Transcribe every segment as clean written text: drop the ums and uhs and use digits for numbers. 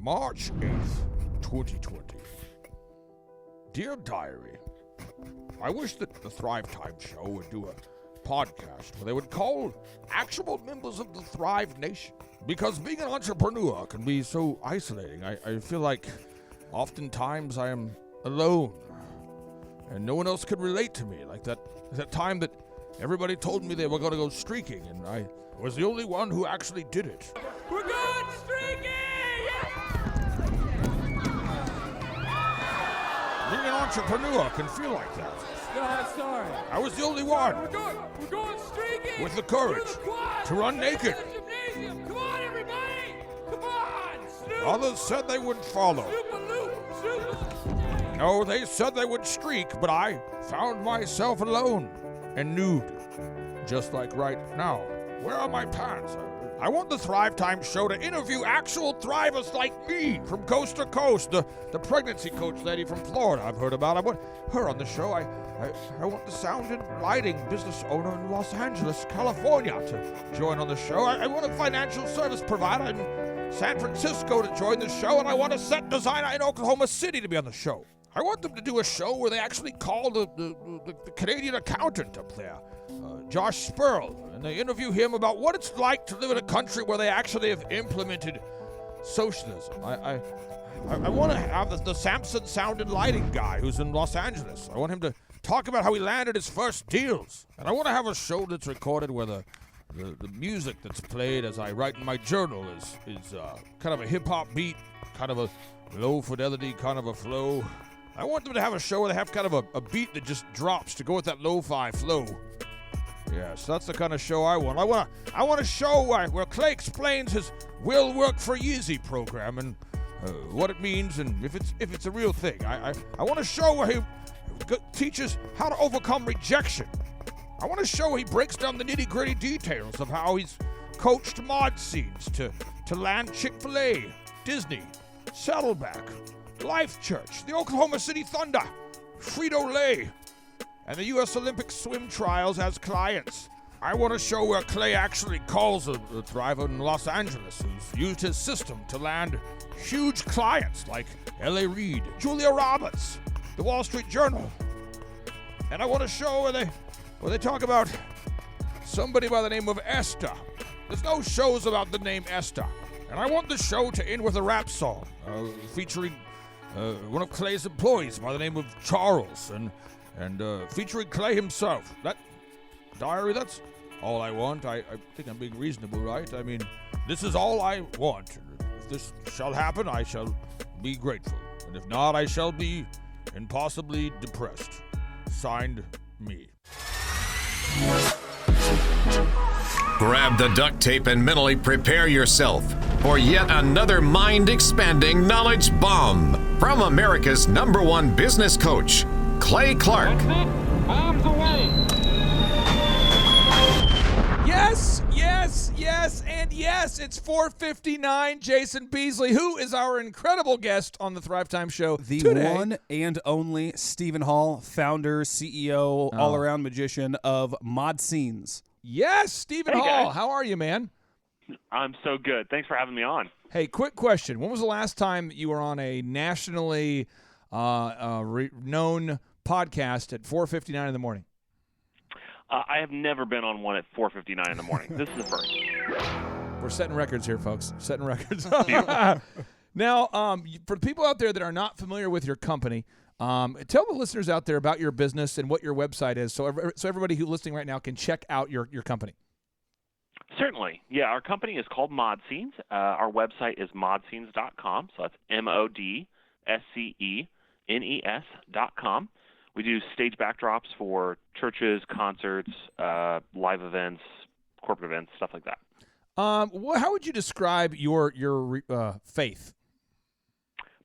March 8th, 2020. Dear Diary, I wish that the Thrive Time Show would do a podcast where they would call actual members of the Thrive Nation. Because being an entrepreneur can be so isolating. I feel like oftentimes I am alone and no one else could relate to me. Like that time that everybody told me they were going to go streaking and I was the only one who actually did it. We're going streaking! Being an entrepreneur can feel like that. No, I'm sorry. I was the only one We're going streaking! with the courage Through the quad! to run naked. To the gymnasium! Come on, everybody! Come on! Snoop! Others said they would follow. Snoop! No, they said they would streak, but I found myself alone and nude. Just like right now. Where are my pants? I want the Thrive Time Show to interview actual thrivers like me from coast to coast. The pregnancy coach lady from Florida I've heard about. I want her on the show. I want the sound and lighting business owner in Los Angeles, California to join on the show. I want a financial service provider in San Francisco to join the show. And I want a set designer in Oklahoma City to be on the show. I want them to do a show where they actually call the Canadian accountant up there, Josh Spurl, and they interview him about what it's like to live in a country where they actually have implemented socialism. I want to have the Samson Sound and Lighting guy who's in Los Angeles. I want him to talk about how he landed his first deals. And I want to have a show that's recorded where the music that's played as I write in my journal is kind of a hip-hop beat, kind of a low-fidelity kind of a flow. I want them to have a show where they have kind of a beat that just drops to go with that lo-fi flow. Yes, that's the kind of show I want. I want a show where Clay explains his Will Work for Yeezy program and what it means and if it's a real thing. I want a show where he teaches how to overcome rejection. I want a show where he breaks down the nitty-gritty details of how he's coached mod scenes to land Chick-fil-A, Disney, Saddleback, Life Church, the Oklahoma City Thunder, Frito Lay, and the U.S. Olympic swim trials as clients. I want a show where Clay actually calls a thriver in Los Angeles who's used his system to land huge clients like L.A. Reid, Julia Roberts, the Wall Street Journal. And I want a show where they talk about somebody by the name of Esther. There's no shows about the name Esther. And I want the show to end with a rap song featuring one of Clay's employees by the name of Charles and featuring Clay himself. That diary, that's all I want. I think I'm being reasonable, right? I mean, this is all I want. If this shall happen, I shall be grateful. And if not, I shall be impossibly depressed. Signed, me. Grab the duct tape and mentally prepare yourself for yet another mind-expanding knowledge bomb from America's #1 business coach, Clay Clark. Bombs away! Yes, it's 4:59. Jason Beasley, who is our incredible guest on the Thrive Time Show the today. One and only Stephen Hall, founder, CEO, all-around magician of Mod Scenes. Yes, Stephen Hey, Hall. guys. How are you, man? I'm so good. Thanks for having me on. Hey, quick question. When was the last time you were on a nationally known podcast at 4:59 in the morning? I have never been on one at 4:59 in the morning. This is the first. We're setting records here, folks. Setting records. Now, for people out there that are not familiar with your company, tell the listeners out there about your business and what your website is, so everybody who's listening right now can check out your company. Certainly. Yeah, our company is called Mod Scenes. Our website is modscenes.com. So that's MODSCENES.com. We do stage backdrops for churches, concerts, live events, corporate events, stuff like that. How would you describe your faith?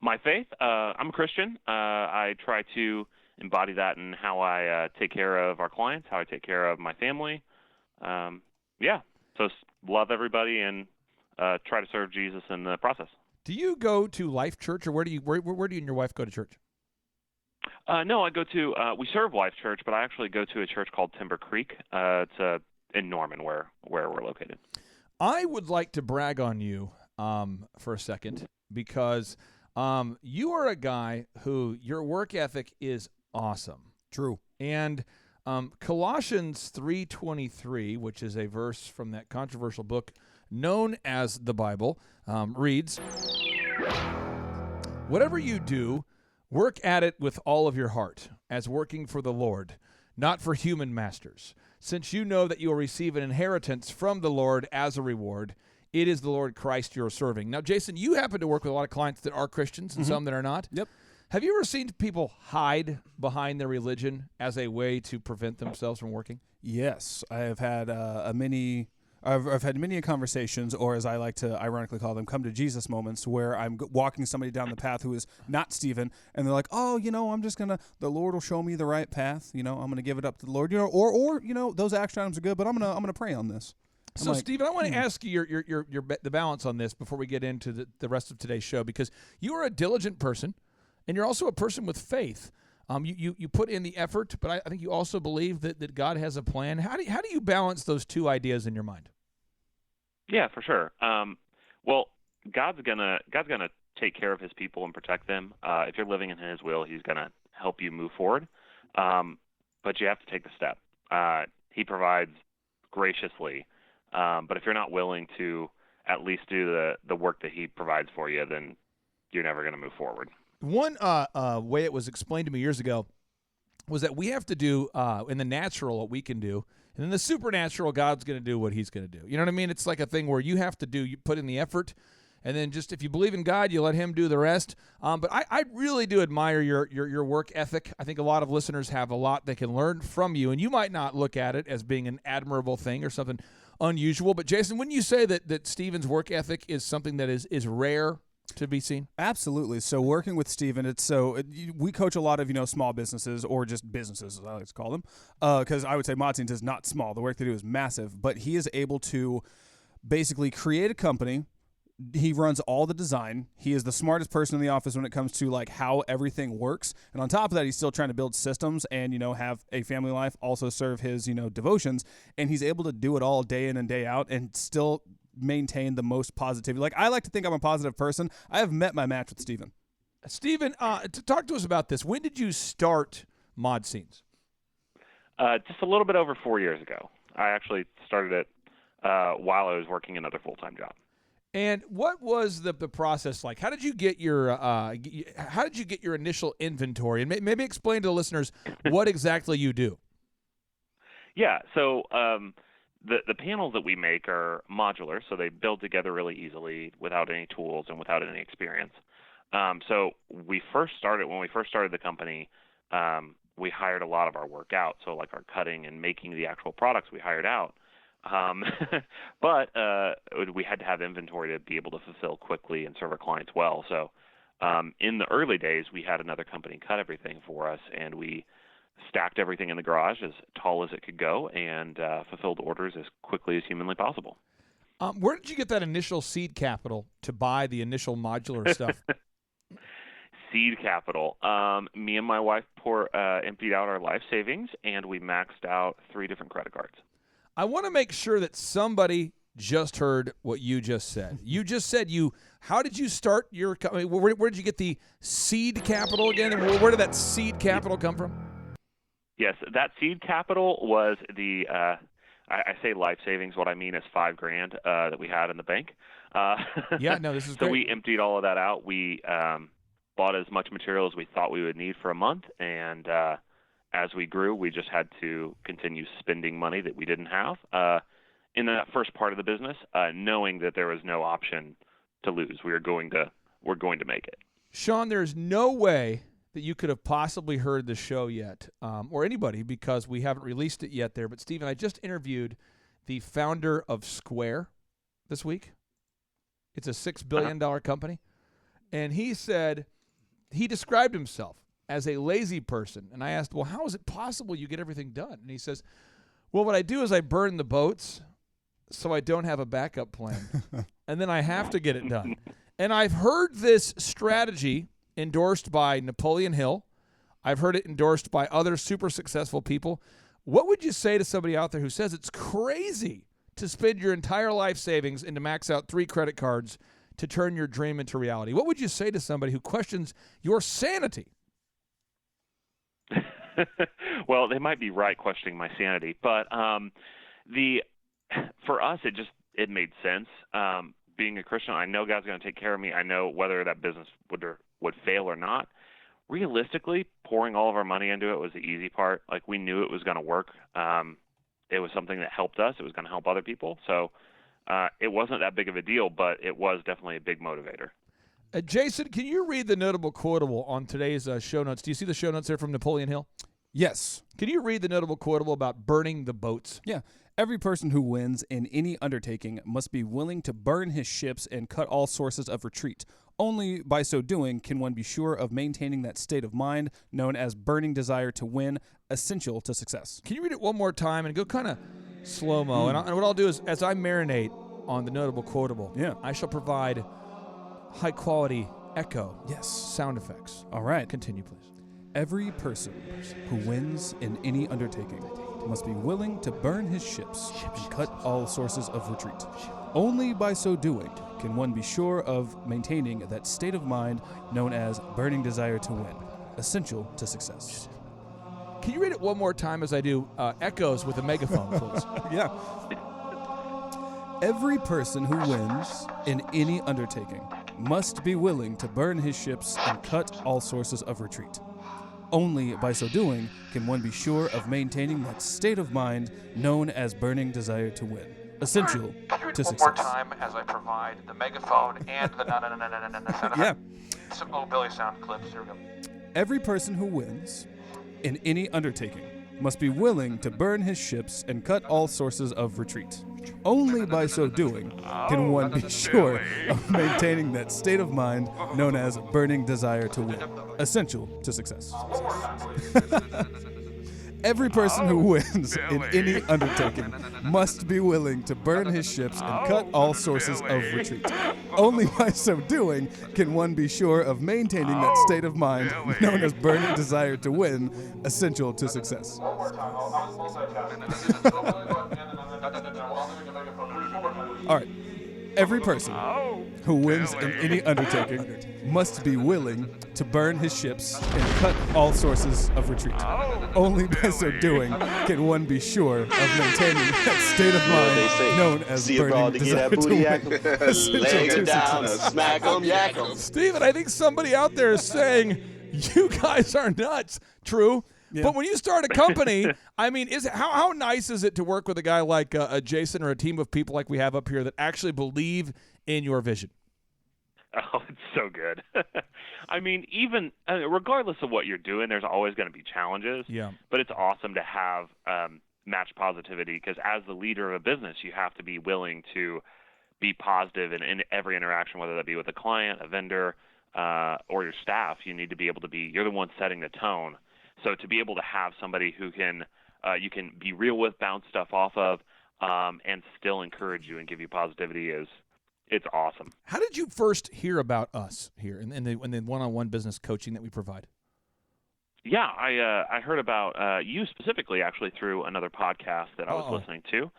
My faith, I'm a Christian. I try to embody that in how I take care of our clients, how I take care of my family. So love everybody and try to serve Jesus in the process. Do you go to Life Church, or where do you and your wife go to church? No, I go to we serve Life Church, but I actually go to a church called Timber Creek. It's in Norman, where we're located. I would like to brag on you for a second. because you are a guy who your work ethic is awesome. True. And Colossians 3:23, which is a verse from that controversial book known as the Bible, reads, "Whatever you do, work at it with all of your heart, as working for the Lord, not for human masters, since you know that you will receive an inheritance from the Lord as a reward. It is the Lord Christ you're serving." Now, Jason, you happen to work with a lot of clients that are Christians and some that are not. Yep. Have you ever seen people hide behind their religion as a way to prevent themselves from working? Yes, I have had I've had many conversations, or as I like to ironically call them, come to Jesus moments, where I'm walking somebody down the path who is not Stephen, and they're like, "Oh, I'm just gonna. The Lord will show me the right path. I'm gonna give it up to the Lord. Or those action items are good, but I'm gonna pray on this." So, Stephen, I want to ask you the balance on this before we get into the rest of today's show, because you are a diligent person, and you're also a person with faith. You put in the effort, but I think you also believe that God has a plan. How do you balance those two ideas in your mind? Yeah, for sure. Well, God's gonna take care of His people and protect them. If you're living in His will, He's gonna help you move forward. But you have to take the step. He provides graciously, but if you're not willing to at least do the work that He provides for you, then you're never going to move forward. One way it was explained to me years ago was that we have to do in the natural what we can do, and in the supernatural, God's going to do what He's going to do. You know what I mean? It's like a thing where you have to you put in the effort, and then just if you believe in God, you let Him do the rest. But I really do admire your work ethic. I think a lot of listeners have a lot they can learn from you, and you might not look at it as being an admirable thing or something unusual. But Jason, wouldn't you say that Stephen's work ethic is something that is rare to be seen? Absolutely. So working with Stephen, we coach a lot of small businesses, or just businesses as I like to call them, because I would say Mod Scenes is not small. The work they do is massive, but he is able to basically create a company. He runs all the design. He is the smartest person in the office when it comes to like how everything works. And on top of that, he's still trying to build systems and have a family life, also serve his devotions, and he's able to do it all day in and day out and still maintain the most positivity. Like, I like to think I'm a positive person. I have met my match with Stephen. Stephen, to talk to us about this, when did you start Mod Scenes? Just a little bit over 4 years ago. I actually started it while I was working another full-time job. And what was the process like? How did you get your initial inventory? And maybe explain to the listeners what exactly you do. Yeah, so the panels that we make are modular, so they build together really easily without any tools and without any experience. So when we first started the company, we hired a lot of our work out. So like our cutting and making the actual products we hired out. But we had to have inventory to be able to fulfill quickly and serve our clients well. So in the early days, we had another company cut everything for us, and we stacked everything in the garage as tall as it could go and fulfilled orders as quickly as humanly possible. Where did you get that initial seed capital to buy the initial modular stuff? Seed capital. Me and my wife emptied out our life savings, and we maxed out 3 different credit cards. I want to make sure that somebody just heard what you just said. You just said how did you start your company? Where did you get the seed capital again? And where did that seed capital come from? Yes, that seed capital was the, I say life savings. What I mean is $5,000 that we had in the bank. Yeah, no, this is so great. We emptied all of that out. We bought as much material as we thought we would need for a month, and as we grew, we just had to continue spending money that we didn't have in that first part of the business, knowing that there was no option to lose. We're going to make it. Sean, there's no way that you could have possibly heard the show yet, or anybody, because we haven't released it yet there. But, Stephen, I just interviewed the founder of Square this week. It's a $6 billion company. And he said he described himself as a lazy person. And I asked, well, how is it possible you get everything done? And he says, well, what I do is I burn the boats so I don't have a backup plan. And then I have to get it done. And I've heard this strategy endorsed by Napoleon Hill. I've heard it endorsed by other super successful people. What would you say to somebody out there who says it's crazy to spend your entire life savings and to max out 3 credit cards to turn your dream into reality? What would you say to somebody who questions your sanity? Well, they might be right questioning my sanity, but for us, it made sense. Being a Christian, I know God's going to take care of me. I know whether that business would fail or not. Realistically, pouring all of our money into it was the easy part. Like, we knew it was going to work. It was something that helped us. It was going to help other people. So it wasn't that big of a deal, but it was definitely a big motivator. Jason, can you read the notable quotable on today's show notes? Do you see the show notes there from Napoleon Hill? Yes. Can you read the notable quotable about burning the boats? Yeah. Every person who wins in any undertaking must be willing to burn his ships and cut all sources of retreat. Only by so doing can one be sure of maintaining that state of mind known as burning desire to win, essential to success. Can you read it one more time and go kind of slow-mo? And what I'll do is, as I marinate on the notable quotable, I shall provide high-quality echo sound effects. All right. Continue, please. Every person who wins in any undertaking must be willing to burn his ships and cut all sources of retreat. Only by so doing can one be sure of maintaining that state of mind known as burning desire to win, essential to success. Can you read it one more time as I do echoes with a megaphone, please? Yeah. Every person who wins in any undertaking must be willing to burn his ships and cut all sources of retreat. Only by so doing can one be sure of maintaining that state of mind known as burning desire to win, essential to success. One more time as I provide the megaphone and the Yeah. Some little Billy sound clips. Here we go. Every person who wins in any undertaking must be willing to burn his ships and cut all sources of retreat. Only by so doing can one be sure of maintaining that state of mind known as burning desire to win, essential to success. Every person who wins in any undertaking must be willing to burn his ships and cut all sources of retreat. Only by so doing can one be sure of maintaining that state of mind known as burning desire to win, essential to success. All right. Every person who wins in any undertaking must be willing to burn his ships and cut all sources of retreat. Only by so doing can one be sure of maintaining that state of mind known as burning desire to win. Essential to success. Smack 'em, yak 'em. Stephen, I think somebody out there is saying, you guys are nuts. True. Yeah. But when you start a company, I mean, how nice is it to work with a guy like Jason or a team of people like we have up here that actually believe in your vision? Oh, it's so good. I mean, even regardless of what you're doing, there's always going to be challenges. Yeah. But it's awesome to have match positivity, because as the leader of a business, you have to be willing to be positive in every interaction, whether that be with a client, a vendor, or your staff. You need to be able to be – you're the one setting the tone. So to be able to have somebody who can you can be real with, bounce stuff off of, and still encourage you and give you positivity it's awesome. How did you first hear about us here in the one-on-one business coaching that we provide? Yeah, I heard about you specifically actually through another podcast that I was listening to,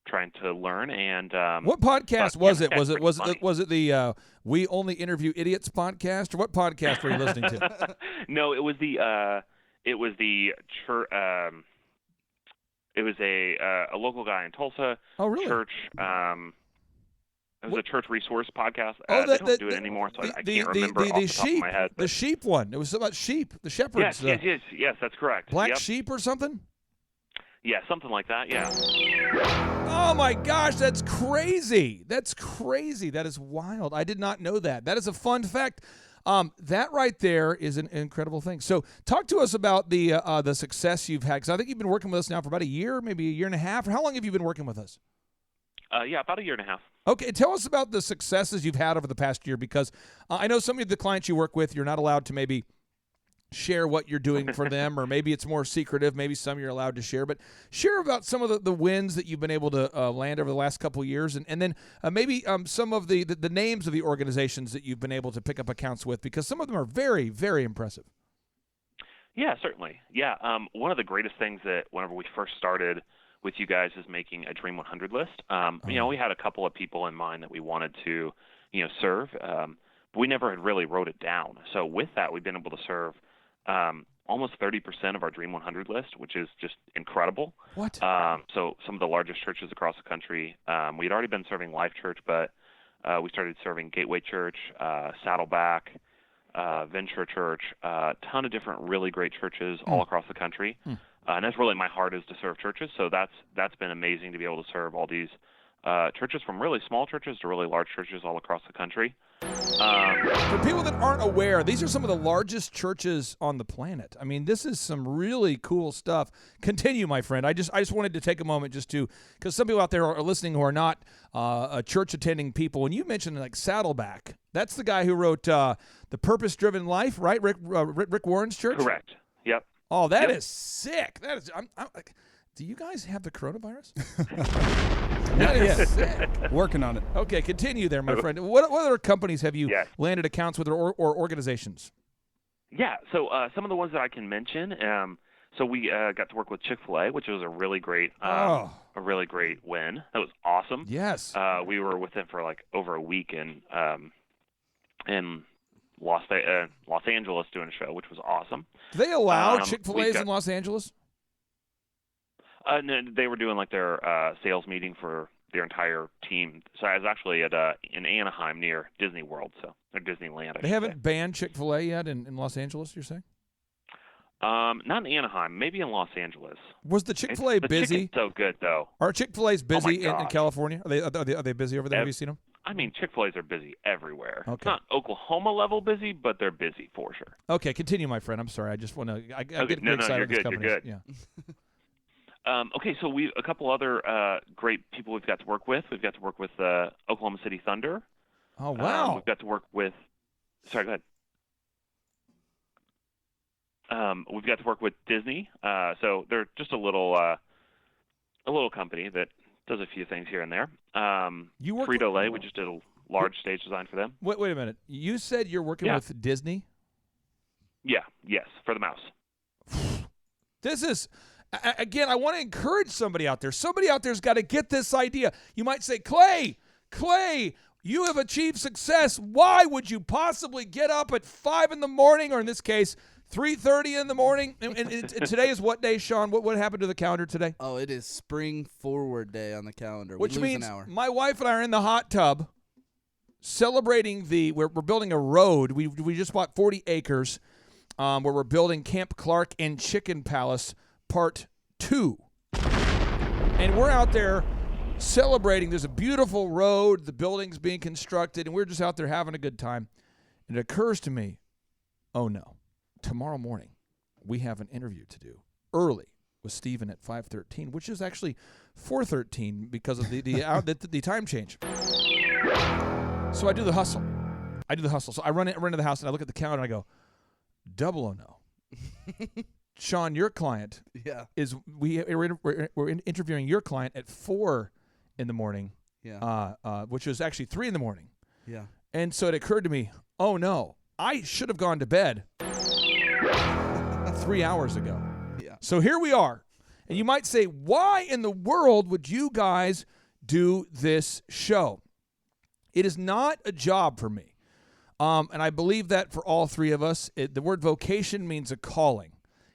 trying to learn. And what podcast was it? Was it the We Only Interview Idiots podcast, or what podcast were you listening to? No, it was the church. It was a local guy in Tulsa. Oh, really? Church. It was a church resource podcast. They don't do it anymore, so I can't remember off the top of my head. The sheep one. It was about sheep, the shepherds. Yes, that's correct. Black sheep or something? Yeah, something like that, yeah. Oh, my gosh, that's crazy. That's crazy. That is wild. I did not know that. That is a fun fact. That right there is an incredible thing. So talk to us about the success you've had, because I think you've been working with us now for about a year, maybe a year and a half. How long have you been working with us? Yeah, about a year and a half. Okay, tell us about the successes you've had over the past year, because I know some of the clients you work with, you're not allowed to maybe share what you're doing for them, or maybe it's more secretive. Maybe some you're allowed to share, but share about some of the wins that you've been able to land over the last couple of years, and then maybe some of the names of the organizations that you've been able to pick up accounts with, because some of them are very, very impressive. Yeah, certainly. Yeah, one of the greatest things that whenever we first started with you guys is making a Dream 100 list. You know, we had a couple of people in mind that we wanted to serve. But we never had really wrote it down. So with that, we've been able to serve almost 30% of our Dream 100 list, which is just incredible. What? So some of the largest churches across the country. We had already been serving Life Church, but we started serving Gateway Church, Saddleback, Venture Church, a ton of different really great churches all across the country. And that's really my heart, is to serve churches. So that's been amazing to be able to serve all these churches, from really small churches to really large churches all across the country. For people that aren't aware, these are some of the largest churches on the planet. I mean, this is some really cool stuff. Continue, my friend. I just wanted to take a moment just to, because some people out there are listening who are not church attending people. When you mentioned like Saddleback, that's the guy who wrote The Purpose-Driven Life, right? Rick Warren's church? Correct. Yep. Oh, that Yep. is sick. That is. I'm like, do you guys have the coronavirus? Not That is yet. sick. Working on it. Okay, continue there, my friend. What other companies have you Yes. landed accounts with, or organizations? Yeah, so some of the ones that I can mention. So we got to work with Chick-fil-A, which was a really great win. That was awesome. Yes. We were with them for like over a week in Los Angeles doing a show, which was awesome. Do they allow we Chick-fil-A's got- in Los Angeles? No, they were doing like their sales meeting for their entire team. So I was actually at in Anaheim near Disney World, or Disneyland. They haven't banned Chick-fil-A yet in Los Angeles, you're saying? Not in Anaheim, maybe in Los Angeles. Was the Chick-fil-A The busy? chicken's so good though. Are Chick-fil-A's busy in gosh. California? Are they busy over there? Have you seen them? I mean, Chick-fil-A's are busy everywhere. Okay. It's not Oklahoma level busy, but they're busy for sure. Okay, continue, my friend. I'm sorry. I just want to. I get No, excited. you're with these good, companies. you're good. Yeah. Okay, so a couple other great people we've got to work with. We've got to work with Oklahoma City Thunder. Oh wow. We've got to work with. Sorry, go ahead. We've got to work with Disney. So they're just a little company that does a few things here and there. You work Frito Lay. We just did a large stage design for them. Wait a minute. You said you're working Yeah. with Disney? Yeah. Yes. For the mouse. This is, again, I want to encourage somebody out there. Somebody out there's got to get this idea. You might say, Clay, you have achieved success. Why would you possibly get up at 5 in the morning, or in this case, 3:30 in the morning? And today is what day, Sean? What happened to the calendar today? Oh, it is Spring Forward Day on the calendar. Which we lose means an hour. my wife and I are in the hot tub celebrating we're building a road. We just bought 40 acres where we're building Camp Clark and Chicken Palace Part 2. And we're out there celebrating. There's a beautiful road. The building's being constructed, and we're just out there having a good time. And it occurs to me, oh no, tomorrow morning we have an interview to do early with Steven at 5:13, which is actually 4:13 because of the time change. So I do the hustle. So I run into the house and I look at the calendar and I go, 009. Sean, your client Yeah. is we're interviewing your client at 4 in the morning. Yeah. Which was actually 3 in the morning. Yeah. And so it occurred to me, oh no, I should have gone to bed 3 hours ago. Yeah. So here we are. And you might say, why in the world would you guys do this show? It is not a job for me. And I believe that for all three of us. The word vocation means a calling.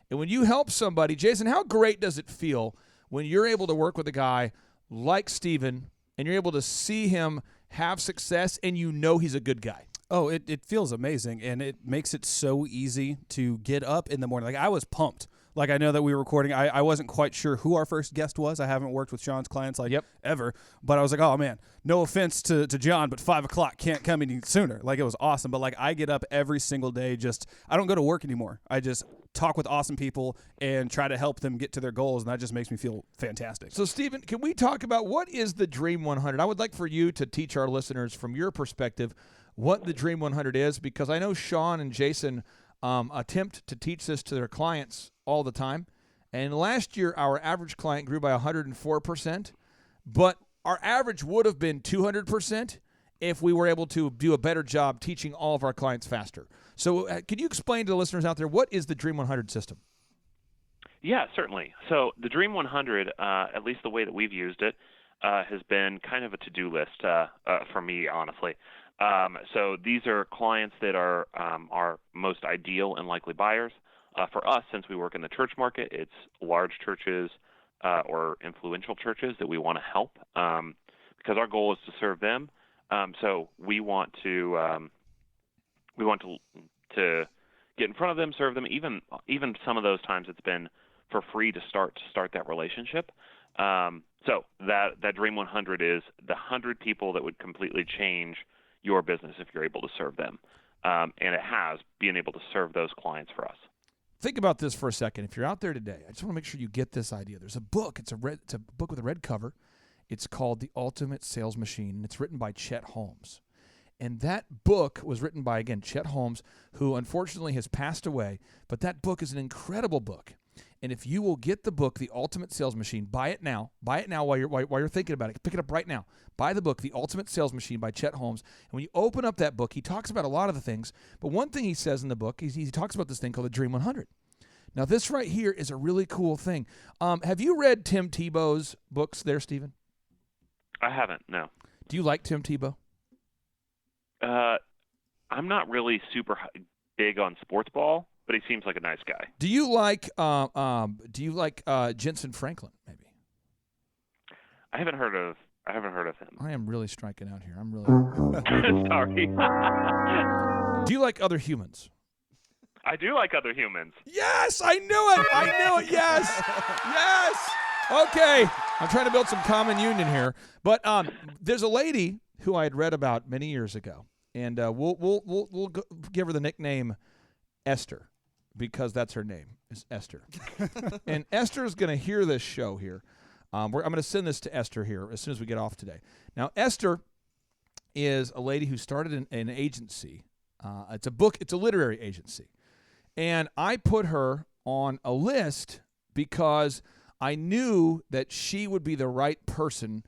And when you help somebody, Jason, how great does it feel when you're able to work with a guy like Steven and you're able to see him have success and you know he's a good guy? Oh, it feels amazing, and it makes it so easy to get up in the morning. Like, I was pumped. Like, I know that we were recording. I wasn't quite sure who our first guest was. I haven't worked with Sean's clients ever. But I was like, oh, man, no offense to John, but 5 o'clock can't come any sooner. Like, it was awesome. But, like, I get up every single day. I don't go to work anymore. I just talk with awesome people and try to help them get to their goals, and that just makes me feel fantastic. So, Steven, can we talk about what is the Dream 100? I would like for you to teach our listeners from your perspective what the Dream 100 is, because I know Sean and Jason attempt to teach this to their clients all the time. And last year, our average client grew by 104%, but our average would have been 200% if we were able to do a better job teaching all of our clients faster. So can you explain to the listeners out there, what is the Dream 100 system? Yeah, certainly. So the Dream 100, at least the way that we've used it, has been kind of a to-do list for me, honestly. So these are clients that are our most ideal and likely buyers. For us, since we work in the church market, it's large churches or influential churches that we want to help because our goal is to serve them. So we want to get in front of them, serve them. Even some of those times it's been for free to start that relationship. So that Dream 100 is the 100 people that would completely change your business if you're able to serve them. And it has been able to serve those clients for us. Think about this for a second. If you're out there today, I just want to make sure you get this idea. There's a book. It's a book with a red cover. It's called The Ultimate Sales Machine, and it's written by Chet Holmes. And that book was written by, again, Chet Holmes, who unfortunately has passed away. But that book is an incredible book. And if you will get the book, The Ultimate Sales Machine, buy it now. Buy it now while you're thinking about it. Pick it up right now. Buy the book, The Ultimate Sales Machine by Chet Holmes. And when you open up that book, he talks about a lot of the things. But one thing he says in the book is he talks about this thing called the Dream 100. Now, this right here is a really cool thing. Have you read Tim Tebow's books there, Stephen? I haven't, no. Do you like Tim Tebow? I'm not really super big on sports ball, but he seems like a nice guy. Do you like Jensen Franklin? Maybe. I haven't heard of him. I am really striking out here. I'm really Sorry. Do you like Other Humans? I do like Other Humans. Yes, I knew it. Yes. Yes. Okay. I'm trying to build some common union here, but there's a lady who I had read about many years ago, and we'll give her the nickname Esther because that's her name is Esther. And Esther is going to hear this show here. I'm going to send this to Esther here as soon as we get off today. Now, Esther is a lady who started an agency. It's a literary agency. And I put her on a list because I knew that she would be the right person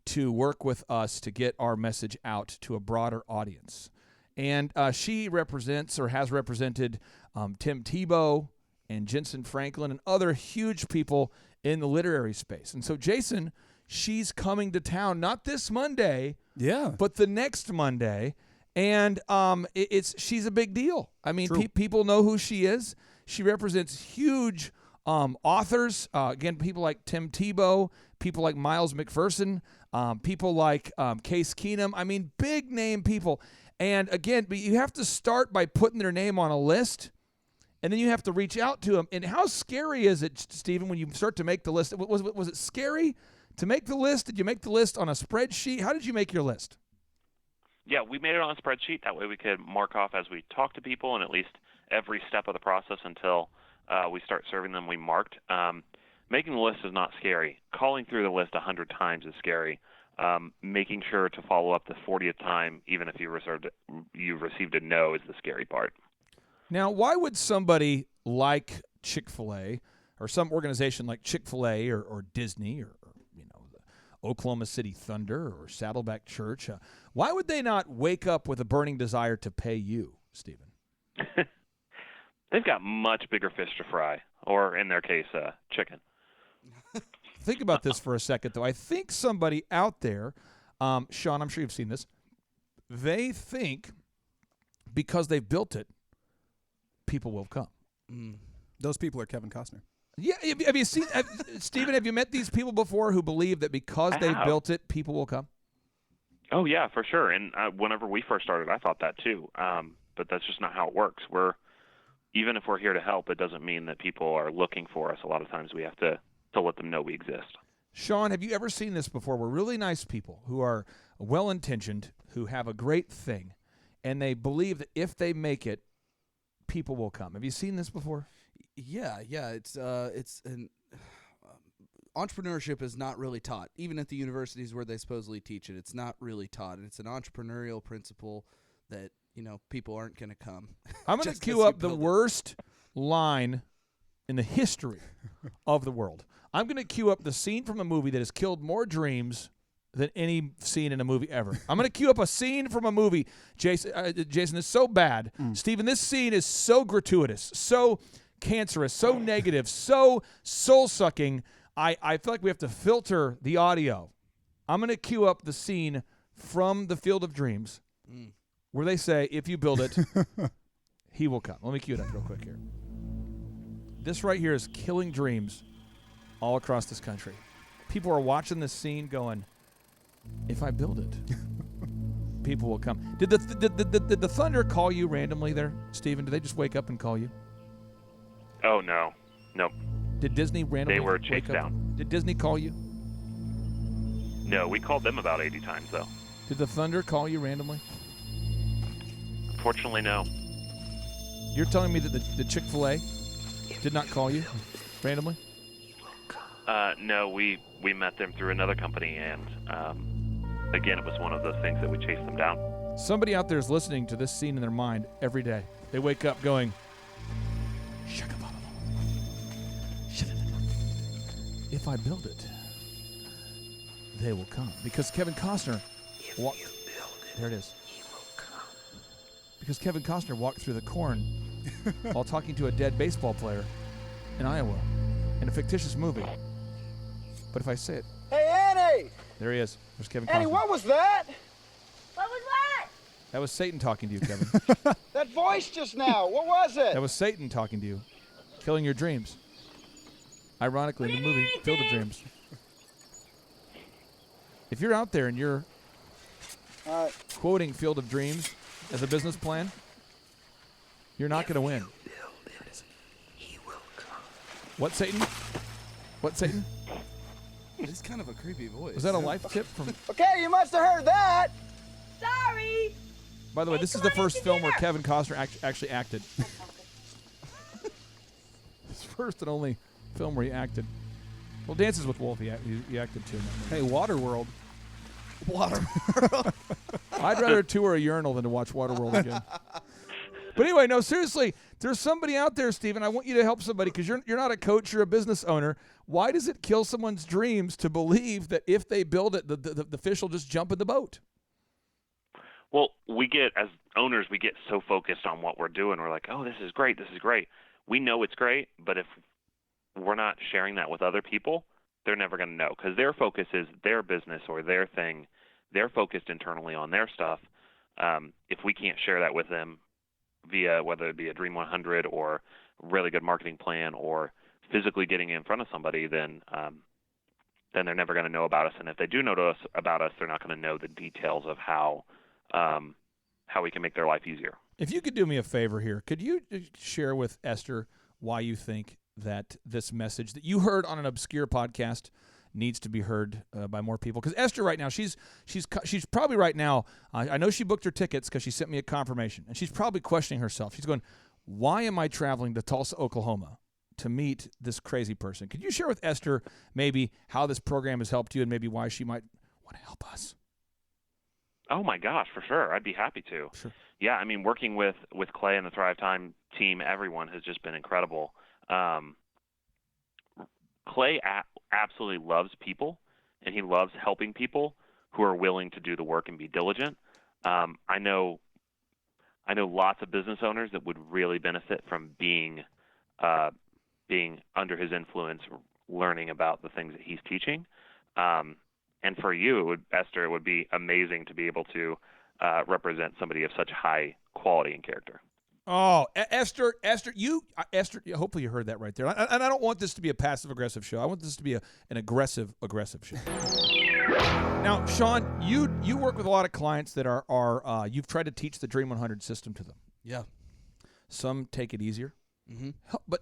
to work with us to get our message out to a broader audience. And she represents or has represented Tim Tebow and Jensen Franklin and other huge people in the literary space. And so, Jason, she's coming to town, not this Monday, but the next Monday. And she's a big deal. I mean, people know who she is. She represents huge authors. Again, people like Tim Tebow, people like Miles McPherson, people like Case Keenum. I mean, big name people. And again, but you have to start by putting their name on a list, and then you have to reach out to them. And how scary is it, Stephen, when you start to make the list? Was it scary to make the list? Did you make the list on a spreadsheet? How did you make your list? Yeah, we made it on a spreadsheet. That way we could mark off as we talk to people, and at least every step of the process until we start serving them, we marked. Making the list is not scary. Calling through the list 100 times is scary. Making sure to follow up the 40th time, even if you received a no, is the scary part. Now, why would somebody like Chick-fil-A or some organization like Chick-fil-A or Disney or the Oklahoma City Thunder or Saddleback Church, why would they not wake up with a burning desire to pay you, Stephen? They've got much bigger fish to fry, or in their case, chicken. Think about this for a second, though. I think somebody out there, Sean, I'm sure you've seen this, they think because they've built it, people will come. Those people are Kevin Costner. Yeah, have you seen, Stephen, have you met these people before who believe that because they've built it, people will come? Oh, yeah, for sure. And whenever we first started, I thought that too. But that's just not how it works. Even if we're here to help, it doesn't mean that people are looking for us. A lot of times we have to let them know we exist. Sean, have you ever seen this before? We're really nice people who are well-intentioned, who have a great thing, and they believe that if they make it, people will come. Have you seen this before? Yeah. It's entrepreneurship is not really taught, even at the universities where they supposedly teach it. It's not really taught, and it's an entrepreneurial principle that people aren't going to come. I'm going to cue up the worst line in the history of the world. I'm going to cue up the scene from a movie that has killed more dreams than any scene in a movie ever. I'm going to cue up a scene from a movie. Jason, this is so bad. Stephen, this scene is so gratuitous, so cancerous, so negative, so soul-sucking. I feel like we have to filter the audio. I'm going to cue up the scene from The Field of Dreams, where they say, if you build it, he will come. Let me cue it up real quick here. This right here is killing dreams all across this country. People are watching this scene going, if I build it, people will come. Did the Thunder call you randomly there, Steven? Did they just wake up and call you? Oh, no. Nope. Did Disney randomly They were wake chased up? down. Did Disney call you? No, we called them about 80 times, though. Did the Thunder call you randomly? Unfortunately, no. You're telling me that the Chick-fil-A did not call you randomly? No, we met them through another company, and again, it was one of those things that we chased them down. Somebody out there is listening to this scene in their mind every day. They wake up going, if I build it, they will come. Because Kevin Costner walked. There it is. Because Kevin Costner walked through the corn while talking to a dead baseball player in Iowa in a fictitious movie. But if I say it, Hey, Annie! there he is. There's Kevin Annie, Costner. what was that? What was what? That was Satan talking to you, Kevin. That voice just now. What was it? That was Satan talking to you, killing your dreams. Ironically, in the movie Field of Dreams. If you're out there and you're All right. quoting Field of Dreams as a business plan, you're not going to win. What, Satan? What, Satan? It's kind of a creepy voice. Was that a life tip from... Okay, you must have heard that. Sorry. By the way, this is the first film where Kevin Costner actually acted. His first and only film where he acted. Well, Dances with Wolf, he acted too. Hey, Waterworld. Water. I'd rather tour a urinal than to watch Waterworld again. But anyway, no, seriously, there's somebody out there, Steven. I want you to help somebody because you're not a coach, you're a business owner. Why does it kill someone's dreams to believe that if they build it, the fish will just jump in the boat? Well, as owners, we get so focused on what we're doing. We're like, oh, this is great. This is great. We know it's great, but if we're not sharing that with other people, they're never going to know because their focus is their business or their thing. They're focused internally on their stuff. If we can't share that with them via whether it be a Dream 100 or a really good marketing plan or physically getting in front of somebody, then they're never going to know about us. And if they do know about us, they're not going to know the details of how we can make their life easier. If you could do me a favor here, could you share with Esther why you think that this message that you heard on an obscure podcast needs to be heard by more people? Because Esther right now, she's probably right now, I know she booked her tickets because she sent me a confirmation, and she's probably questioning herself. She's going, why am I traveling to Tulsa, Oklahoma to meet this crazy person? Could you share with Esther maybe how this program has helped you and maybe why she might want to help us? Oh, my gosh, for sure. I'd be happy to. Sure. Yeah, I mean, working with Clay and the Thrive Time team, everyone has just been incredible. Clay absolutely loves people, and he loves helping people who are willing to do the work and be diligent. I know lots of business owners that would really benefit from being under his influence, learning about the things that he's teaching. And for you, Esther, it would be amazing to be able to represent somebody of such high quality and character. Oh, Esther, hopefully you heard that right there. And I don't want this to be a passive-aggressive show. I want this to be an aggressive show. Now, Sean, you work with a lot of clients that are you've tried to teach the Dream 100 system to them. Yeah. Some take it easier. Mm-hmm. But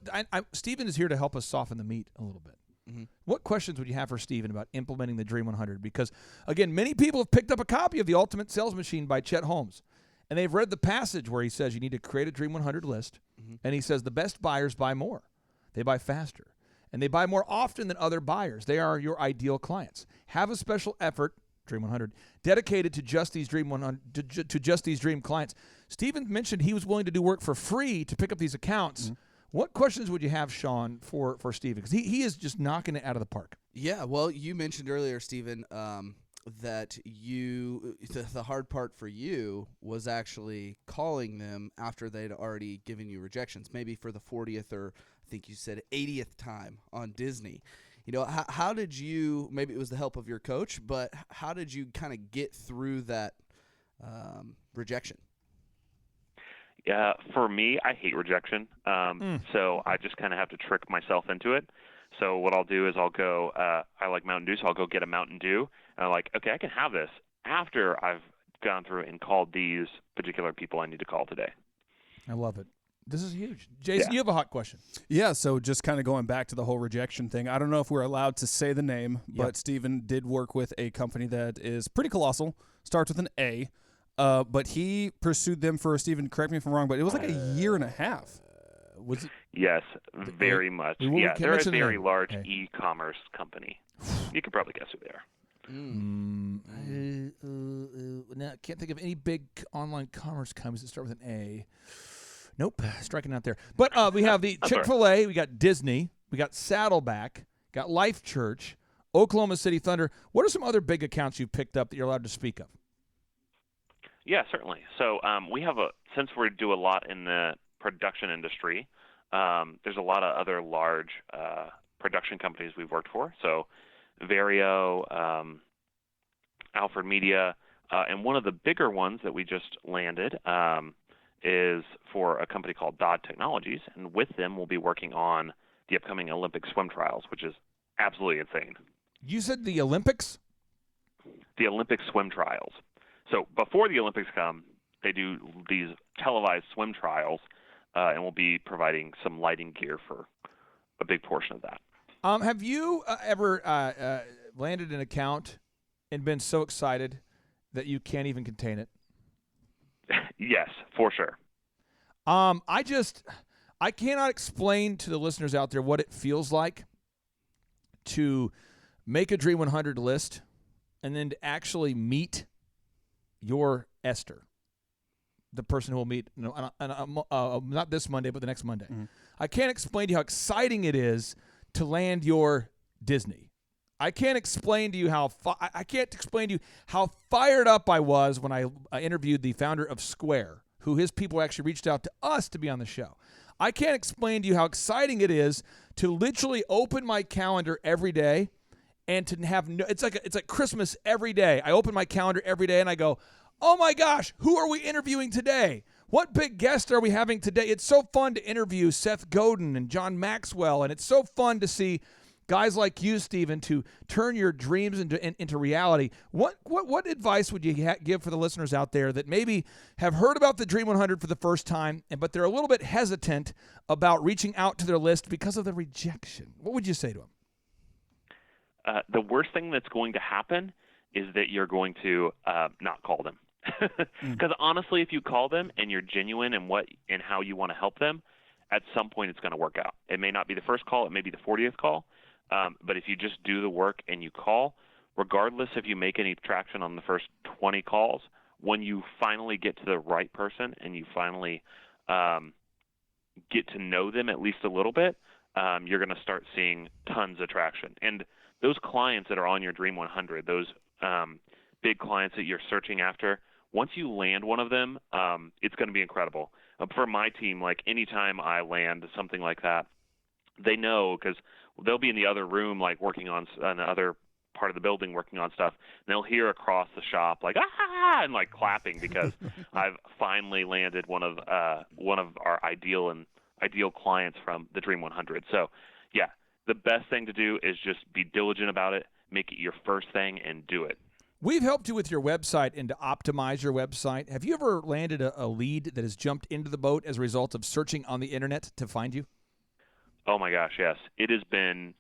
Steven is here to help us soften the meat a little bit. Mm-hmm. What questions would you have for Steven about implementing the Dream 100? Because, again, many people have picked up a copy of The Ultimate Sales Machine by Chet Holmes. And they've read the passage where he says you need to create a Dream 100 list. Mm-hmm. And he says the best buyers buy more. They buy faster. And they buy more often than other buyers. They are your ideal clients. Have a special effort, Dream 100, dedicated to just these Dream 100, to just these Dream clients. Steven mentioned he was willing to do work for free to pick up these accounts. Mm-hmm. What questions would you have, Sean, for Steven? Because he is just knocking it out of the park. Yeah, well, you mentioned earlier, Steven, that the hard part for you was actually calling them after they'd already given you rejections, maybe for the 40th or I think you said 80th time on Disney. You know, how did you, maybe it was the help of your coach, but how did you kind of get through that rejection? For me, I hate rejection. So I just kind of have to trick myself into it. So what I'll do is I'll go, I like Mountain Dew, so I'll go get a Mountain Dew. And I'm like, okay, I can have this after I've gone through and called these particular people I need to call today. I love it. This is huge. Jason, you have a hot question. Yeah, so just kind of going back to the whole rejection thing, I don't know if we're allowed to say the name, but Steven did work with a company that is pretty colossal, starts with an A, but he pursued them for, Steven, correct me if I'm wrong, but it was like a year and a half. Was it? Yes, very much. Yeah, they're a very large e-commerce company. You could probably guess who they are. Now, I can't think of any big online commerce companies that start with an A. Nope, striking out there. But we have the Chick-fil-A, we got Disney, we got Saddleback, got Life Church, Oklahoma City Thunder. What are some other big accounts you've picked up that you're allowed to speak of? Yeah, certainly. So we have since we do a lot in the production industry, there's a lot of other large production companies we've worked for. So Vario, Alfred Media, and one of the bigger ones that we just landed is for a company called Dodd Technologies, and with them we'll be working on the upcoming Olympic swim trials, which is absolutely insane. You said the Olympics? The Olympic swim trials. So before the Olympics come, they do these televised swim trials, and we'll be providing some lighting gear for a big portion of that. Have you ever landed an account and been so excited that you can't even contain it? Yes, for sure. I cannot explain to the listeners out there what it feels like to make a Dream 100 list and then to actually meet your Esther, the person who will meet not this Monday, but the next Monday. Mm-hmm. I can't explain to you how exciting it is to land your Disney. I can't explain to you how fired up I was when I interviewed the founder of Square, who his people actually reached out to us to be on the show. I can't explain to you how exciting it is to literally open my calendar every day and to have it's like Christmas every day. I open my calendar every day and I go, "Oh my gosh, who are we interviewing today? What big guest are we having today?" It's so fun to interview Seth Godin and John Maxwell, and it's so fun to see guys like you, Steven, to turn your dreams into reality. What advice would you give for the listeners out there that maybe have heard about the Dream 100 for the first time, but they're a little bit hesitant about reaching out to their list because of the rejection? What would you say to them? The worst thing that's going to happen is that you're going to not call them. Because honestly, if you call them and you're genuine in how you want to help them, at some point it's going to work out. It may not be the first call, it may be the 40th call. But if you just do the work and you call, regardless if you make any traction on the first 20 calls, when you finally get to the right person and you finally get to know them at least a little bit, you're going to start seeing tons of traction. And those clients that are on your Dream 100, those big clients that you're searching after, once you land one of them, it's going to be incredible. For my team, like anytime I land something like that, they know because they'll be in the other room, like working on another part of the building, working on stuff. And they'll hear across the shop like "ah" and like clapping because I've finally landed one of our ideal clients from the Dream 100. So, yeah, the best thing to do is just be diligent about it, make it your first thing, and do it. We've helped you with your website and to optimize your website. Have you ever landed a lead that has jumped into the boat as a result of searching on the internet to find you? Oh my gosh, yes. It has been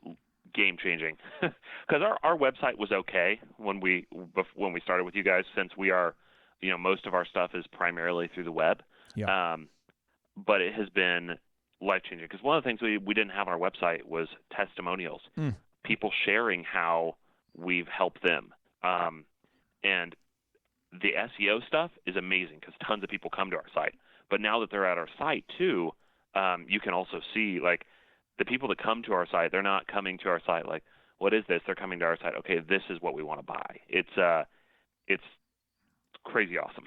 game changing because our website was okay when we started with you guys, since we are, most of our stuff is primarily through the web. Yeah. But it has been life changing because one of the things we didn't have on our website was testimonials, people sharing how we've helped them. And the SEO stuff is amazing because tons of people come to our site. But now that they're at our site too, you can also see like the people that come to our site, they're not coming to our site like, what is this? They're coming to our site. Okay, this is what we want to buy. It's crazy awesome.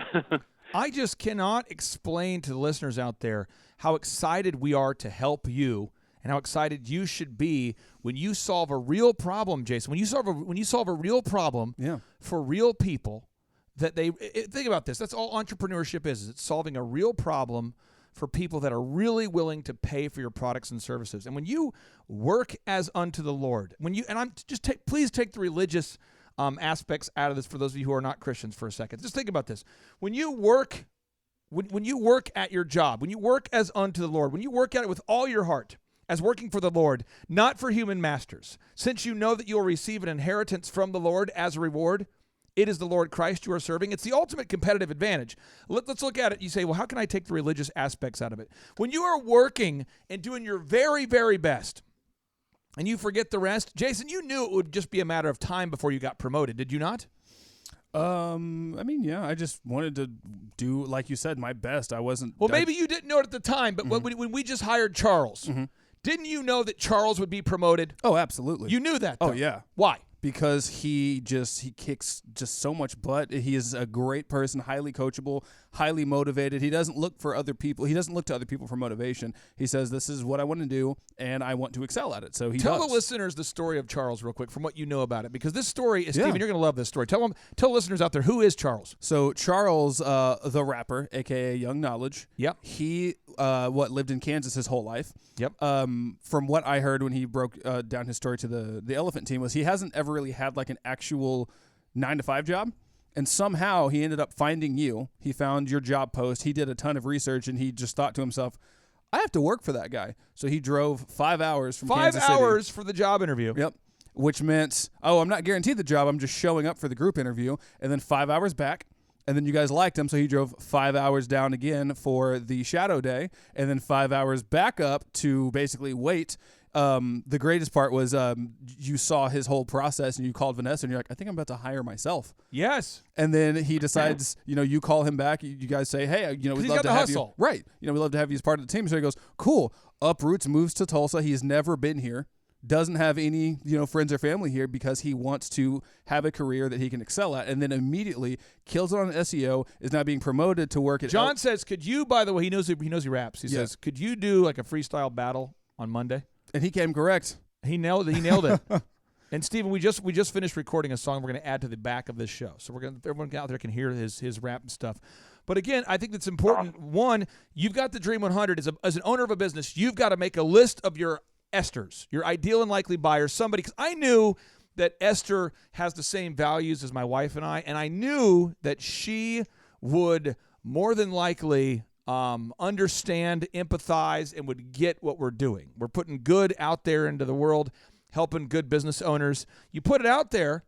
I just cannot explain to the listeners out there how excited we are to help you and how excited you should be when you solve a real problem, Jason. When you solve a real problem for real people, that think about this. That's all entrepreneurship is. It's solving a real problem for people that are really willing to pay for your products and services. And when you work as unto the Lord, please take the religious aspects out of this for those of you who are not Christians for a second. Just think about this. When you work at your job, when you work as unto the Lord, when you work at it with all your heart, as working for the Lord, not for human masters, since you know that you will receive an inheritance from the Lord as a reward, it is the Lord Christ you are serving. It's the ultimate competitive advantage. Let's look at it. You say, well, how can I take the religious aspects out of it? When you are working and doing your very, very best, and you forget the rest, Jason, you knew it would just be a matter of time before you got promoted, did you not? Yeah, I just wanted to do, like you said, my best. I wasn't. Well, maybe you didn't know it at the time, but when we just hired Charles, didn't you know that Charles would be promoted? Oh, absolutely. You knew that, though. Oh, yeah. Why? Because he kicks just so much butt. He is a great person, highly coachable, highly motivated. He doesn't look for other people. He doesn't look to other people for motivation. He says, this is what I want to do, and I want to excel at it. So he Tell does. the listeners the story of Charles real quick from what you know about it, because this story is, Stephen, you're going to love this story. Tell listeners out there, who is Charles? So Charles, the rapper, a.k.a. Young Knowledge. Yep. He lived in Kansas his whole life. Yep. From what I heard when he broke down his story to the Elephant Team was he hasn't ever really had like an actual 9-to-5 job. And somehow he ended up finding you. He found your job post. He did a ton of research, and he just thought to himself, I have to work for that guy. So he drove 5 hours from Kansas City. 5 hours for the job interview. Yep. Which meant, I'm not guaranteed the job. I'm just showing up for the group interview. And then 5 hours back. And then you guys liked him, so he drove 5 hours down again for the shadow day, and then 5 hours back up to basically wait. The greatest part was you saw his whole process, and you called Vanessa, and you're like, I think I'm about to hire myself. Yes. And then he decides, you call him back. You guys say, hey, we'd love to have you. Right. We'd love to have you as part of the team. So he goes, cool. Uproots, moves to Tulsa. He's never been here. Doesn't have any, friends or family here because he wants to have a career that he can excel at, and then immediately kills it on SEO, is now being promoted to work at John says, could you, by the way, he knows he raps. He says, could you do like a freestyle battle on Monday? And he came correct. He nailed it. And Stephen, we just finished recording a song we're going to add to the back of this show. So everyone out there can hear his rap and stuff. But again, I think that's important. One, you've got the Dream 100 as an owner of a business. You've got to make a list of your Esther's, your ideal and likely buyer, somebody, because I knew that Esther has the same values as my wife and I knew that she would more than likely understand, empathize, and would get what we're doing. We're putting good out there into the world, helping good business owners. You put it out there,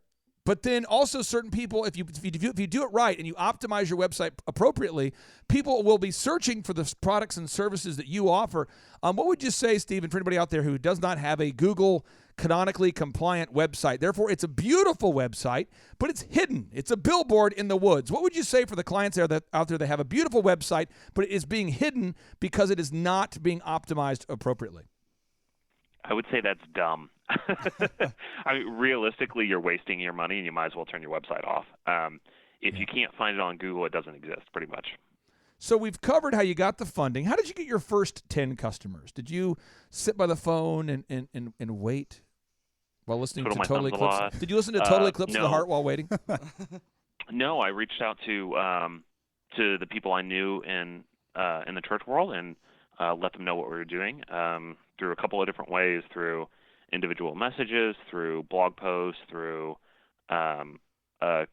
but then also certain people, if you do it right and you optimize your website appropriately, people will be searching for the products and services that you offer. What would you say, Stephen, for anybody out there who does not have a Google canonically compliant website? Therefore, it's a beautiful website, but it's hidden. It's a billboard in the woods. What would you say for the clients out there that have a beautiful website, but it is being hidden because it is not being optimized appropriately? I would say that's dumb. I mean, realistically, you're wasting your money, and you might as well turn your website off. If you can't find it on Google, it doesn't exist, pretty much. So we've covered how you got the funding. How did you get your first 10 customers? Did you sit by the phone and wait while listening to Total Eclipse? Did you listen to Total Eclipse of the Heart while waiting? No, I reached out to the people I knew in the church world and let them know what we were doing through a couple of different ways, through individual messages, through blog posts, through a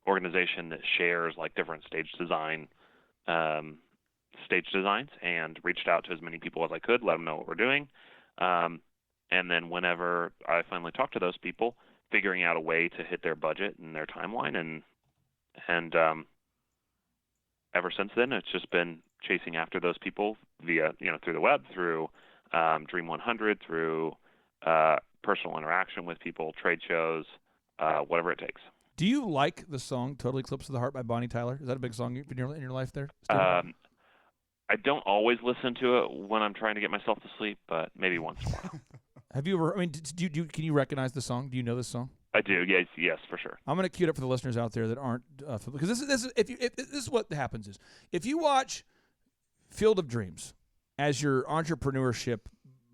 organization that shares like different stage designs, and reached out to as many people as I could, let them know what we're doing. And then whenever I finally talked to those people, figuring out a way to hit their budget and their timeline, and ever since then, it's just been chasing after those people via, through the web, through Dream 100, through personal interaction with people, trade shows, whatever it takes. Do you like the song Total Eclipse of the Heart by Bonnie Tyler? Is that a big song in your life there, Stephen? I don't always listen to it when I'm trying to get myself to sleep, but maybe once in a while. Have you ever, can you recognize the song? Do you know this song? I do, yes, for sure. I'm going to cue it up for the listeners out there that aren't, because this is what happens is, if you watch Field of Dreams as your entrepreneurship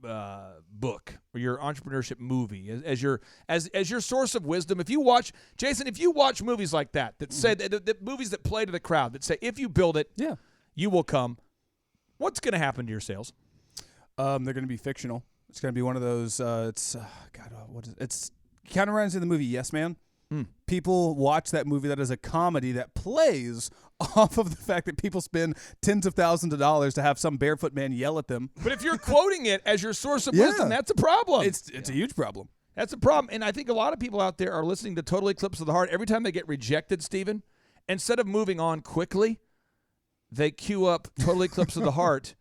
book or your entrepreneurship movie as your source of wisdom? If you watch movies like that say the movies that play to the crowd that say if you build it, you will come. What's going to happen to your sales? They're going to be fictional. It's going to be one of those. It's kind of runs in the movie Yes Man. People watch that movie that is a comedy that plays off of the fact that people spend tens of thousands of dollars to have some barefoot man yell at them. But if you're quoting it as your source of wisdom, that's a problem. It's a huge problem. That's a problem. And I think a lot of people out there are listening to Total Eclipse of the Heart. Every time they get rejected, Stephen, instead of moving on quickly, they queue up Total Eclipse of the Heart.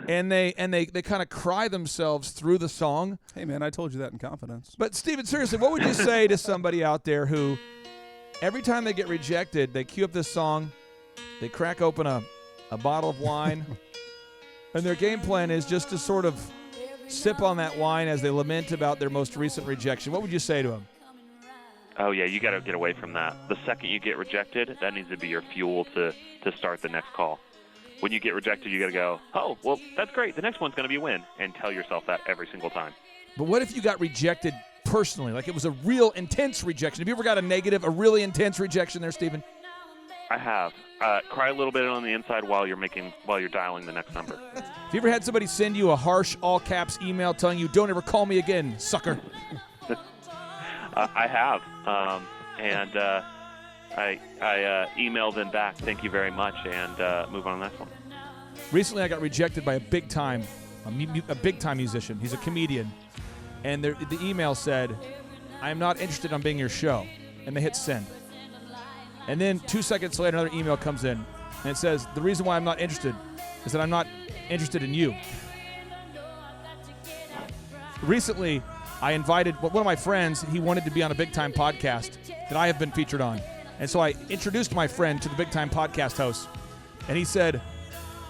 And they kind of cry themselves through the song. Hey, man, I told you that in confidence. But, Stephen, seriously, what would you say to somebody out there who every time they get rejected, they queue up this song, they crack open a bottle of wine, and their game plan is just to sort of sip on that wine as they lament about their most recent rejection? What would you say to them? Oh, yeah, you got to get away from that. The second you get rejected, that needs to be your fuel to start the next call. When you get rejected, you got to go, oh, well, that's great. The next one's going to be a win, and tell yourself that every single time. But what if you got rejected personally? Like it was a real intense rejection. Have you ever got a really intense rejection there, Stephen? I have. Cry a little bit on the inside while you're dialing the next number. Have you ever had somebody send you a harsh all-caps email telling you, don't ever call me again, sucker? I have. I emailed them back, thank you very much, and move on to the next one. Recently, I got rejected by a big-time musician. He's a comedian. And the email said, I am not interested in being your show. And they hit send. And then 2 seconds later, another email comes in. And it says, the reason why I'm not interested is that I'm not interested in you. Recently, I invited one of my friends. He wanted to be on a big-time podcast that I have been featured on. And so I introduced my friend to the big-time podcast host. And he said,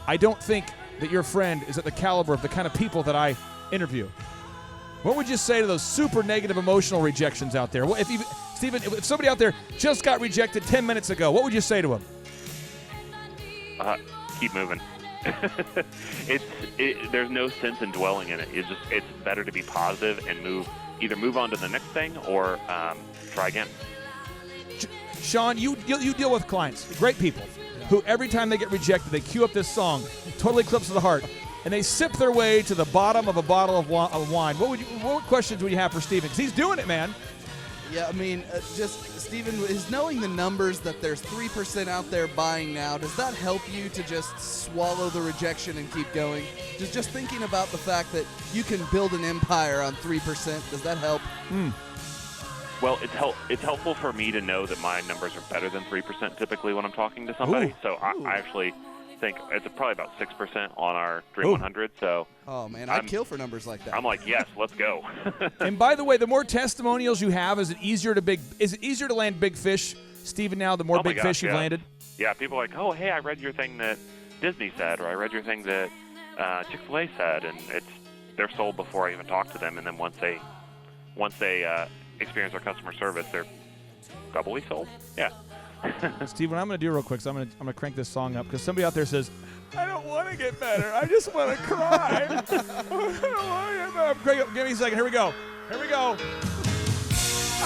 I don't think that your friend is at the caliber of the kind of people that I interview. What would you say to those super negative emotional rejections out there? Stephen, if somebody out there just got rejected 10 minutes ago, what would you say to them? Keep moving. There's no sense in dwelling in it. It's better to be positive and either move on to the next thing or try again. Sean, you deal with clients, great people, who every time they get rejected, they queue up this song, Total Eclipse of the Heart, and they sip their way to the bottom of a bottle of wine. What questions would you have for Stephen? Because he's doing it, man. Yeah, I mean, just Stephen, is knowing the numbers that there's 3% out there buying now, does that help you to just swallow the rejection and keep going? Just thinking about the fact that you can build an empire on 3%, does that help? Well, it's helpful for me to know that my numbers are better than 3% typically when I'm talking to somebody. Ooh. So I actually think it's probably about 6% on our Dream 100. So oh man, I'd kill for numbers like that. I'm like, yes, let's go. And by the way, the more testimonials you have, is it easier to land big fish, Stephen? Now, the more big fish you've landed. Yeah, people are like, oh, hey, I read your thing that Disney said, or I read your thing that Chick-fil-A said, and they're sold before I even talk to them, and then once they experience our customer service, they're doubly sold. Yeah. Steve, what I'm going to do real quick is I'm going to crank this song up because somebody out there says, I don't want to get better. I just want to cry. I don't want to get better. Give me a second. Here we go. I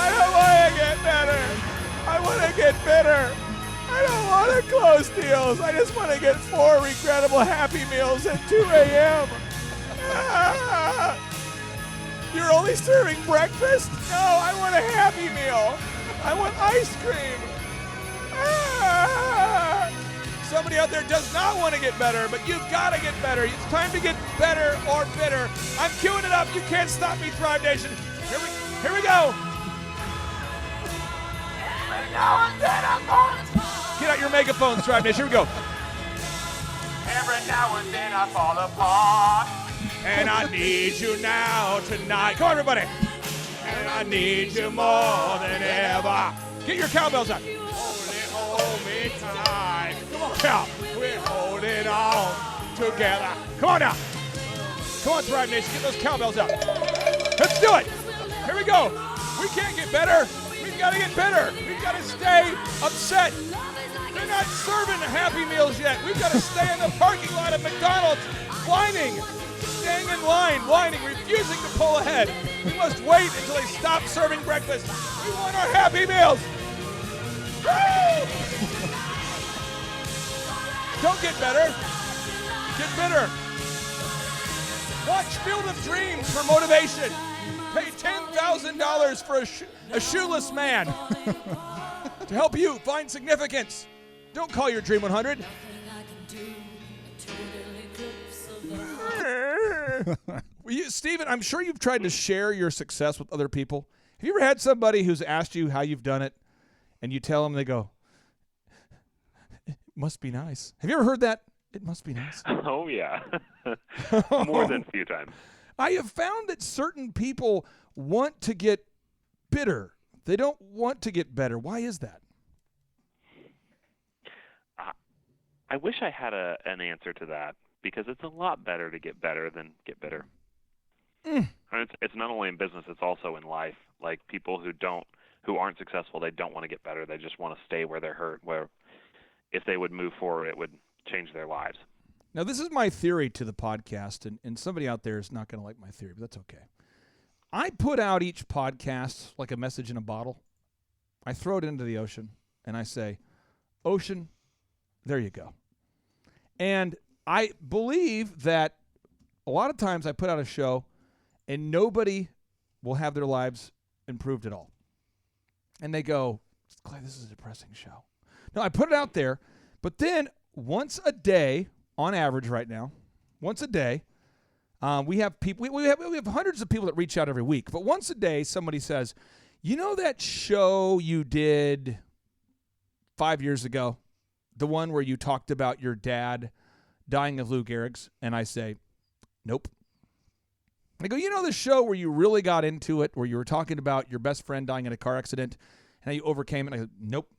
don't want to get better. I want to get bitter. I don't want to close deals. I just want to get 4 regrettable Happy Meals at 2 a.m. You're only serving breakfast? No, I want a Happy Meal. I want ice cream. Somebody out there does not want to get better, but you've got to get better. It's time to get better or bitter. I'm queuing it up. You can't stop me, Thrive Nation. Here we go. Get out your megaphones, Thrive Nation. Here we go. Every now and then I fall apart. And I need you now, tonight. Come on, everybody. And I need you more than ever. Get your cowbells out. Hold me tight. Come on, now. We're holding on together. Come on now. Come on, Thrive Nation. Get those cowbells out. Let's do it. Here we go. We can't get better. We've got to get better. We've got to stay upset. They're not serving the Happy Meals yet. We've got to stay in the parking lot of McDonald's whining. staying in line, whining, refusing to pull ahead. We must wait until they stop serving breakfast. We want our Happy Meals. Woo! Don't get better. Get bitter. Watch Field of Dreams for motivation. Pay $10,000 for a shoeless man to help you find significance. Don't call your Dream 100. Steven, I'm sure you've tried to share your success with other people. Have you ever had somebody who's asked you how you've done it, and you tell them, they go, "It must be nice." Have you ever heard that? It must be nice. Oh, yeah. More than a few times. I have found that certain people want to get bitter. They don't want to get better. Why is that? I wish I had an answer to that, because it's a lot better to get better than get bitter. And it's not only in business, it's also in life. Like, people who aren't successful, they don't want to get better. They just want to stay where they're hurt, where if they would move forward, it would change their lives. Now, this is my theory to the podcast, and somebody out there is not going to like my theory, but that's okay. I put out each podcast like a message in a bottle. I throw it into the ocean, and I say, "Ocean, there you go." And I believe that a lot of times I put out a show, and nobody will have their lives improved at all. And they go, "Clay, this is a depressing show." No, I put it out there, but then once a day, on average right now, once a day, we have people. We have hundreds of people that reach out every week. But once a day, somebody says, "You know that show you did 5 years ago, the one where you talked about your dad dying of Lou Gehrig's?" And I say, "Nope." I go, "You know the show where you really got into it, where you were talking about your best friend dying in a car accident and how you overcame it?" And I go, "Nope."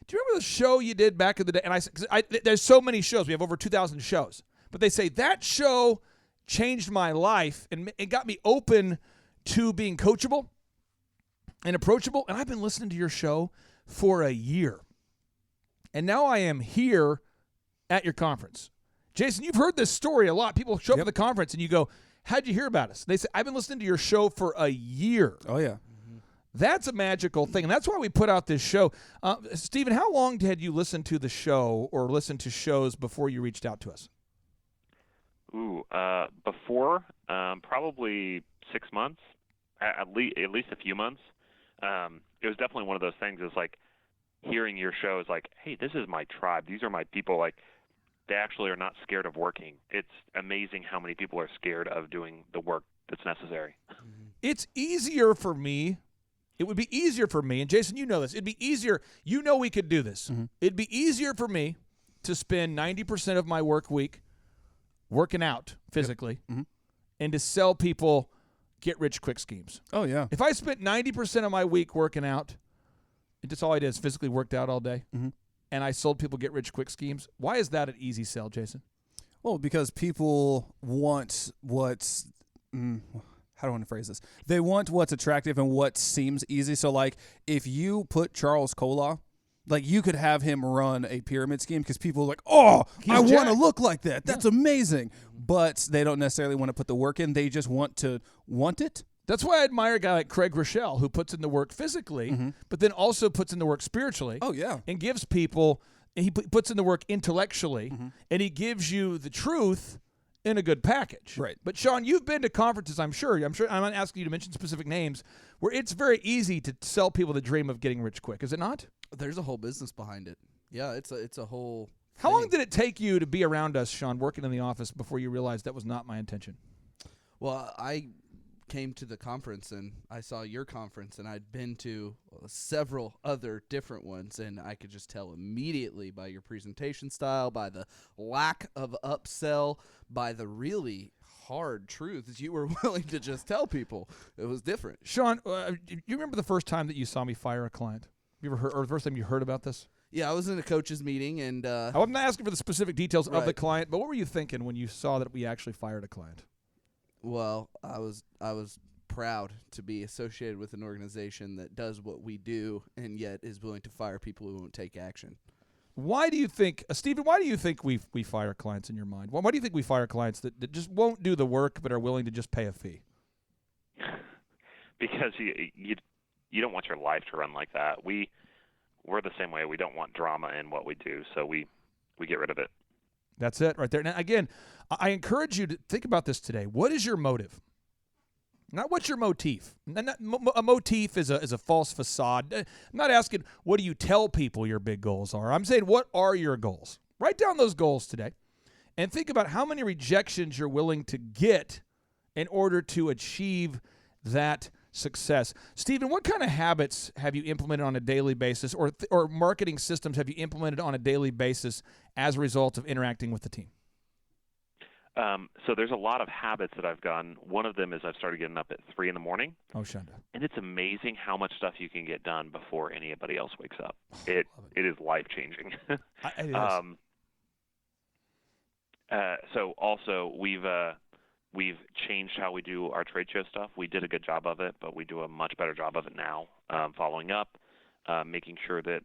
"Do you remember the show you did back in the day?" And I said, there's so many shows. We have over 2,000 shows. But they say, "That show changed my life and it got me open to being coachable and approachable. And I've been listening to your show for a year. And now I am here at your conference." Jason, you've heard this story a lot. People show up at the conference and you go, "How'd you hear about us?" They say, "I've been listening to your show for a year." Oh, yeah. That's a magical thing, and that's why we put out this show. Steven, how long had you listened to the show or listened to shows before you reached out to us? Before, probably 6 months, at least a few months. It was definitely one of those things. It's like hearing your show is like, "Hey, this is my tribe. These are my people." Like, they actually are not scared of working. It's amazing how many people are scared of doing the work that's necessary. It's easier for me. It would be easier for me, and Jason, you know this. It'd be easier. You know we could do this. It'd be easier for me to spend 90% of my work week working out physically and to sell people get-rich-quick schemes. Oh, yeah. If I spent 90% of my week working out, that's all I did is physically worked out all day, and I sold people get-rich-quick schemes, why is that an easy sell, Jason? Well, because people want what's how do I want to phrase this? They want what's attractive and what seems easy. So, like, if you put Charles Kola, like, you could have him run a pyramid scheme because people are like, "Oh, I want to look like that. That's amazing." But they don't necessarily want to put the work in. They just want it. That's why I admire a guy like Craig Rochelle, who puts in the work physically, but then also puts in the work spiritually. Oh, yeah. And gives people, and he puts in the work intellectually, and he gives you the truth in a good package. Right. But Sean, you've been to conferences, I'm sure I'm not asking you to mention specific names, where it's very easy to sell people the dream of getting rich quick, is it not? There's a whole business behind it. Yeah, it's a whole How long did it take you to be around us, Sean, working in the office before you realized that was not my intention? Well, I came to the conference and I saw your conference, and I'd been to several other different ones, and I could just tell immediately by your presentation style, by the lack of upsell, by the really hard truths you were willing to just tell people. It was different. Sean, you remember the first time that you saw me fire a client? You ever heard, or the first time you heard about this? Yeah, I was in a coach's meeting, and I'm not asking for the specific details of the Right. client, but what were you thinking when you saw that we actually fired a client? well, I was proud to be associated with an organization that does what we do and yet is willing to fire people who won't take action. Why do you think, Stephen, why do you think we fire clients in your mind? Why do you think we fire clients that just won't do the work but are willing to just pay a fee? Because you don't want your life to run like that. We're the same way. We don't want drama in what we do, so we get rid of it. That's it right there. Now, again, I encourage you to think about this today. What is your motive? Not what's your motif. A motif is a false facade. I'm not asking what do you tell people your big goals are. I'm saying what are your goals? Write down those goals today and think about how many rejections you're willing to get in order to achieve that success. Stephen, what kind of habits have you implemented on a daily basis or marketing systems have you implemented on a daily basis as a result of interacting with the team? So there's a lot of habits that I've done. One of them is I've started getting up at 3 in the morning. Oh, Shonda. And it's amazing how much stuff you can get done before anybody else wakes up. It is life-changing. It is. So also we've changed how we do our trade show stuff. We did a good job of it, but we do a much better job of it now, following up, making sure that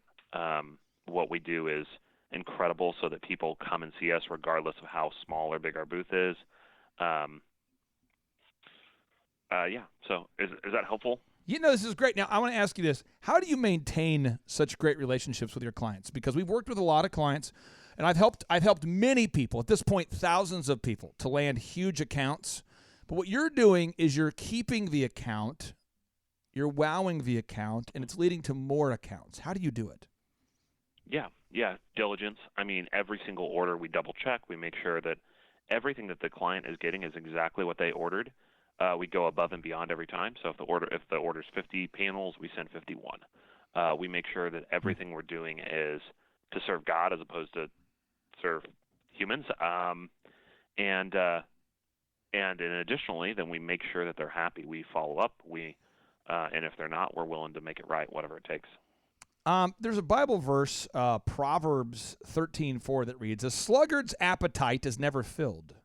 what we do is incredible so that people come and see us regardless of how small or big our booth is. So is that helpful? This is great. Now, I want to ask you this. How do you maintain such great relationships with your clients? Because we've worked with a lot of clients, and I've helped many people, at this point, thousands of people, to land huge accounts. But what you're doing is you're keeping the account, you're wowing the account, and it's leading to more accounts. How do you do it? Yeah, diligence. I mean, every single order we double check. We make sure that everything that the client is getting is exactly what they ordered. We go above and beyond every time. So if the order's 50 panels, we send 51. We make sure that everything we're doing is to serve God as opposed to serve humans. And additionally, then we make sure that they're happy. We follow up. And if they're not, we're willing to make it right, whatever it takes. There's a Bible verse, Proverbs 13:4, that reads, "A sluggard's appetite is never filled,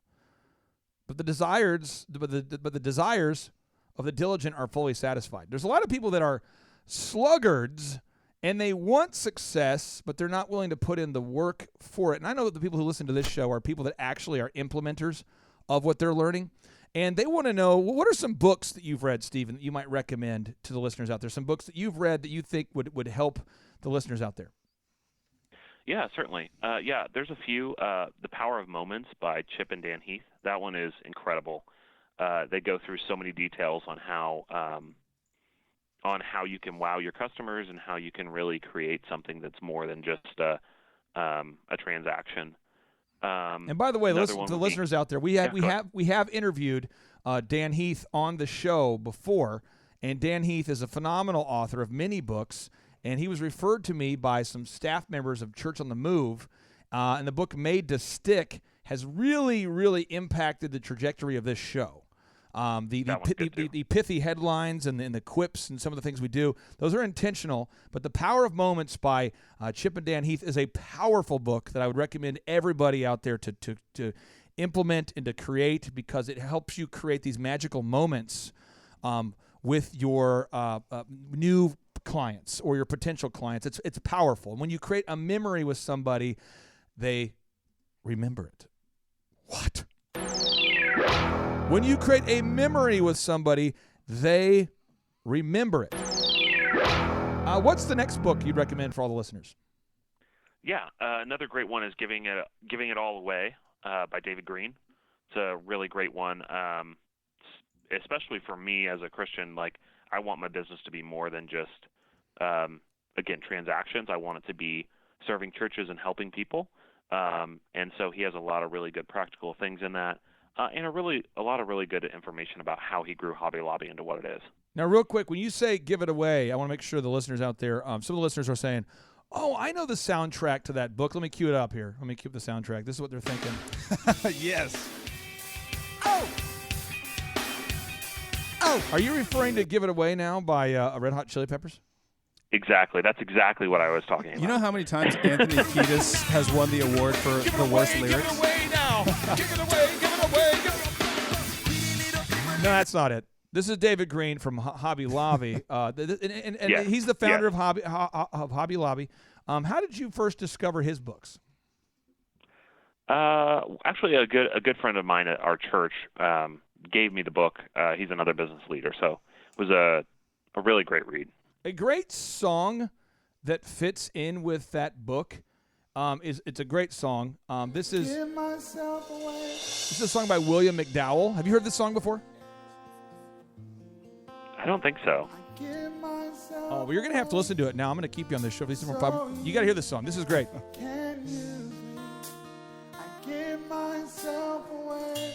but the desires of the diligent are fully satisfied." There's a lot of people that are sluggards, and they want success, but they're not willing to put in the work for it. And I know that the people who listen to this show are people that actually are implementers of what they're learning. And they want to know, well, what are some books that you've read, Stephen, that you might recommend to the listeners out there? Some books that you've read that you think would help the listeners out there? Yeah, certainly. There's a few. The Power of Moments by Chip and Dan Heath. That one is incredible. They go through so many details on how you can wow your customers and how you can really create something that's more than just a transaction. And by the way, the listeners out there, we have interviewed Dan Heath on the show before, and Dan Heath is a phenomenal author of many books, and he was referred to me by some staff members of Church on the Move, and the book Made to Stick has really, really impacted the trajectory of this show. The pithy headlines and the quips and some of the things we do, those are intentional. But The Power of Moments by Chip and Dan Heath is a powerful book that I would recommend everybody out there to implement and to create, because it helps you create these magical moments with your new clients or your potential clients. It's powerful. And when you create a memory with somebody, they remember it. What? When you create a memory with somebody, they remember it. What's the next book you'd recommend for all the listeners? Yeah, another great one is Giving It All Away by David Green. It's a really great one, especially for me as a Christian. Like, I want my business to be more than just, again, transactions. I want it to be serving churches and helping people. And so he has a lot of really good practical things in that. And a lot of really good information about how he grew Hobby Lobby into what it is. Now, real quick, when you say give it away, I want to make sure the listeners out there, some of the listeners are saying, oh, I know the soundtrack to that book. Let me cue it up here. Let me cue up the soundtrack. This is what they're thinking. Yes. Oh! Are you referring to Give It Away now by Red Hot Chili Peppers? Exactly. That's exactly what I was talking about. You know how many times Anthony Kiedis has won the award for the worst lyrics? Give it away now. Give it away, give it away, give it away. No, that's not it. This is David Green from Hobby Lobby, and he's the founder of Hobby Lobby. How did you first discover his books? Actually, a good friend of mine at our church gave me the book. He's another business leader, so it was a really great read. A great song that fits in with that book it's a great song. This is a song by William McDowell. Have you heard this song before? I don't think so. Oh, well, you're going to have to listen to it now. I'm going to keep you on this show. You got to hear this song. This is great. Give myself away.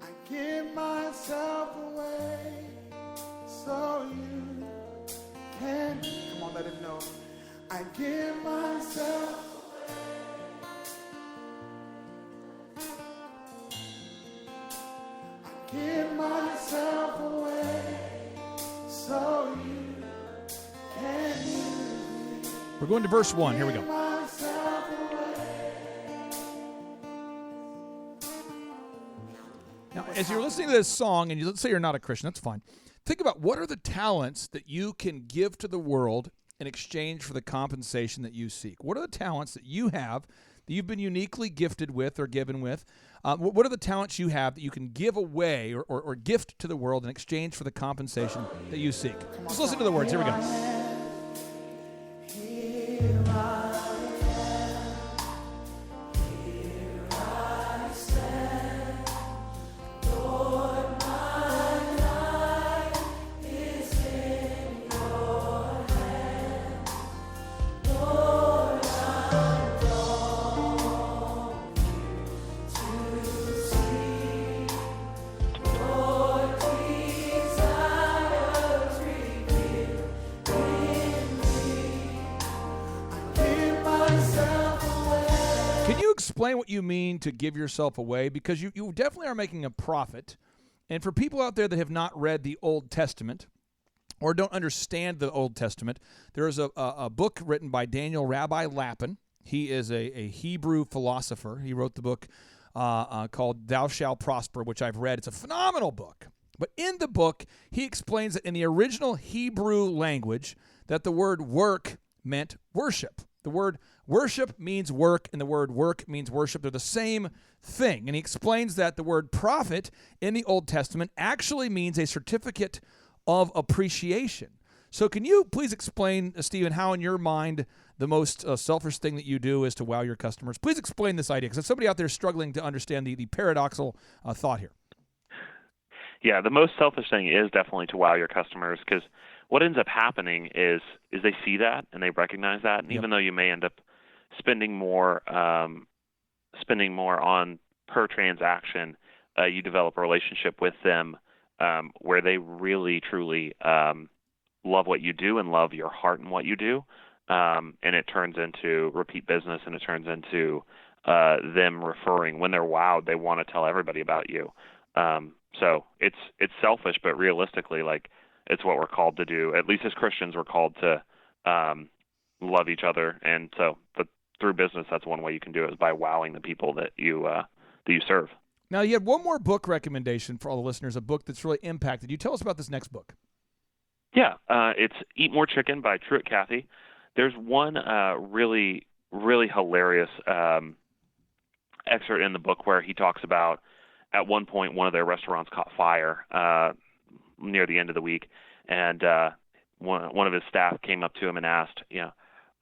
I give myself away so you can. Come on, let him know. I give myself away. I give myself away so you can. We're going to verse 1. Here we go. Now, as you're listening to this song, and let's say you're not a Christian, that's fine. Think about what are the talents that you can give to the world in exchange for the compensation that you seek. What are the talents that you have that you've been uniquely gifted with or given with? What are the talents you have that you can give away or gift to the world in exchange for the compensation that you seek? Just listen to the words. Here we go. Explain what you mean to give yourself away, because you definitely are making a profit. And for people out there that have not read the Old Testament or don't understand the Old Testament, there is a book written by Daniel Rabbi Lapin. He is a Hebrew philosopher. He wrote the book called Thou Shalt Prosper, which I've read. It's a phenomenal book. But in the book, he explains that in the original Hebrew language that the word work meant worship. The word worship means work, and the word work means worship. They're the same thing. And he explains that the word profit in the Old Testament actually means a certificate of appreciation. So can you please explain, Stephen, how in your mind the most selfish thing that you do is to wow your customers? Please explain this idea, because there's somebody out there struggling to understand the paradoxical thought here. Yeah, the most selfish thing is definitely to wow your customers, because what ends up happening is they see that and they recognize that, and even though you may end up spending more on per transaction, you develop a relationship with them where they really truly love what you do and love your heart in what you do, and it turns into repeat business, and it turns into them referring. When they're wowed, they want to tell everybody about you. So it's selfish, but realistically, like, it's what we're called to do. At least as Christians, we're called to love each other, and so, but through business, that's one way you can do it, is by wowing the people that you serve. Now, you had one more book recommendation for all the listeners, a book that's really impacted you. Tell us about this next book. Yeah, it's Eat More Chicken by Truett Cathy. There's one really, really hilarious excerpt in the book where he talks about, at one point, one of their restaurants caught fire near the end of the week, and one of his staff came up to him and asked,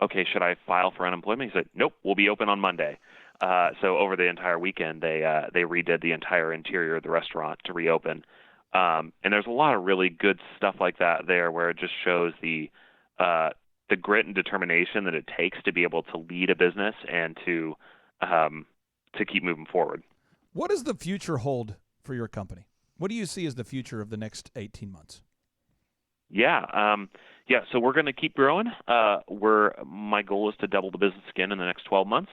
okay, should I file for unemployment? He said, nope, we'll be open on Monday. So over the entire weekend, they redid the entire interior of the restaurant to reopen. And there's a lot of really good stuff like that there, where it just shows the grit and determination that it takes to be able to lead a business and to keep moving forward. What does the future hold for your company? What do you see as the future of the next 18 months? So we're going to keep growing. My goal is to double the business again in the next 12 months.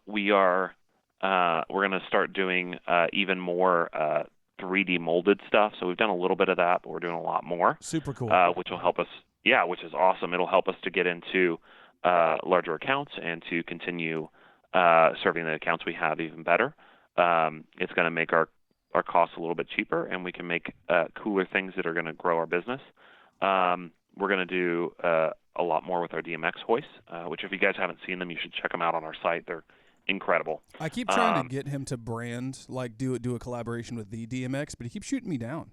We're going to start doing even more 3D molded stuff. So we've done a little bit of that, but we're doing a lot more. Super cool. Which will help us. Yeah, which is awesome. It'll help us to get into larger accounts and to continue serving the accounts we have even better. It's going to make our our costs a little bit cheaper, and we can make cooler things that are going to grow our business. We're going to do a lot more with our DMX hoists, which if you guys haven't seen them, you should check them out on our site. They're incredible. I keep trying to get him to brand, like do a collaboration with the DMX, but he keeps shooting me down.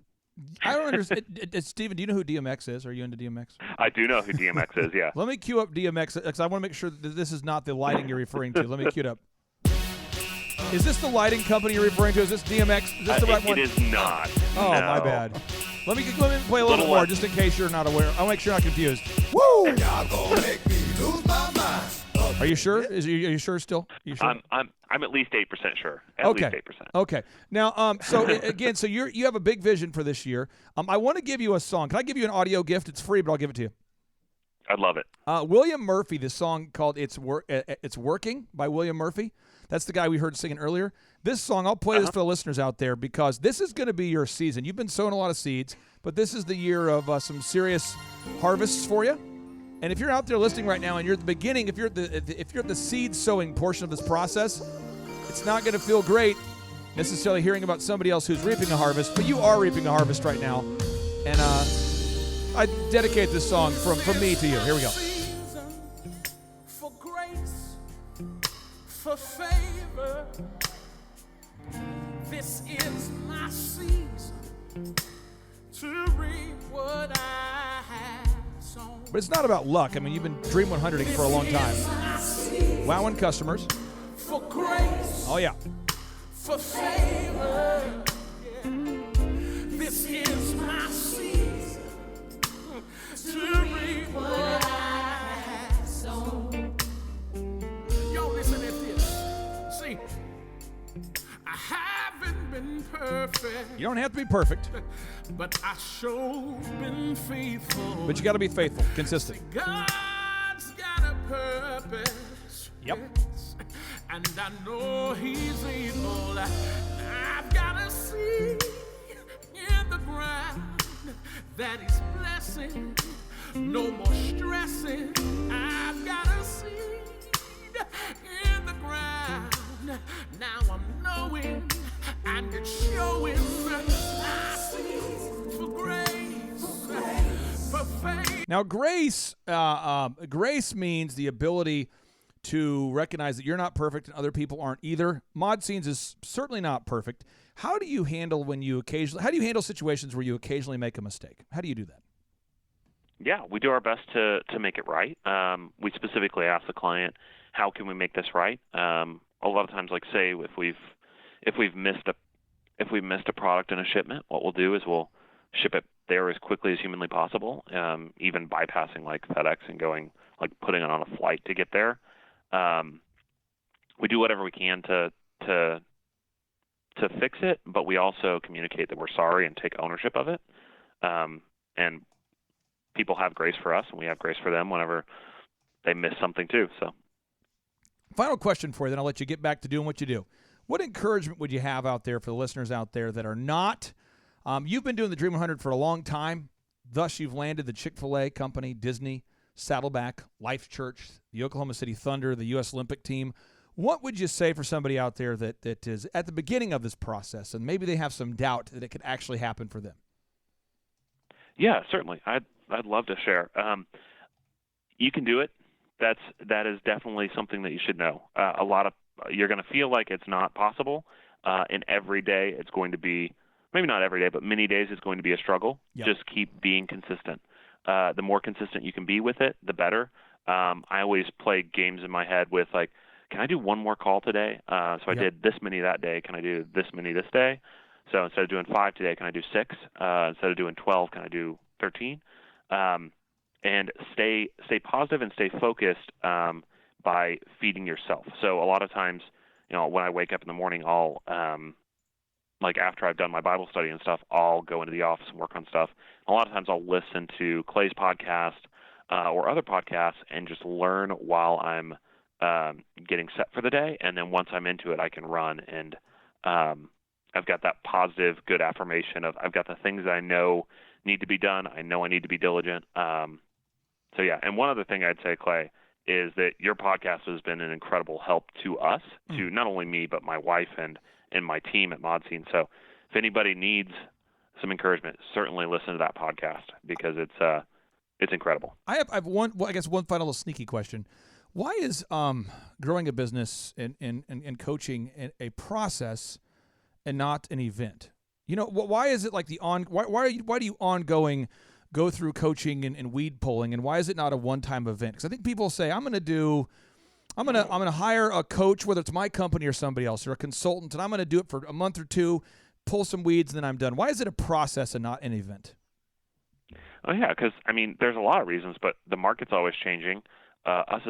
I don't understand. Steven, do you know who DMX is? Are you into DMX? I do know who DMX is, yeah. Let me cue up DMX, because I want to make sure that this is not the lighting you're referring to. Let me cue it up. Is this the lighting company you're referring to? Is this DMX? Is this the right one? It is not. Oh, no. my bad. Let me play a little bit more, just in case you're not aware. I'll make sure you're not confused. Woo! Y'all gonna make me lose my mind. Are you sure? Are you sure still? You sure? I'm at least 8% sure. At Okay. least 8%. Okay. Now, so again, so you have a big vision for this year. I want to give you a song. Can I give you an audio gift? It's free, but I'll give it to you. I'd love it. William Murphy, this song called It's Working by William Murphy. That's the guy we heard singing earlier. This song, I'll play this for the listeners out there because this is going to be your season. You've been sowing a lot of seeds, but this is the year of some serious harvests for you. And if you're out there listening right now and you're at the beginning, if you're at the seed sowing portion of this process, it's not going to feel great necessarily hearing about somebody else who's reaping a harvest, but you are reaping a harvest right now. And I dedicate this song from me to you. Here we go. For grace, for favor, this is my season to reap what I have sown. But it's not about luck. I mean, you've been Dream 100ing for a long time. Wowing customers. For grace. Oh, yeah. For favor. Yeah. This is my season to reap what I have sown. Yo, listen at this. See, I haven't been perfect. You don't have to be perfect. But I sure been faithful. But you got to be faithful, consistent. God's got a purpose. Yep. Yes. And I know He's able. I've got a seed in the ground that He's blessing. No more stressing. I've got a seed in the ground. Now I'm knowing and it's showing. I see for grace, for faith. Now, grace means the ability to recognize that you're not perfect and other people aren't either. Mod Scenes is certainly not perfect. How do you handle situations where you occasionally make a mistake? How do you do that? Yeah, we do our best to make it right. We specifically ask the client, how can we make this right? A lot of times, like say if we've missed a product in a shipment, what we'll do is we'll ship it there as quickly as humanly possible, even bypassing like FedEx and going like putting it on a flight to get there. We do whatever we can to fix it, but we also communicate that we're sorry and take ownership of it. And people have grace for us, and we have grace for them whenever they miss something too. So, final question for you, then I'll let you get back to doing what you do. What encouragement would you have out there for the listeners out there that are not? You've been doing the Dream 100 for a long time. Thus, you've landed the Chick-fil-A company, Disney, Saddleback, Life Church, the Oklahoma City Thunder, the U.S. Olympic team. What would you say for somebody out there that is at the beginning of this process and maybe they have some doubt that it could actually happen for them? Yeah, certainly. I'd love to share. You can do it. That is definitely something that you should know. You're going to feel like it's not possible, and every day it's going to be, maybe not every day, but many days it's going to be a struggle. Yep. Just keep being consistent. The more consistent you can be with it, the better. I always play games in my head with like, can I do one more call today? So I did this many that day. Can I do this many this day? So instead of doing 5 today, can I do 6? Instead of doing 12, can I do 13? And stay positive and stay focused by feeding yourself. So a lot of times, when I wake up in the morning, I'll like after I've done my Bible study and stuff, I'll go into the office and work on stuff. A lot of times I'll listen to Clay's podcast or other podcasts and just learn while I'm getting set for the day. And then once I'm into it, I can run. And I've got that positive, good affirmation of I've got the things that I know need to be done. I know I need to be diligent. So yeah, and one other thing I'd say, Clay, is that your podcast has been an incredible help to us, to not only me, but my wife and my team at Mod Scene. So anybody needs some encouragement, certainly listen to that podcast because it's incredible. I have one final little sneaky question. Why is growing a business and coaching a process and not an event? You know, why is it like why do you ongoing go through coaching and weed pulling, and why is it not a one-time event? Because I think people say I'm gonna hire a coach, whether it's my company or somebody else, or a consultant, and I'm gonna do it for a month or two, pull some weeds, and then I'm done. Why is it a process and not an event? Oh yeah, because there's a lot of reasons, but the market's always changing. Us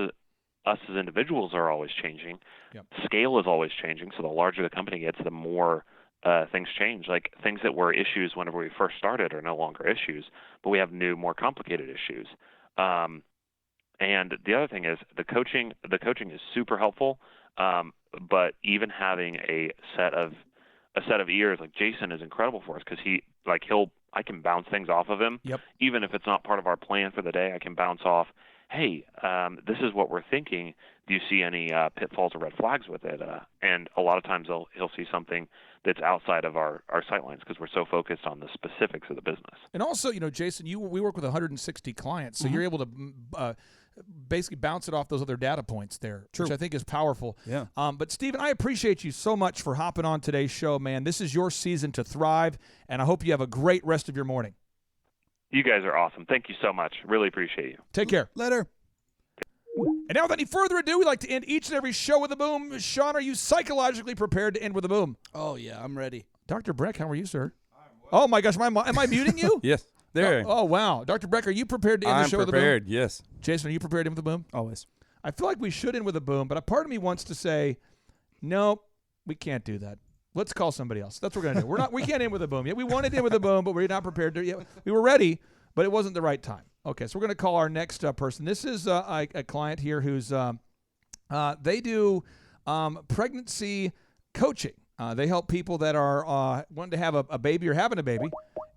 as individuals are always changing. Yep. Scale is always changing. So the larger the company gets, the more things change. Like things that were issues whenever we first started are no longer issues, but we have new, more complicated issues. And the other thing is the coaching is super helpful. But even having a set of ears, like Jason is incredible for us because I can bounce things off of him. Yep. Even if it's not part of our plan for the day, I can bounce off, hey, this is what we're thinking. Do you see any pitfalls or red flags with it? And a lot of times he'll see something that's outside of our sight lines because we're so focused on the specifics of the business. And also, Jason, we work with 160 clients, so you're able to basically bounce it off those other data points there, which I think is powerful. Yeah. But, Stephen, I appreciate you so much for hopping on today's show, man. This is your season to thrive, and I hope you have a great rest of your morning. You guys are awesome. Thank you so much. Really appreciate you. Take care. Later. And now, without any further ado, we like to end each and every show with a boom. Sean, are you psychologically prepared to end with a boom? Oh, yeah, I'm ready. Dr. Breck, how are you, sir? Oh, my gosh. Am I muting you? Yes. There. Oh, wow. Dr. Breck, are you prepared to end the show with a boom? I'm prepared, yes. Jason, are you prepared to end with a boom? Always. I feel like we should end with a boom, but a part of me wants to say, no, we can't do that. Let's call somebody else. That's what we're going to do. We can't end with a boom yet. We wanted to end with a boom, but we're not prepared to yet. We were ready, but it wasn't the right time. Okay, so we're going to call our next person. This is a client here who's they do pregnancy coaching. They help people that are wanting to have a baby or having a baby,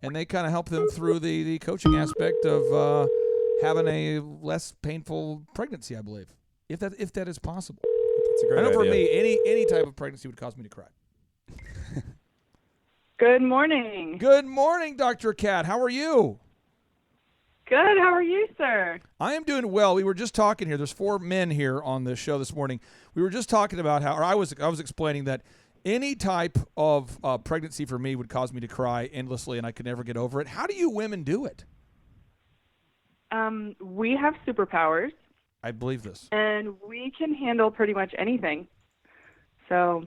and they kind of help them through the coaching aspect of having a less painful pregnancy, I believe, if that is possible. That's a great I know idea. for me, any type of pregnancy would cause me to cry. Good morning. Good morning, Dr. Cat. How are you? Good. How are you, sir? I am doing well. We were just talking here. There's 4 men here on the show this morning. We were just talking about how, or I was explaining that any type of pregnancy for me would cause me to cry endlessly, and I could never get over it. How do you women do it? We have superpowers. I believe this. And we can handle pretty much anything. So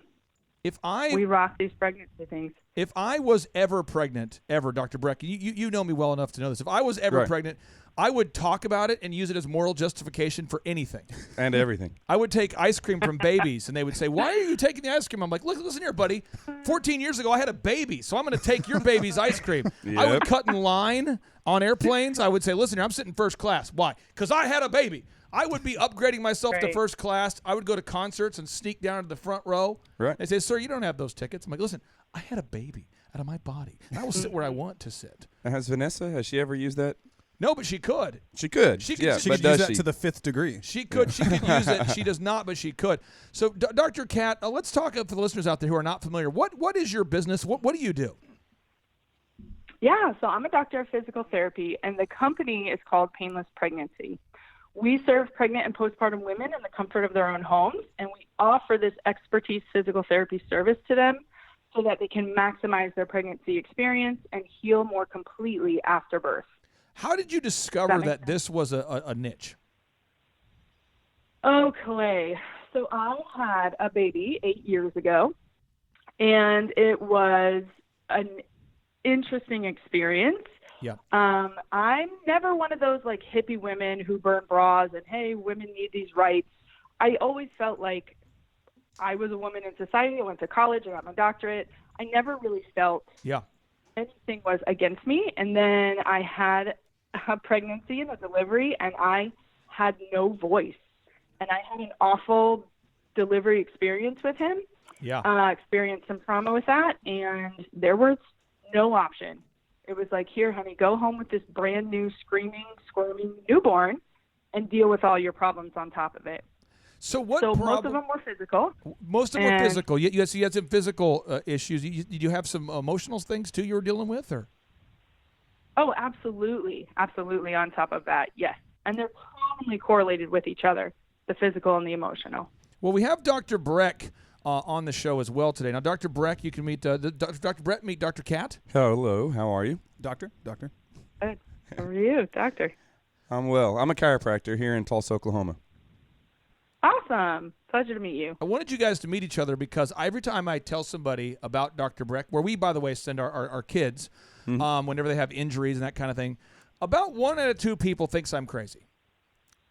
we rock these pregnancy things. If I was ever pregnant, Dr. Breck, you know me well enough to know this. If I was ever pregnant, I would talk about it and use it as moral justification for anything. And everything. I would take ice cream from babies, and they would say, why are you taking the ice cream? I'm like, look, listen here, buddy. 14 years ago, I had a baby, so I'm going to take your baby's ice cream. Yep. I would cut in line on airplanes. I would say, listen here, I'm sitting first class. Why? Because I had a baby. I would be upgrading myself to first class. I would go to concerts and sneak down to the front row. Right. They say, sir, you don't have those tickets. I'm like, listen, I had a baby out of my body, and I will sit where I want to sit. Has she ever used that? No, but she could. She could. She could yeah, She but could use does that she? to the 5th degree. She could. She could use it. She does not, but she could. So, Dr. Cat, let's talk for the listeners out there who are not familiar. What is your business? What do you do? Yeah, so I'm a doctor of physical therapy, and the company is called Painless Pregnancy. We serve pregnant and postpartum women in the comfort of their own homes, and we offer this expertise physical therapy service to them so that they can maximize their pregnancy experience and heal more completely after birth. How did you discover that this was a niche? Oh, Clay. So I had a baby 8 years ago, and it was an interesting experience. Yeah. I'm never one of those like hippie women who burn bras and, hey, women need these rights. I always felt like I was a woman in society. I went to college. I got my doctorate. I never really felt anything was against me. And then I had a pregnancy and a delivery, and I had no voice. And I had an awful delivery experience with him. Yeah. Experienced some trauma with that, and there was no option. It was like, here, honey, go home with this brand new screaming, squirming newborn and deal with all your problems on top of it. So what? So most problem- of them were physical. Most of them were And- physical. Yes, you had some physical issues. Did you have some emotional things too you were dealing with, or? Oh, absolutely. Absolutely on top of that, yes. And they're commonly correlated with each other, the physical and the emotional. Well, we have Dr. Breck on the show as well today. Now, Dr. Breck, you can meet Dr. Breck. Meet Dr. Cat. Hello, how are you? Doctor. Good. How are you, doctor? I'm well. I'm a chiropractor here in Tulsa, Oklahoma. Awesome. Pleasure to meet you. I wanted you guys to meet each other because every time I tell somebody about Dr. Breck, where we, by the way, send our kids whenever they have injuries and that kind of thing, about 1 out of 2 people thinks I'm crazy.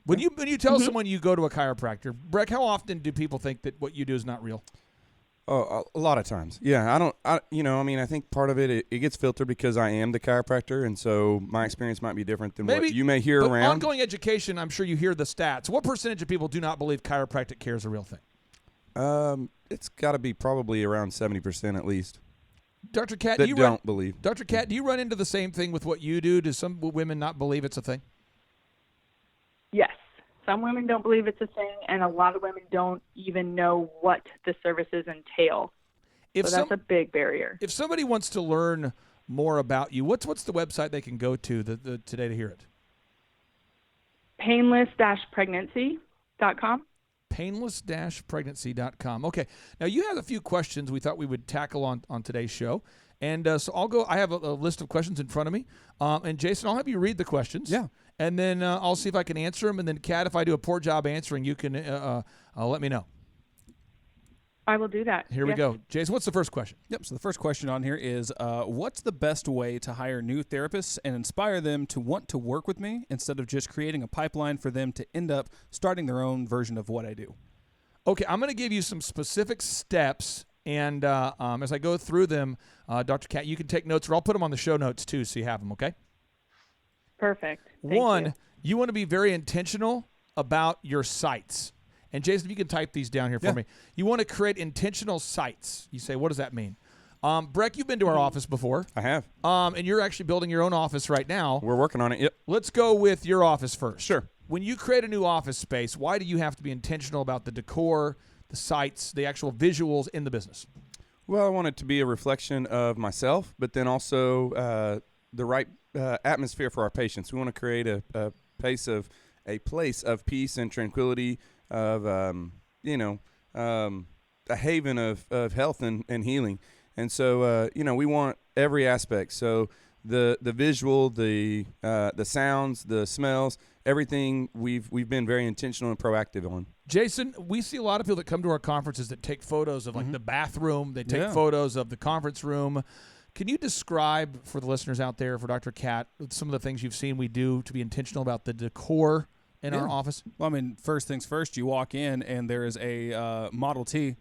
When you tell someone you go to a chiropractor, Breck, how often do people think that what you do is not real? Oh, a lot of times. Yeah, I think part of it gets filtered because I am the chiropractor, and so my experience might be different than what you may hear but around. Ongoing education, I'm sure you hear the stats. What percentage of people do not believe chiropractic care is a real thing? It's got to be probably around 70% at least. Dr. Cat, that don't believe. Dr. Cat, do you run into the same thing with what you do? Do some women not believe it's a thing? Yes. Some women don't believe it's a thing, and a lot of women don't even know what the services entail. So that's a big barrier. If somebody wants to learn more about you, what's the website they can go to today to hear it? Painless-pregnancy.com. Painless-pregnancy.com. Okay. Now, you have a few questions we thought we would tackle on today's show. And so I'll go. I have a list of questions in front of me. And Jason, I'll have you read the questions. Yeah. And then I'll see if I can answer them. And then, Kat, if I do a poor job answering, you can let me know. I will do that. Here we go. Jason, what's the first question? Yep. So the first question on here is, what's the best way to hire new therapists and inspire them to want to work with me instead of just creating a pipeline for them to end up starting their own version of what I do? Okay, I'm going to give you some specific steps. And as I go through them, Dr. Cat, you can take notes, or I'll put them on the show notes too, so you have them, okay? Perfect. Thank One, you want to be very intentional about your sites. And Jason, if you can type these down here for me. You want to create intentional sites. You say, what does that mean? Breck, you've been to our office before. I have. And you're actually building your own office right now. We're working on it, yep. Let's go with your office first. Sure. When you create a new office space, why do you have to be intentional about the decor, the sites, the actual visuals in the business? Well, I want it to be a reflection of myself, but then also the right atmosphere for our patients. We want to create a place of peace and tranquility, of a haven of health and healing. And so we want every aspect. So the visual, the sounds, the smells, everything we've been very intentional and proactive on. Jason, we see a lot of people that come to our conferences that take photos of like the bathroom. They take photos of the conference room. Can you describe for the listeners out there, for Dr. Cat, some of the things you've seen we do to be intentional about the decor in our office? Well, I mean, first things first, you walk in and there is a Model T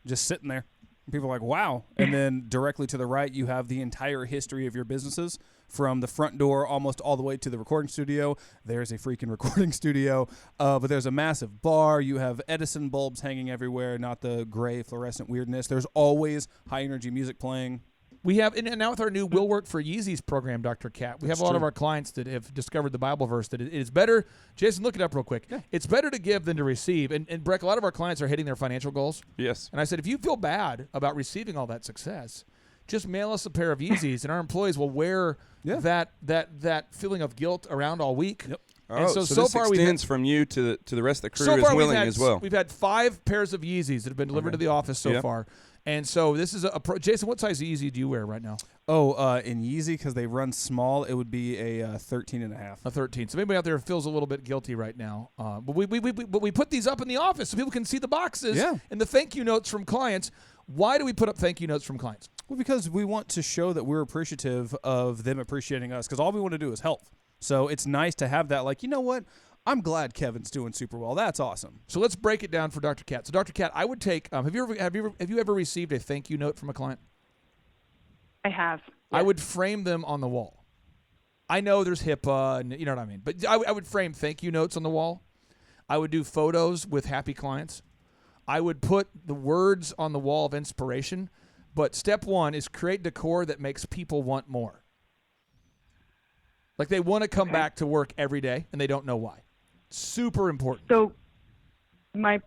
just sitting there. People are like, wow. And then directly to the right, you have the entire history of your businesses from the front door almost all the way to the recording studio. There's a freaking recording studio, but there's a massive bar. You have Edison bulbs hanging everywhere, not the gray fluorescent weirdness. There's always high-energy music playing. We have, and now with our new Will Work for Yeezys program, Dr. Cat, we have a lot of our clients that have discovered the Bible verse that it is better. Jason, look it up real quick. Yeah. It's better to give than to receive. And Breck, a lot of our clients are hitting their financial goals. Yes. And I said, if you feel bad about receiving all that success, just mail us a pair of Yeezys, and our employees will wear that feeling of guilt around all week. Yep. And so this far extends from you to the rest of the crew is willing as well. We've had 5 pairs of Yeezys that have been delivered to the office so far. And so this is Jason, what size Yeezy do you wear right now? In Yeezy, because they run small, it would be a 13 and a half. A 13. So anybody out there feels a little bit guilty right now. But we put these up in the office so people can see the boxes and the thank you notes from clients. Why do we put up thank you notes from clients? Well, because we want to show that we're appreciative of them appreciating us, because all we want to do is help. So it's nice to have that, like, you know what? I'm glad Kevin's doing super well. That's awesome. So let's break it down for Dr. Cat. So Dr. Cat, I would take. Have you ever received a thank you note from a client? I have. Yes. I would frame them on the wall. I know there's HIPAA, and you know what I mean. But I would frame thank you notes on the wall. I would do photos with happy clients. I would put the words on the wall of inspiration. But step 1 is create decor that makes people want more. Like they want to come back to work every day, and they don't know why. Super important. So My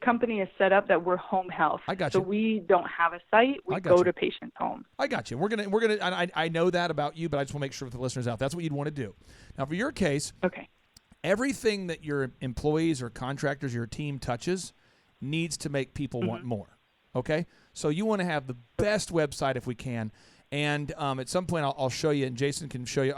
company is set up that we're home health. I got so you. we don't have a site. We go to patients' homes. I got you. We're gonna. And I know that about you, but I just want to make sure for the listeners out, that's what you'd want to do. Now, for your case, okay, everything that your employees or contractors, your team touches, needs to make people want more. Okay, so you want to have the best website if we can. And at some point, I'll show you, and Jason can show you.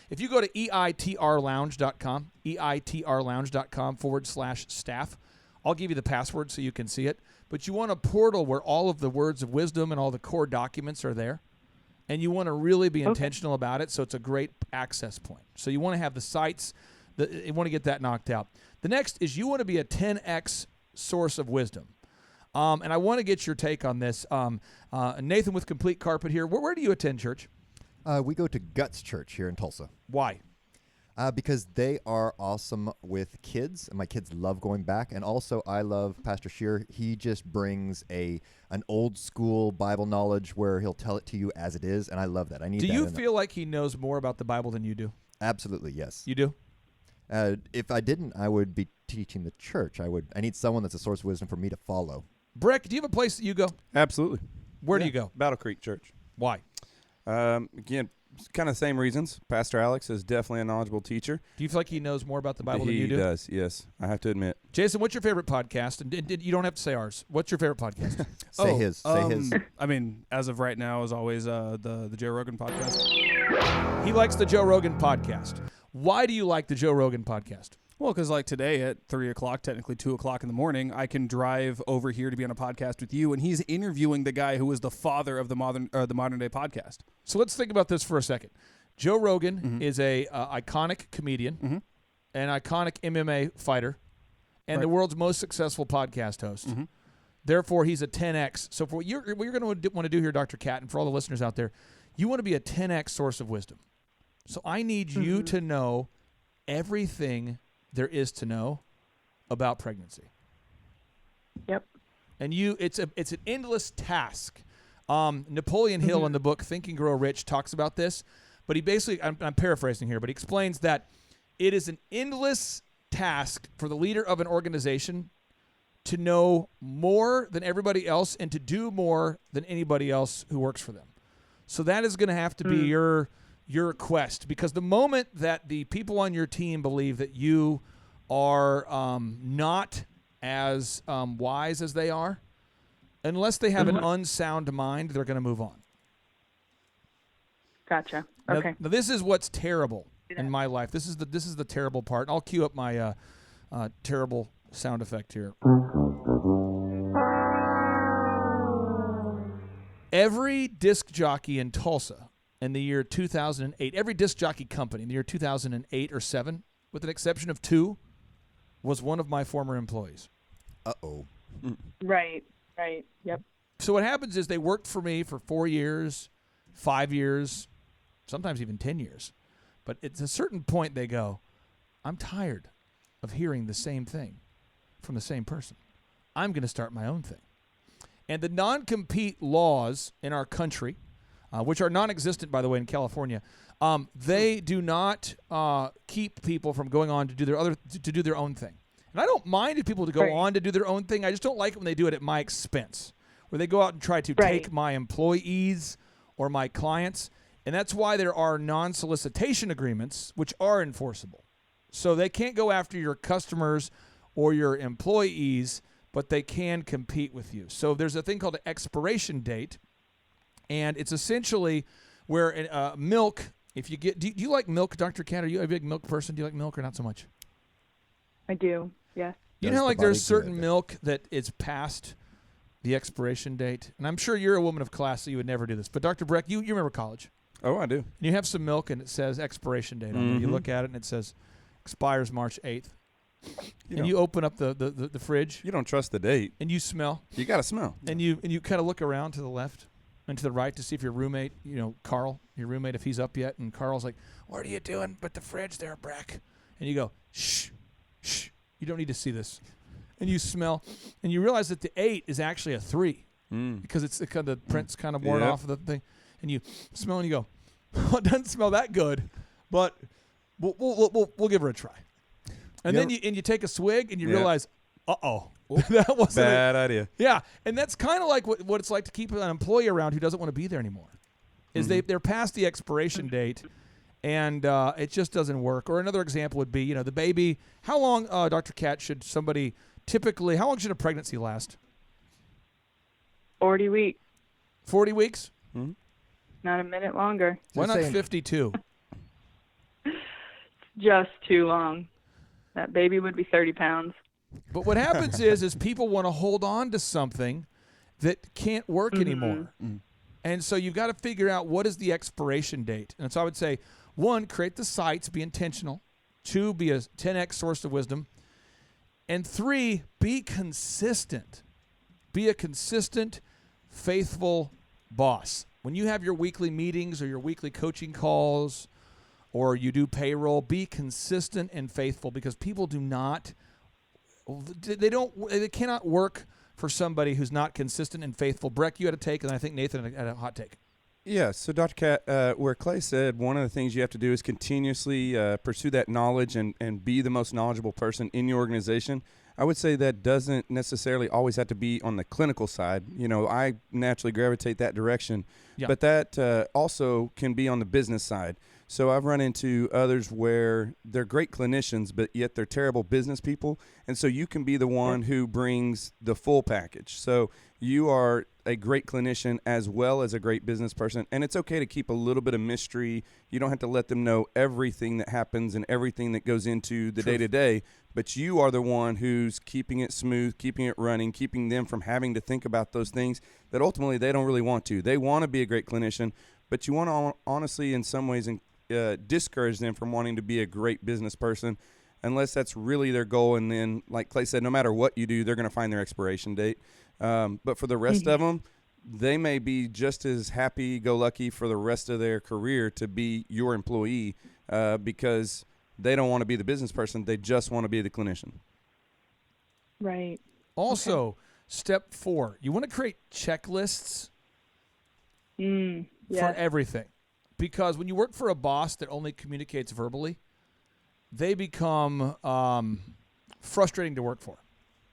If you go to eitrlounge.com, eitrlounge.com/staff, I'll give you the password so you can see it. But you want a portal where all of the words of wisdom and all the core documents are there. And you want to really be intentional about it, so it's a great access point. So you want to have the sites, you want to get that knocked out. The next is you want to be a 10x source of wisdom. And I want to get your take on this. Nathan with Complete Carpet here. Where do you attend church? We go to Guts Church here in Tulsa. Why? Because they are awesome with kids, and my kids love going back. And also, I love Pastor Shear. He just brings an old school Bible knowledge where he'll tell it to you as it is, and I love that. I need. Do that you feel like he knows more about the Bible than you do? Absolutely, yes. You do? If I didn't, I would be teaching the church. I need someone that's a source of wisdom for me to follow. Brick, do you have a place that you go? Absolutely. Where do you go? Battle Creek Church. Why? Again, kind of the same reasons. Pastor Alex is definitely a knowledgeable teacher. Do you feel like he knows more about the Bible than you do? He does, yes. I have to admit. Jason, what's your favorite podcast? And you don't have to say ours. What's your favorite podcast? Say his. I mean, as of right now, is always the Joe Rogan podcast. He likes the Joe Rogan podcast. Why do you like the Joe Rogan podcast? Well, because like today at 3 o'clock, technically 2 o'clock in the morning, I can drive over here to be on a podcast with you, and he's interviewing the guy who is the father of the modern day podcast. So let's think about this for a second. Joe Rogan is a iconic comedian, an iconic MMA fighter, and the world's most successful podcast host. Therefore, he's a 10x. So for what you're going to want to do here, Dr. Cat, and for all the listeners out there, you want to be a 10x source of wisdom. So I need you to know everything there is to know about pregnancy. Yep. And it's an endless task. Napoleon Hill in the book Think and Grow Rich talks about this, but he basically, I'm paraphrasing here, but he explains that it is an endless task for the leader of an organization to know more than everybody else and to do more than anybody else who works for them. So that is going to have to be your quest, because the moment that the people on your team believe that you are not as wise as they are, unless they have an unsound mind, they're going to move on. Gotcha. Now, Okay. Now this is what's terrible in my life. This is the terrible part. And I'll cue up my terrible sound effect here. Every disc jockey in Tulsa in the year 2008, every disc jockey company in the year 2008 or 7, with an exception of 2, was one of my former employees. Uh-oh. Right. Yep. So what happens is they worked for me for 4 years, 5 years, sometimes even 10 years. But at a certain point they go, I'm tired of hearing the same thing from the same person. I'm going to start my own thing. And the non-compete laws in our country, which are non-existent, by the way, in California, they do not keep people from going on to do their own thing. And I don't mind if people to go on to do their own thing. I just don't like it when they do it at my expense, where they go out and try to take my employees or my clients. And that's why there are non-solicitation agreements, which are enforceable. So they can't go after your customers or your employees, but they can compete with you. So there's a thing called an expiration date, and it's essentially where milk, if you get, do you like milk, Dr. Cat? Are you a big milk person? Do you like milk or not so much? I do, yes. You know, like there's certain milk that is past the expiration date, and I'm sure you're a woman of class, so you would never do this. But Dr. Breck, you remember college. Oh, I do. And you have some milk, and it says expiration date on it. You look at it, and it says expires March 8th. And you open up the fridge. You don't trust the date. And you smell. You got to smell. And you kind of look around to the left and to the right to see if your roommate, Carl, your roommate, if he's up yet. And Carl's like, what are you doing but the fridge there, Breck? And you go, shh, you don't need to see this. And you smell. And you realize that the 8 is actually a 3 because it's the print's kind of worn off of the thing. And you smell and you go, well, it doesn't smell that good, but we'll give her a try. And then you take a swig and you realize, uh-oh, that wasn't bad idea. Yeah, and that's kind of like what it's like to keep an employee around who doesn't want to be there anymore. Is they're past the expiration date, and it just doesn't work. Or another example would be, the baby. How long, Dr. Cat, should somebody typically? How long should a pregnancy last? 40 weeks. 40 weeks? Mm-hmm. Not a minute longer. Why not 52? Just too long. That baby would be 30 pounds. But what happens is people want to hold on to something that can't work anymore. Mm-hmm. And so you've got to figure out what is the expiration date. And so I would say, 1, create the sites, be intentional. 2, be a 10x source of wisdom. And 3, be consistent. Be a consistent, faithful boss. When you have your weekly meetings or your weekly coaching calls or you do payroll, be consistent and faithful, because people they cannot work for somebody who's not consistent and faithful. Breck, you had a take, and I think Nathan had a hot take. Yeah, so Dr. Cat, where Clay said one of the things you have to do is continuously pursue that knowledge and be the most knowledgeable person in your organization. I would say that doesn't necessarily always have to be on the clinical side. I naturally gravitate that direction, but that also can be on the business side. So I've run into others where they're great clinicians, but yet they're terrible business people. And so you can be the one who brings the full package. So you are a great clinician as well as a great business person. And it's okay to keep a little bit of mystery. You don't have to let them know everything that happens and everything that goes into the day-to-day. But you are the one who's keeping it smooth, keeping it running, keeping them from having to think about those things that ultimately they don't really want to. They want to be a great clinician, but you want to honestly, in some ways, discourage them from wanting to be a great business person unless that's really their goal. And then, like Clay said, no matter what you do, they're going to find their expiration date. But for the rest of them, they may be just as happy-go-lucky for the rest of their career to be your employee because they don't want to be the business person. They just want to be the clinician. Right. Also, step 4, you want to create checklists for everything. Because when you work for a boss that only communicates verbally, they become frustrating to work for.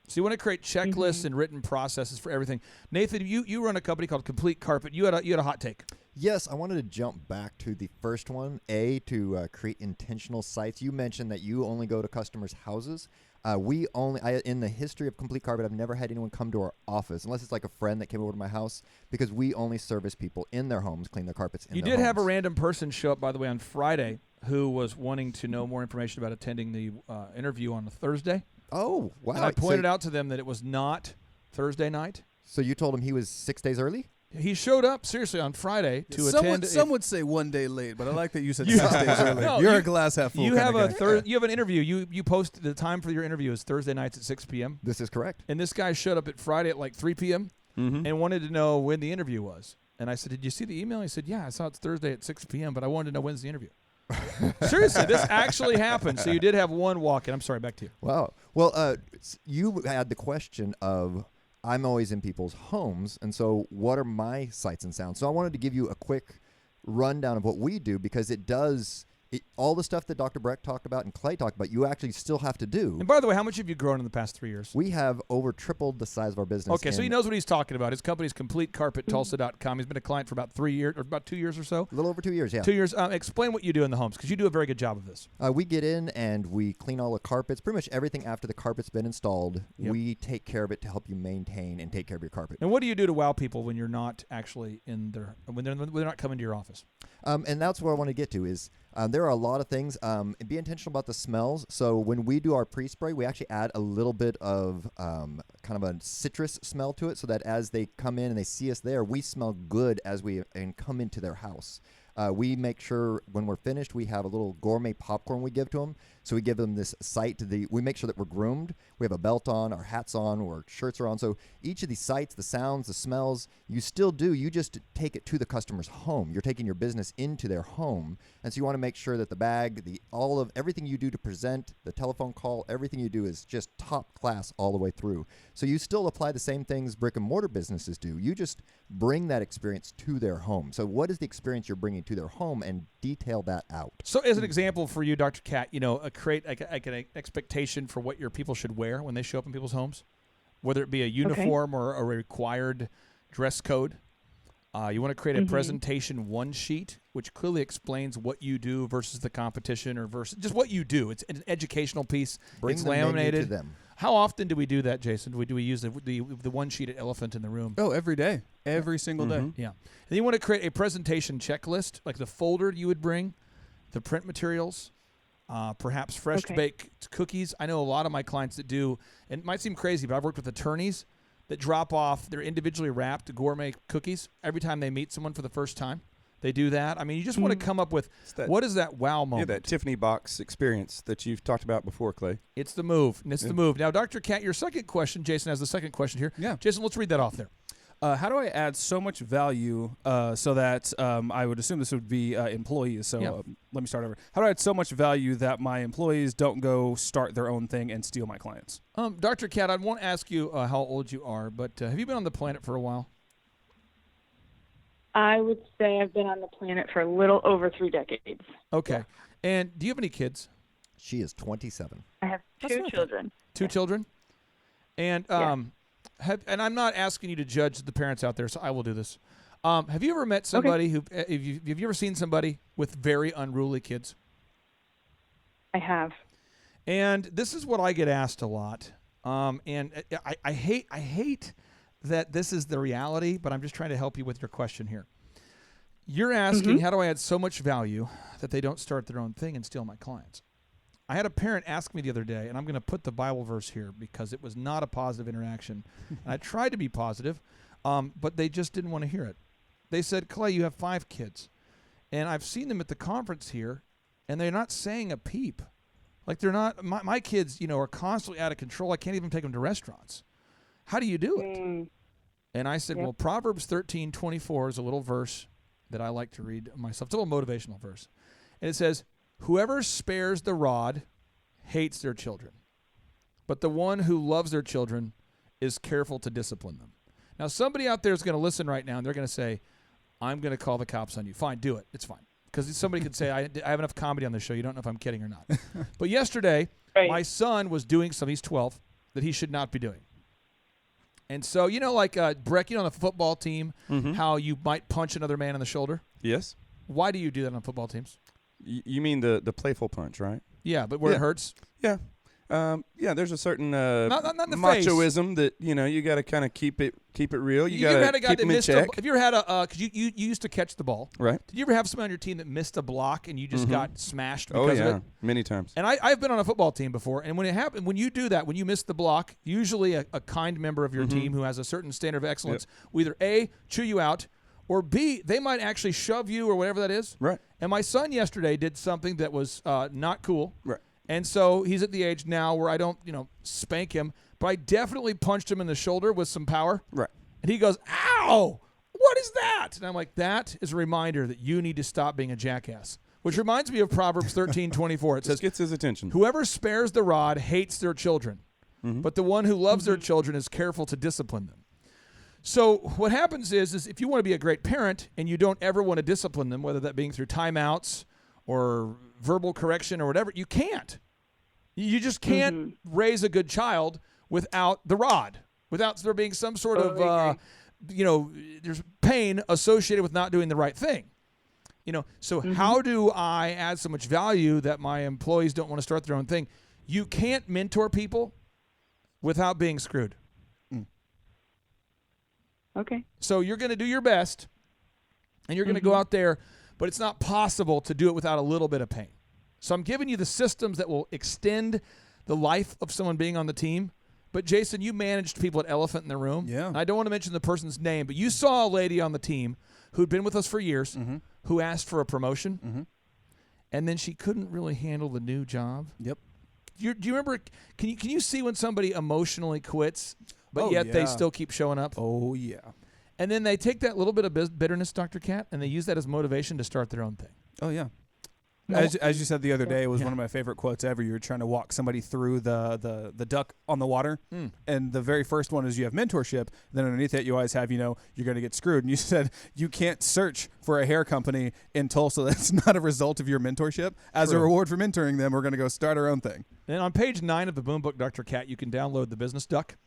So you want to create checklists and written processes for everything. Nathan, you run a company called Complete Carpet. You had a hot take. Yes, I wanted to jump back to the first one, to create intentional sites. You mentioned that you only go to customers' houses. In the history of Complete Carpet, I've never had anyone come to our office, unless it's like a friend that came over to my house, because we only service people in their homes, clean their carpets in their homes. You did have a random person show up, by the way, on Friday who was wanting to know more information about attending the interview on a Thursday. Oh, wow. And I pointed out to them that it was not Thursday night. So you told him he was 6 days early? He showed up, seriously, on Friday to attend. Some would say 1 day late, but I like that you said 6 days early. No, You're a glass half full. You have guy. You have an interview. You post the time for your interview is Thursday nights at 6 p.m. This is correct. And this guy showed up at Friday at like 3 p.m. And wanted to know when the interview was. And I said, "Did you see the email?" He said, "Yeah, I saw it's Thursday at 6 p.m., but I wanted to know when's the interview." Seriously, this actually happened. So you did have one walk-in. I'm sorry, back to you. Wow. Well, you had the question of, I'm always in people's homes, and so what are my sights and sounds? So I wanted to give you a quick rundown of what we do, because all the stuff that Dr. Breck talked about and Clay talked about, you actually still have to do. And by the way, how much have you grown in the past 3 years? We have over tripled the size of our business. Okay, so he knows what he's talking about. His company's CompleteCarpetTulsa.com. He's been a client for about 3 years, or about 2 years or so. A little over 2 years, yeah. 2 years. Explain what you do in the homes, because you do a very good job of this. We get in and we clean all the carpets. Pretty much everything after the carpet's been installed, we take care of it to help you maintain and take care of your carpet. And what do you do to wow people when you're not actually when they're not coming to your office? And that's what I want to get to is there are a lot of things. Be intentional about the smells. So when we do our pre-spray, we actually add a little bit of kind of a citrus smell to it, so that as they come in and they see us there, we smell good as we come into their house. We make sure when we're finished, we have a little gourmet popcorn we give to them. So we give them this sight we make sure that we're groomed. We have a belt on, our hats on, or shirts are on. So each of these sights, the sounds, the smells, you still do. You just take it to the customer's home. You're taking your business into their home. And so you want to make sure that the bag, everything you do to present, the telephone call, everything you do is just top class all the way through. So you still apply the same things brick and mortar businesses do. You just bring that experience to their home. So what is the experience you're bringing to their home, and detail that out? So as an example for you, Dr. Cat, create like an expectation for what your people should wear when they show up in people's homes, whether it be a uniform or a required dress code. You want to create a presentation one sheet, which clearly explains what you do versus the competition or versus just what you do. It's an educational piece. Bring it's the menu laminated. to them. How often do we do that, Jason? Do we use the one sheet at elephant in the room? Oh, every day. Every single day. Yeah. And you want to create a presentation checklist, like the folder you would bring, the print materials, perhaps fresh baked cookies. I know a lot of my clients that do, and it might seem crazy, but I've worked with attorneys that drop off their individually wrapped gourmet cookies every time they meet someone for the first time. They do that. I mean, you just want to come up with what is that wow moment? Yeah, that Tiffany box experience that you've talked about before, Clay. It's the move. And it's the move. Now, Dr. Cat, your second question, Jason has the second question here. Yeah. Jason, let's read that off there. How do I add so much value so that I would assume this would be employees? So let me start over. How do I add so much value that my employees don't go start their own thing and steal my clients? Dr. Cat, I won't ask you how old you are, but have you been on the planet for a while? I would say I've been on the planet for a little over 3 decades. Okay. Yeah. And do you have any kids? She is 27. I have 2 children. 2 children? And and I'm not asking you to judge the parents out there, so I will do this. Have you ever met somebody who have you ever seen somebody with very unruly kids? I have. And this is what I get asked a lot. And I hate that this is the reality, but I'm just trying to help you with your question here. You're asking, how do I add so much value that they don't start their own thing and steal my clients? I had a parent ask me the other day, and I'm going to put the Bible verse here because it was not a positive interaction. And I tried to be positive, but they just didn't want to hear it. They said, Clay, you have 5 kids. And I've seen them at the conference here, and they're not saying a peep. Like they're not, my kids, are constantly out of control. I can't even take them to restaurants. How do you do it? And I said, well, Proverbs 13:24 is a little verse that I like to read myself. It's a little motivational verse. And it says, whoever spares the rod hates their children, but the one who loves their children is careful to discipline them. Now, somebody out there is going to listen right now, and they're going to say, I'm going to call the cops on you. Fine, do it. It's fine. Because somebody could say, I have enough comedy on the show. You don't know if I'm kidding or not. But yesterday, my son was doing something, he's 12, that he should not be doing. And so, like Breck, on the football team, how you might punch another man in the shoulder? Yes. Why do you do that on football teams? You mean the playful punch, right? Yeah, but where it hurts? Yeah. There's a certain not in the machoism that you got to kind of keep it real. You got to keep them in check. Have you ever had because you used to catch the ball, right? Did you ever have someone on your team that missed a block and you just got smashed because of it? Many times. And I've been on a football team before, and when it happened, when you do that, when you miss the block, usually a kind member of your team who has a certain standard of excellence will either A, chew you out, or B, they might actually shove you or whatever that is. Right. And my son yesterday did something that was not cool. Right. And so he's at the age now where I don't, spank him, but I definitely punched him in the shoulder with some power. Right. And he goes, ow, what is that? And I'm like, that is a reminder that you need to stop being a jackass. Which reminds me of Proverbs 13:24. It says, gets his attention. Whoever spares the rod hates their children, but the one who loves their children is careful to discipline them. So what happens is if you want to be a great parent and you don't ever want to discipline them, whether that being through timeouts or verbal correction or whatever, you can't. You just can't raise a good child without the rod, without there being some sort of, there's pain associated with not doing the right thing. So how do I add so much value that my employees don't want to start their own thing? You can't mentor people without being screwed. Okay. So you're going to do your best, and you're going to go out there, but it's not possible to do it without a little bit of pain. So I'm giving you the systems that will extend the life of someone being on the team. But, Jason, you managed people at Elephant in the Room. Yeah. And I don't want to mention the person's name, but you saw a lady on the team who'd been with us for years who asked for a promotion, and then she couldn't really handle the new job. Yep. Do you remember? Can you see when somebody emotionally quits, but yet they still keep showing up? Oh, yeah. And then they take that little bit of bitterness, Dr. Cat, and they use that as motivation to start their own thing. Oh, yeah. As you said the other day, it was one of my favorite quotes ever. You were trying to walk somebody through the duck on the water, and the very first one is you have mentorship. Then underneath it, you always have, you're going to get screwed. And you said you can't search for a hair company in Tulsa that's not a result of your mentorship. As a reward for mentoring them, we're going to go start our own thing. And on page 9 of the Boom Book, Dr. Cat, you can download the Business Duck.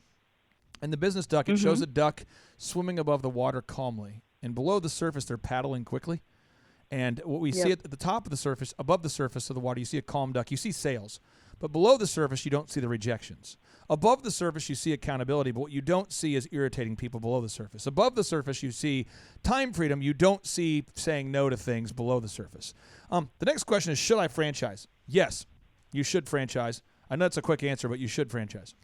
And the Business Duck, it shows a duck swimming above the water calmly. And below the surface, they're paddling quickly. And what we see at the top of the surface, above the surface of the water, you see a calm duck. You see sails. But below the surface, you don't see the rejections. Above the surface, you see accountability. But what you don't see is irritating people below the surface. Above the surface, you see time freedom. You don't see saying no to things below the surface. The next question is, should I franchise? Yes, you should franchise. I know it's a quick answer, but you should franchise.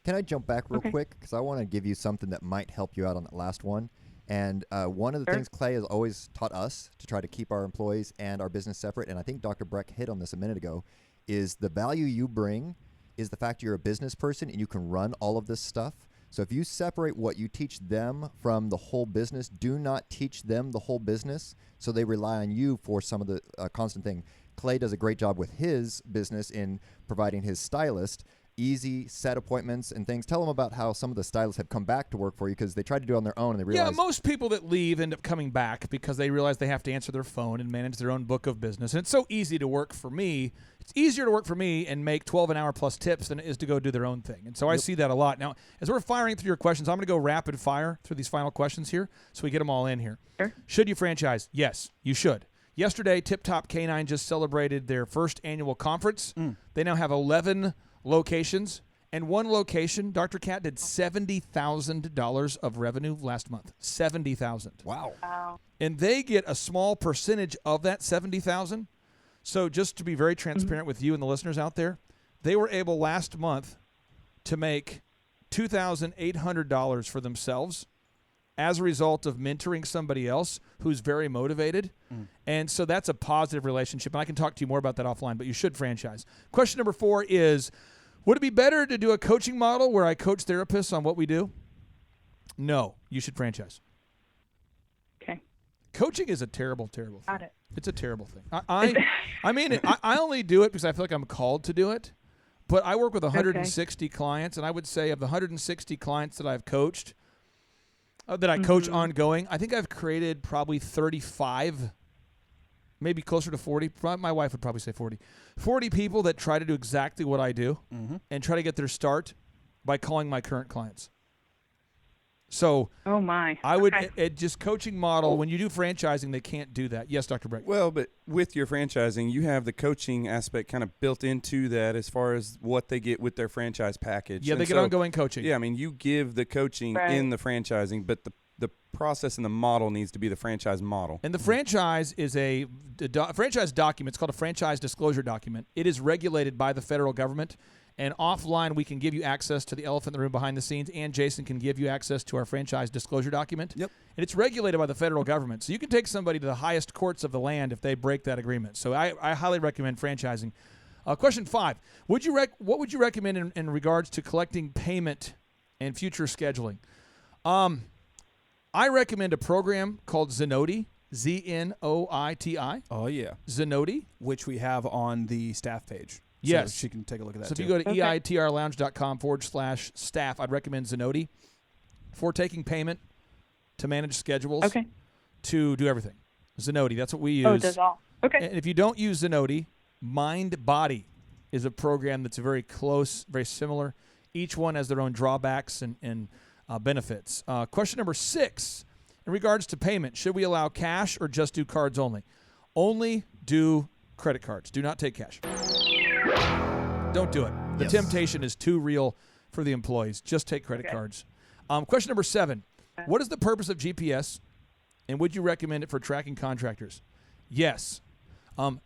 Can I jump back real quick? Because I want to give you something that might help you out on that last one. And one of the things Clay has always taught us to try to keep our employees and our business separate, and I think Dr. Breck hit on this a minute ago, is the value you bring is the fact you're a business person and you can run all of this stuff. So if you separate what you teach them from the whole business, do not teach them the whole business so they rely on you for some of the constant thing. Clay does a great job with his business in providing his stylist easy set appointments and things. Tell them about how some of the stylists have come back to work for you because they tried to do it on their own and they realized. Yeah, most people that leave end up coming back because they realize they have to answer their phone and manage their own book of business. And it's so easy to work for me. It's easier to work for me and make $12 an hour plus tips than it is to go do their own thing. And so I see that a lot. Now, as we're firing through your questions, I'm going to go rapid fire through these final questions here so we get them all in here. Sure. Should you franchise? Yes, you should. Yesterday, Tip Top Canine just celebrated their first annual conference. They now have 11 locations. And one location, Dr. Cat, did $70,000 of revenue last month. $70,000. Wow. And they get a small percentage of that $70,000. So just to be very transparent with you and the listeners out there, they were able last month to make $2,800 for themselves as a result of mentoring somebody else who's very motivated. And so that's a positive relationship. And I can talk to you more about that offline, but you should franchise. Question number 4 is, would it be better to do a coaching model where I coach therapists on what we do? No, you should franchise. Okay. Coaching is a terrible, terrible thing. Got it. It's a terrible thing. I mean, I only do it because I feel like I'm called to do it. But I work with 160 clients, and I would say of the 160 clients that I've coached, that I coach ongoing, I think I've created probably 35, maybe closer to 40. My wife would probably say 40. 40 people that try to do exactly what I do and try to get their start by calling my current clients. So I would just coaching model, when you do franchising, they can't do that. Yes, Dr. Breck. Well, but with your franchising, you have the coaching aspect kind of built into that as far as what they get with their franchise package. Yeah, they get ongoing coaching. Yeah, I mean, you give the coaching in the franchising, but the process and the model needs to be the franchise model. And the franchise is a franchise document. It's called a franchise disclosure document. It is regulated by the federal government. And offline, we can give you access to the elephant in the room behind the scenes, and Jason can give you access to our franchise disclosure document. Yep. And it's regulated by the federal government. So you can take somebody to the highest courts of the land if they break that agreement. So I highly recommend franchising. Question 5. What would you recommend in regards to collecting payment and future scheduling? I recommend a program called Zenoti, Znoiti. Oh, yeah. Zenoti. Which we have on the staff page. Yes. So she can take a look at that, So too. if you go to eitrlounge.com/staff, I'd recommend Zenoti for taking payment, to manage schedules, to do everything. Zenoti, that's what we use. Oh, it does all. Okay. And if you don't use Zenoti, MindBody is a program that's very close, very similar. Each one has their own drawbacks and benefits. Question number 6, in regards to payment, should we allow cash or just do cards only? Only do credit cards. Do not take cash. Don't do it. The temptation is too real for the employees. Just take credit cards. Question number 7, what is the purpose of GPS, and would you recommend it for tracking contractors? Yes.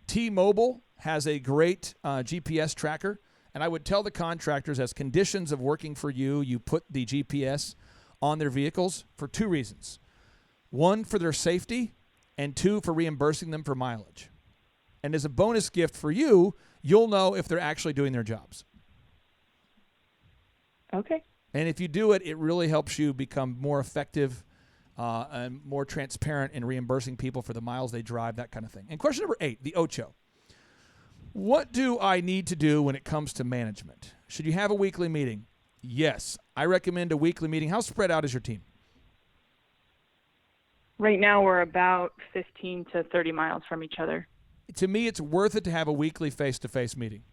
T-Mobile has a great GPS tracker. And I would tell the contractors, as conditions of working for you, you put the GPS on their vehicles for 2 reasons. 1, for their safety, and 2, for reimbursing them for mileage. And as a bonus gift for you, you'll know if they're actually doing their jobs. Okay. And if you do it, it really helps you become more effective and more transparent in reimbursing people for the miles they drive, that kind of thing. And question number 8, the Ocho. What do I need to do when it comes to management? Should you have a weekly meeting? Yes. I recommend a weekly meeting. How spread out is your team? Right now, we're about 15 to 30 miles from each other. To me, it's worth it to have a weekly face-to-face meeting.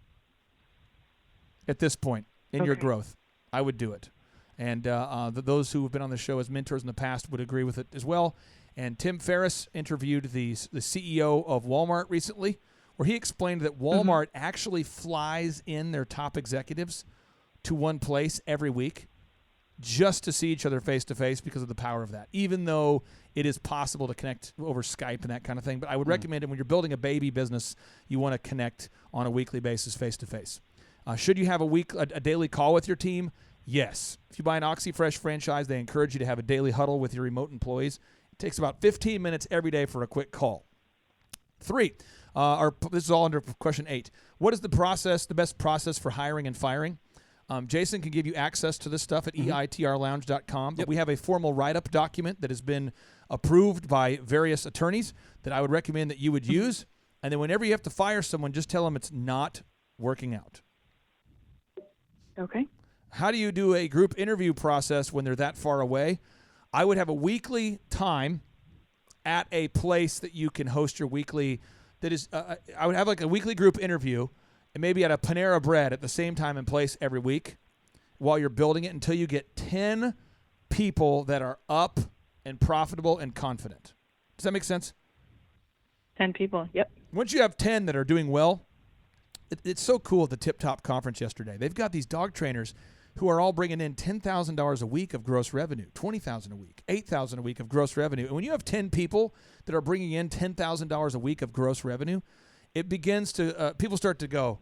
At this point in your growth, I would do it. And those who have been on the show as mentors in the past would agree with it as well. And Tim Ferriss interviewed the CEO of Walmart recently, where he explained that Walmart actually flies in their top executives to one place every week just to see each other face-to-face because of the power of that, even though it is possible to connect over Skype and that kind of thing. But I would recommend it when you're building a baby business, you want to connect on a weekly basis face-to-face. Should you have a daily call with your team? Yes. If you buy an OxyFresh franchise, they encourage you to have a daily huddle with your remote employees. It takes about 15 minutes every day for a quick call. 3, this is all under question 8. What is the best process for hiring and firing? Jason can give you access to this stuff at eitrlounge.com. But we have a formal write-up document that has been approved by various attorneys that I would recommend that you would use. And then whenever you have to fire someone, just tell them it's not working out. Okay. How do you do a group interview process when they're that far away? I would have a weekly time at a place that you can host your weekly. That is, I would have like a weekly group interview, and maybe at a Panera Bread at the same time and place every week while you're building it until you get 10 people that are up and profitable and confident. Does that make sense? 10 people, yep. Once you have 10 that are doing well, it's so cool at the Tip Top Conference yesterday. They've got these dog trainers who are all bringing in $10,000 a week of gross revenue, $20,000 a week, $8,000 a week of gross revenue. And when you have 10 people that are bringing in $10,000 a week of gross revenue, it begins to people start to go,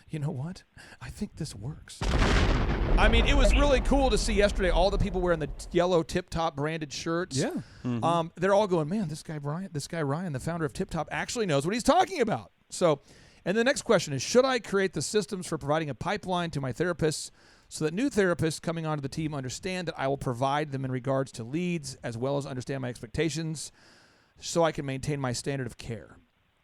you know what? I think this works. I mean, it was really cool to see yesterday all the people wearing the yellow Tip Top branded shirts. Yeah. They're all going, man, this guy Ryan, the founder of Tip Top, actually knows what he's talking about. So, and the next question is, should I create the systems for providing a pipeline to my therapists so that new therapists coming onto the team understand that I will provide them in regards to leads as well as understand my expectations so I can maintain my standard of care?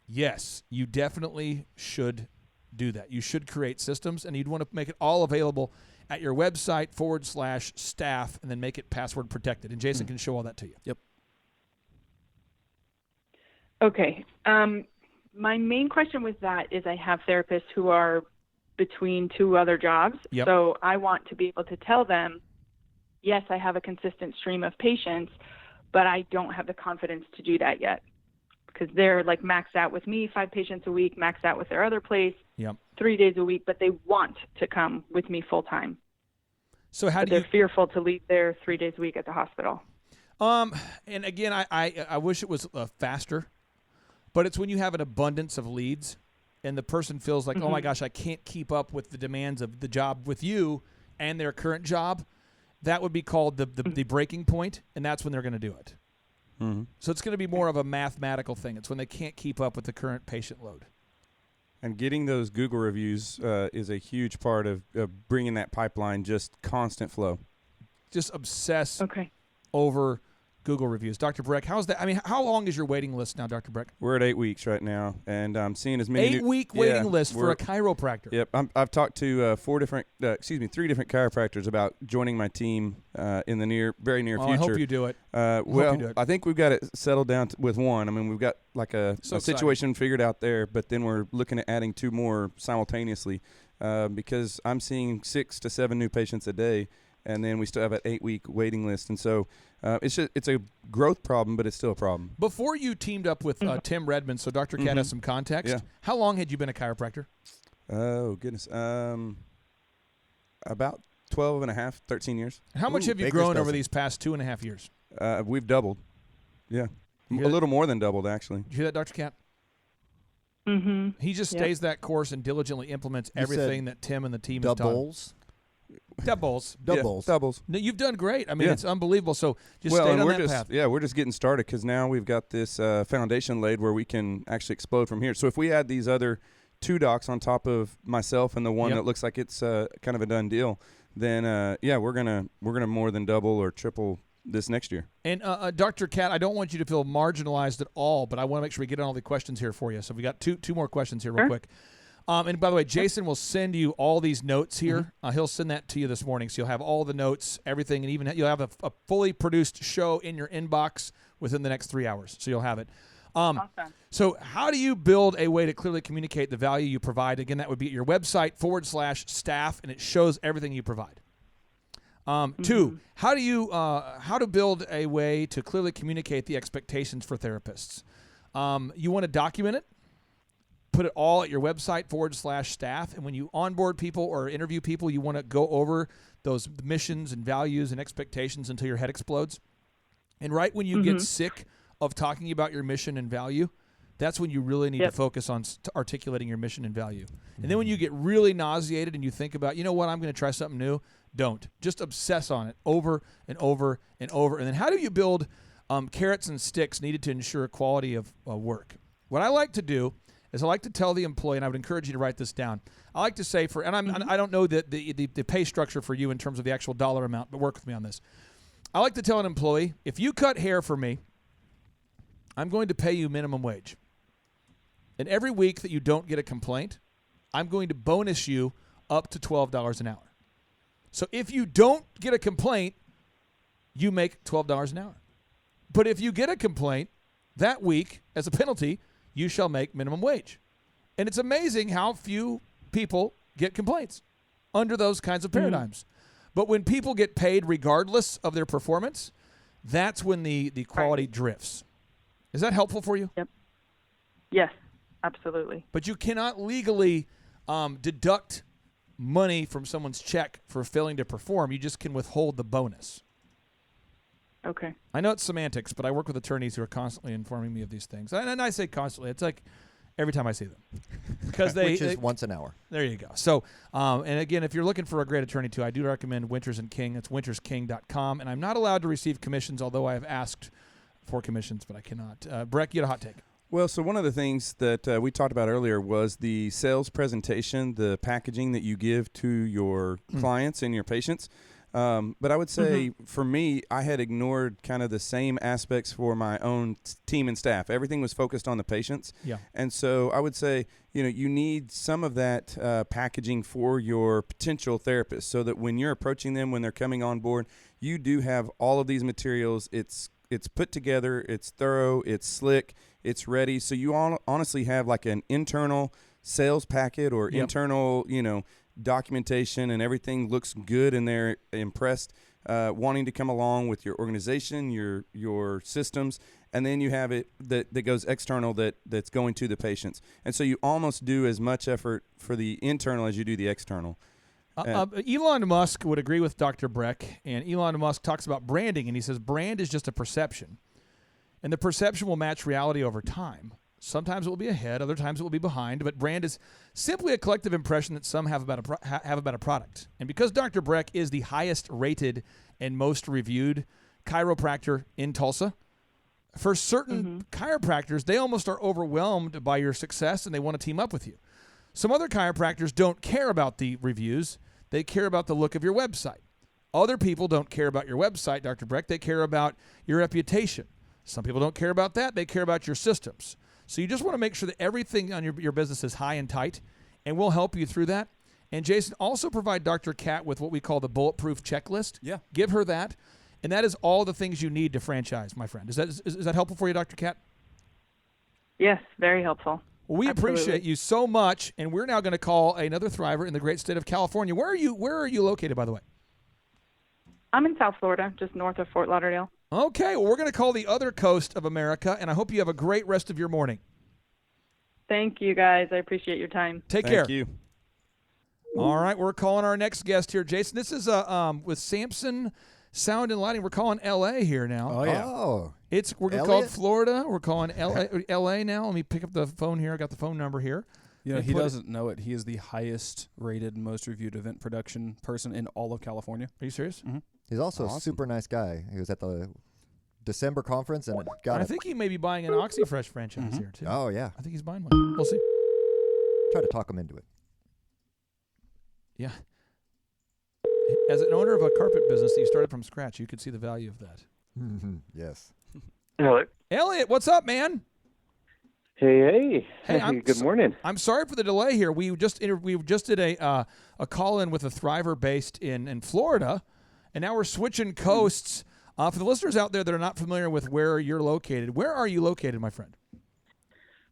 Yes, you definitely should do that. You should create systems, and you'd want to make it all available at your website /staff and then make it password protected. And Jason can show all that to you. Yep. Okay. My main question with that is I have therapists who are between 2 other jobs. Yep. So I want to be able to tell them, yes, I have a consistent stream of patients, but I don't have the confidence to do that yet because they're like maxed out with me, 5 patients a week, maxed out with their other place, 3 days a week, but they want to come with me full time. So how but do you? They're fearful to leave their 3 days a week at the hospital. And again, I wish it was faster, but it's when you have an abundance of leads and the person feels like, oh my gosh, I can't keep up with the demands of the job with you and their current job. That would be called the breaking point, and that's when they're going to do it. So it's going to be more of a mathematical thing. It's when they can't keep up with the current patient load. And getting those Google reviews is a huge part of bringing that pipeline, just constant flow. Just obsess over Google reviews. Dr. Breck, how's that? I mean, how long is your waiting list now, Dr. Breck? We're at 8 weeks right now, and I'm seeing as many 8-week waiting list for a chiropractor. Yep, I've talked to 3 different chiropractors about joining my team in the very near future. I hope you do it. I think we've got it settled down with one. I mean, we've got like a situation figured out there, but then we're looking at adding 2 more simultaneously because I'm seeing 6 to 7 new patients a day. And then we still have an 8-week waiting list. And so it's a growth problem, but it's still a problem. Before you teamed up with Tim Redmond, so Dr. Cat has some context, how long had you been a chiropractor? Oh, goodness. About 12 and a half, 13 years. How much have you grown over these past 2.5 years? We've doubled. Yeah. A little more than doubled, actually. Did you hear that, Dr. Cat? He just stays that course and diligently implements everything that Tim and the team have done. Doubles. No, you've done great. I mean, it's unbelievable. So just stay on that path. Yeah, we're just getting started because now we've got this foundation laid where we can actually explode from here. So if we add these other 2 docs on top of myself and the one that looks like it's kind of a done deal, then we're gonna more than double or triple this next year. And Dr. Cat, I don't want you to feel marginalized at all, but I want to make sure we get on all the questions here for you. So we got two more questions here real quick. And by the way, Jason will send you all these notes here. He'll send that to you this morning, so you'll have all the notes, everything, and even you'll have a fully produced show in your inbox within the next 3 hours. So you'll have it. Awesome. So how do you build a way to clearly communicate the value you provide? Again, that would be at your website /staff, and it shows everything you provide. 2, how to build a way to clearly communicate the expectations for therapists? You want to document it, put it all at your website /staff, and when you onboard people or interview people, you want to go over those missions and values and expectations until your head explodes. And right when you get sick of talking about your mission and value, that's when you really need to focus on articulating your mission and value. And then when you get really nauseated and you think about, you know what, I'm going to try something new, don't. Just obsess on it over and over and over. And then how do you build carrots and sticks needed to ensure quality of work? What I like to do is I like to tell the employee, and I would encourage you to write this down. I like to say I don't know the pay structure for you in terms of the actual dollar amount, but work with me on this. I like to tell an employee, if you cut hair for me, I'm going to pay you minimum wage. And every week that you don't get a complaint, I'm going to bonus you up to $12 an hour. So if you don't get a complaint, you make $12 an hour. But if you get a complaint that week as a penalty, you shall make minimum wage. And it's amazing how few people get complaints under those kinds of paradigms. But when people get paid regardless of their performance, that's when the quality drifts. Is that helpful for you? Yep. Yes, absolutely. But you cannot legally deduct money from someone's check for failing to perform. You just can withhold the bonus. Okay. I know it's semantics, but I work with attorneys who are constantly informing me of these things. And I say constantly. It's like every time I see them. Which is once an hour. There you go. So, and again, if you're looking for a great attorney too, I do recommend Winters & King. It's wintersking.com. And I'm not allowed to receive commissions, although I have asked for commissions, but I cannot. Breck, you had a hot take. Well, so one of the things that we talked about earlier was the sales presentation, the packaging that you give to your clients and your patients. But I would say for me, I had ignored kind of the same aspects for my own team and staff. Everything was focused on the patients. Yeah. And so I would say, you need some of that packaging for your potential therapists so that when you're approaching them, when they're coming on board, you do have all of these materials. It's put together, it's thorough, it's slick, it's ready. So you honestly have like an internal sales packet or internal, documentation, and everything looks good, and they're impressed, wanting to come along with your organization, your systems, and then you have it that goes external that's going to the patients. And so you almost do as much effort for the internal as you do the external. Elon Musk would agree with Dr. Breck, and Elon Musk talks about branding, and he says brand is just a perception, and the perception will match reality over time. Sometimes it will be ahead, other times it will be behind, but brand is simply a collective impression that some have about a product. And because Dr. Breck is the highest rated and most reviewed chiropractor in Tulsa, for certain chiropractors, they almost are overwhelmed by your success and they want to team up with you. Some other chiropractors don't care about the reviews. They care about the look of your website. Other people don't care about your website, Dr. Breck. They care about your reputation. Some people don't care about that. They care about your systems. So you just want to make sure that everything on your business is high and tight, and we'll help you through that. And Jason, also provide Dr. Cat with what we call the bulletproof checklist. Yeah. Give her that, and that is all the things you need to franchise, my friend. Is that helpful for you, Dr. Cat? Yes, very helpful. Well, we appreciate you so much, and we're now going to call another thriver in the great state of California. Where are you located, by the way? I'm in South Florida, just north of Fort Lauderdale. Okay, well, we're going to call the other coast of America, and I hope you have a great rest of your morning. Thank you, guys. I appreciate your time. Take care. Thank you. All right, we're calling our next guest here, Jason. This is with Samson Sound and Lighting. We're calling L.A. here now. Oh, yeah. Oh. We're going to call it Florida. We're calling L.A. now. Let me pick up the phone here. I got the phone number here. He doesn't know it. He is the highest rated, most reviewed event production person in all of California. Are you serious? Mm-hmm. He's also a super nice guy. He was at the December conference and got I think he may be buying an OxyFresh franchise here, too. Oh, yeah. I think he's buying one. We'll see. Try to talk him into it. Yeah. As an owner of a carpet business that you started from scratch, you could see the value of that. Yes. Hello. Elliot, what's up, man? Hey. Hey, Good morning. I'm sorry for the delay here. We just did a call-in with a Thriver based in Florida, and now we're switching coasts. For the listeners out there that are not familiar with where you're located, where are you located, my friend?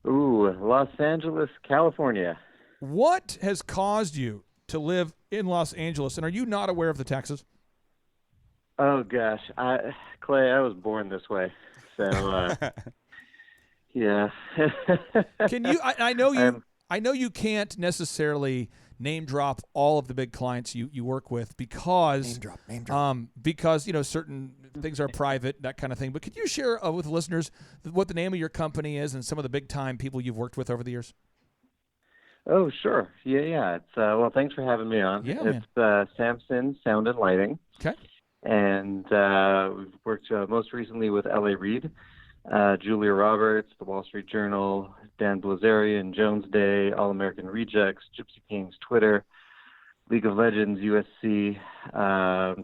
Ooh, Los Angeles, California. What has caused you to live in Los Angeles, and are you not aware of the taxes? Oh gosh, Clay, I was born this way, so yeah. Can you? I know you can't necessarily name drop all of the big clients you work with because name drop. Because certain things are private, that kind of thing. But could you share with the listeners what the name of your company is and some of the big time people you've worked with over the years? Oh sure, yeah. It's well, thanks for having me on. Yeah, it's Samson Sound and Lighting. Okay. And we've worked most recently with L.A. Reid, Julia Roberts, The Wall Street Journal, Dan Blazarian, Jones Day, All American Rejects, Gypsy Kings, Twitter, League of Legends, USC,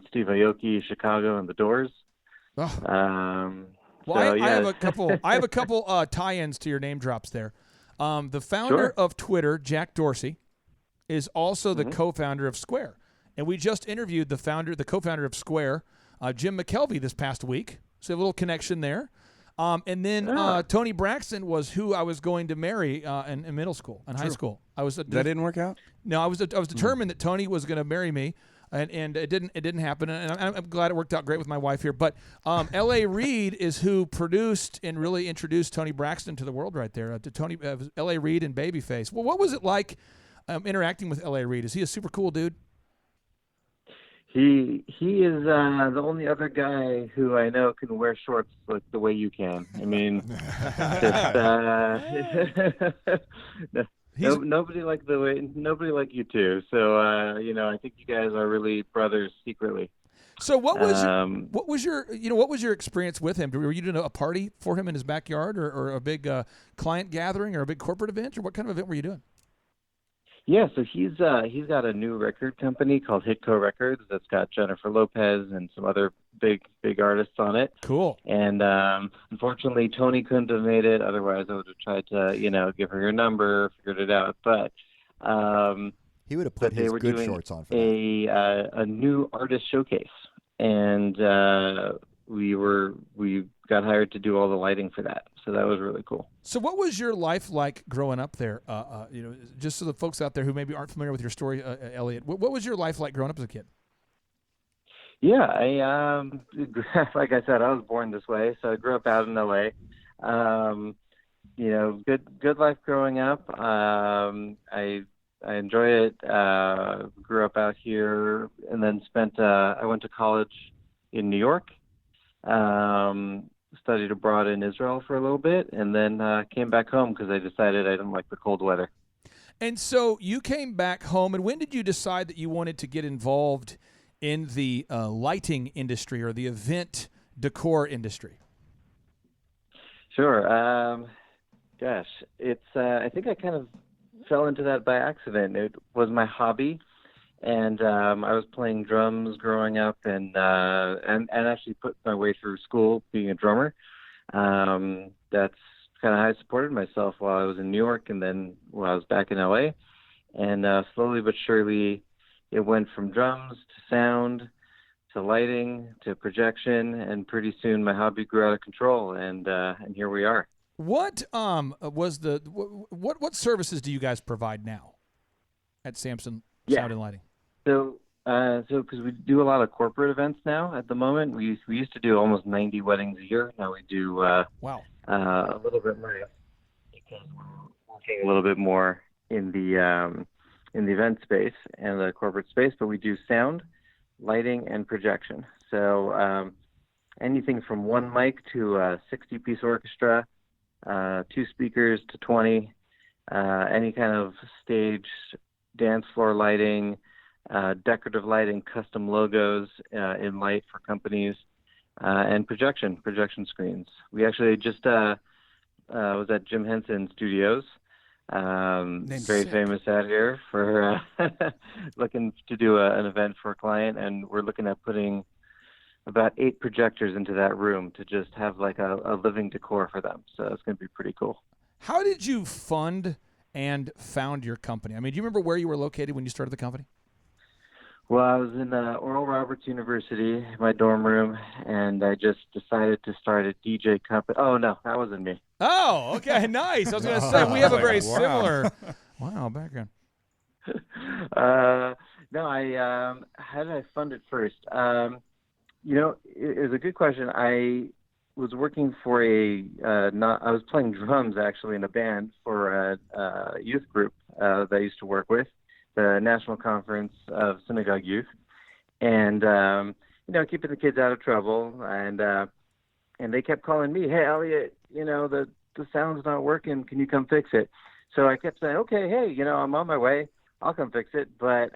Steve Aoki, Chicago, and The Doors. I have a couple. I have a couple tie-ins to your name drops there. The founder of Twitter, Jack Dorsey, is also the co-founder of Square. And we just interviewed the co-founder of Square, Jim McKelvey, this past week. So a little connection there. And then Tony Braxton was who I was going to marry in middle school and high school. That didn't work out? No, I was determined that Tony was going to marry me, and it didn't happen. And I'm glad it worked out great with my wife here. But L.A. Reid is who produced and really introduced Tony Braxton to the world right there. To L.A. Reid and Babyface. Well, what was it like interacting with L.A. Reid? Is he a super cool dude? He is the only other guy who I know can wear shorts like the way you can. I mean, nobody like you two. So I think you guys are really brothers secretly. So what was your experience with him? Were you doing a party for him in his backyard, or a big client gathering, or a big corporate event, or what kind of event were you doing? Yeah, so he's got a new record company called Hitco Records that's got Jennifer Lopez and some other big artists on it. Cool. And unfortunately, Tony couldn't have made it. Otherwise, I would have tried to give her your number, figured it out. But he would have put his good shorts on for a new artist showcase, and we got hired to do all the lighting for that. So that was really cool. So what was your life like growing up there? Just so the folks out there who maybe aren't familiar with your story, Elliot, what was your life like growing up as a kid? Yeah, I like I said, I was born this way. So I grew up out in LA. Good life growing up. I enjoy it. Grew up out here, and then I went to college in New York. Studied abroad in Israel for a little bit, and then came back home because I decided I didn't like the cold weather. And so you came back home, and when did you decide that you wanted to get involved in the lighting industry or the event decor industry? Sure. Gosh, it's I think I kind of fell into that by accident. It was my hobby. And I was playing drums growing up, and actually put my way through school being a drummer. That's kind of how I supported myself while I was in New York, and then while I was back in LA. And slowly but surely, it went from drums to sound to lighting to projection, and pretty soon my hobby grew out of control, and here we are. What what services do you guys provide now at Samson Sound and Lighting? So because we do a lot of corporate events now at the moment, we used to do almost 90 weddings a year. Now we do a little bit less because we're working a little bit more in the event space and the corporate space. But we do sound, lighting, and projection. So anything from one mic to a 60-piece orchestra, 2 speakers to 20, any kind of stage, dance floor lighting. Decorative lighting, custom logos in light for companies, and projection screens. We actually just was at Jim Henson Studios, very famous out here, for looking to do an event for a client, and we're looking at putting about 8 projectors into that room to just have like a living decor for them. So it's going to be pretty cool. How did you fund and found your company? I mean, do you remember where you were located when you started the company? Well, I was in Oral Roberts University, my dorm room, and I just decided to start a DJ company. Oh, no, that wasn't me. Oh, okay, nice. I was going to say, we have a very similar background. No, how did I fund it first? It was a good question. I was working for I was playing drums actually in a band for a youth group that I used to work with, the National Conference of Synagogue Youth, and keeping the kids out of trouble, and they kept calling me, "Hey, Elliot, the sound's not working. Can you come fix it?" So I kept saying, "Okay, hey, I'm on my way. I'll come fix it." But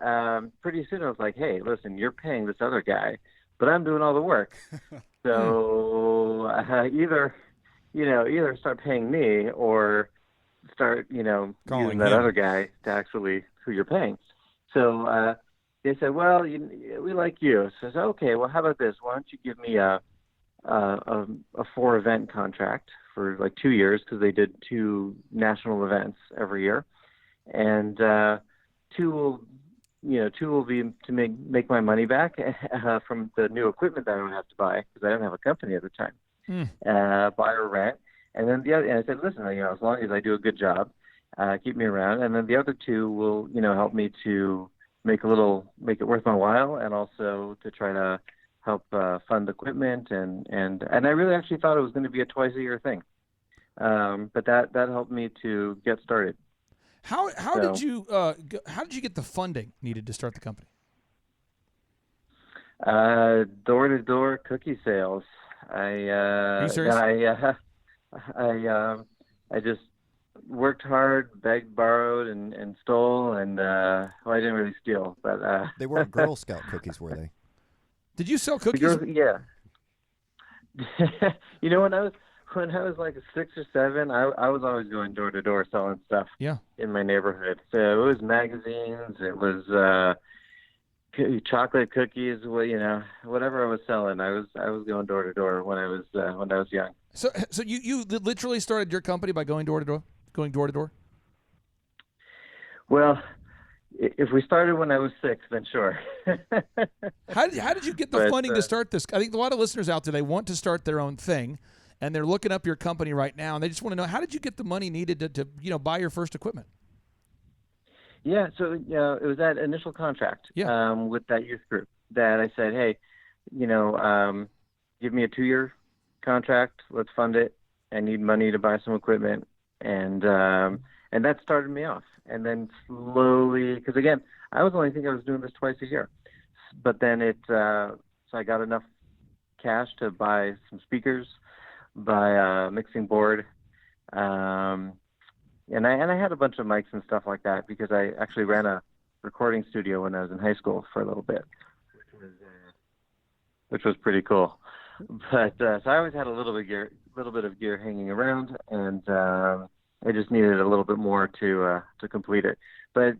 pretty soon I was like, "Hey, listen, you're paying this other guy, but I'm doing all the work. So either start paying me or start, using that other guy to actually who you're paying." So they said, "Well, we like you." So I said, "Okay, well, how about this? Why don't you give me a 4-event contract for like 2 years, because they did 2 national events every year, and 2 will be to make my money back from the new equipment that I would have to buy, because I didn't have a company at the time, buy or rent. And then and I said, listen, as long as I do a good job, keep me around. And then the other 2 will, help me to make it worth my while, and also to try to help fund equipment. And I really actually thought it was going to be a twice-a-year thing. But that helped me to get started. How did you get the funding needed to start the company? Door-to-door cookie sales. Are you serious? I just worked hard, begged, borrowed, and stole, and I didn't really steal, but they weren't Girl Scout cookies, were they? Did you sell cookies? Yeah. When I was like 6 or 7, I was always going door to door selling stuff. Yeah. In my neighborhood. So it was magazines, it was chocolate cookies, whatever I was selling. I was going door to door when I was young. So you literally started your company by going door to door? Well, if we started when I was 6, then sure. How did you get the funding to start this? I think a lot of listeners out there, they want to start their own thing, and they're looking up your company right now, and they just want to know, how did you get the money needed to buy your first equipment? Yeah, so it was that initial contract with that youth group that I said, hey, give me a 2-year contract, let's fund it. I need money to buy some equipment, and that started me off. And then slowly, because again, I was only thinking I was doing this twice a year, but then so I got enough cash to buy some speakers, buy a mixing board, and I had a bunch of mics and stuff like that, because I actually ran a recording studio when I was in high school for a little bit, which was pretty cool. But so I always had a little bit of gear hanging around, and I just needed a little bit more to complete it. But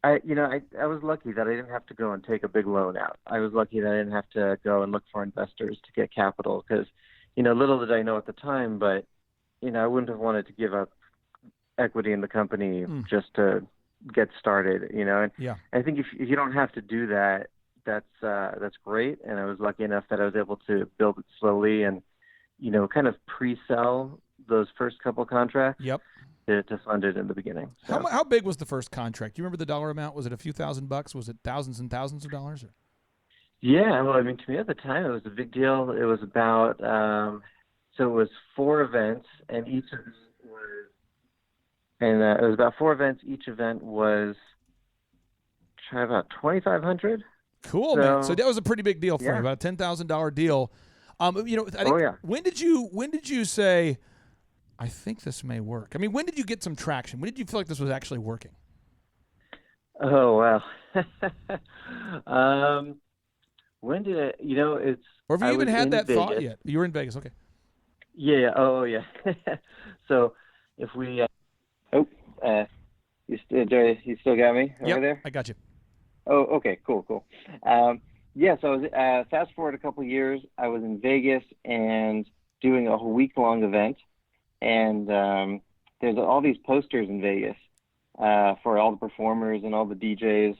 I was lucky that I didn't have to go and take a big loan out. I was lucky that I didn't have to go and look for investors to get capital, because little did I know at the time, but I wouldn't have wanted to give up equity in the company just to get started. And I think if you don't have to do that, that's great. And I was lucky enough that I was able to build it slowly and kind of pre-sell those first couple contracts. Yep. To fund it in the beginning. So. How big was the first contract? Do you remember the dollar amount? Was it a few $1,000s? Was it thousands and thousands of dollars? Or? Yeah, well, to me at the time it was a big deal. It was about so it was 4 events, and each of them it was about 4 events. Each event was about $2,500. Cool, man. So that was a pretty big deal for you, about a $10,000 deal. I think, when did you say, I think this may work? I mean, when did you get some traction? When did you feel like this was actually working? Oh, wow. When did it, it's... Or have you even had that Vegas. thought yet? You were in Vegas, okay. Yeah, oh, yeah. So if we... you still got me over there? I got you. Oh, okay, cool. Yeah, so I was, fast forward a couple years, I was in Vegas and doing a week-long event, and there's all these posters in Vegas for all the performers and all the DJs,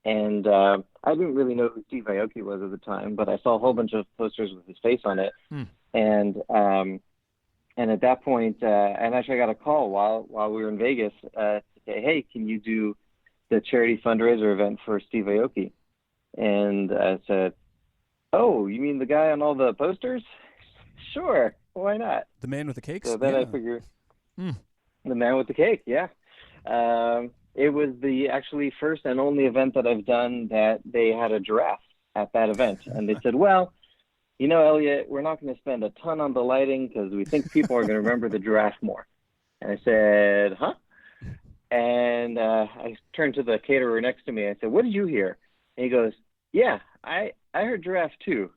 and I didn't really know who Steve Aoki was at the time, but I saw a whole bunch of posters with his face on it, and at that point, and actually I got a call while we were in Vegas to say, hey, can you do the charity fundraiser event for Steve Aoki? And I said, oh, you mean the guy on all the posters? Sure, why not? The man with the cakes? So then I figured, the man with the cake, yeah. It was the actually first and only event that I've done that they had a giraffe at that event. And they said, well, you know, Elliot, we're not going to spend a ton on the lighting because we think people are going to remember the giraffe more. And I said, huh? And I turned to the caterer next to me. I said, what did you hear? And he goes, yeah, I heard giraffe too.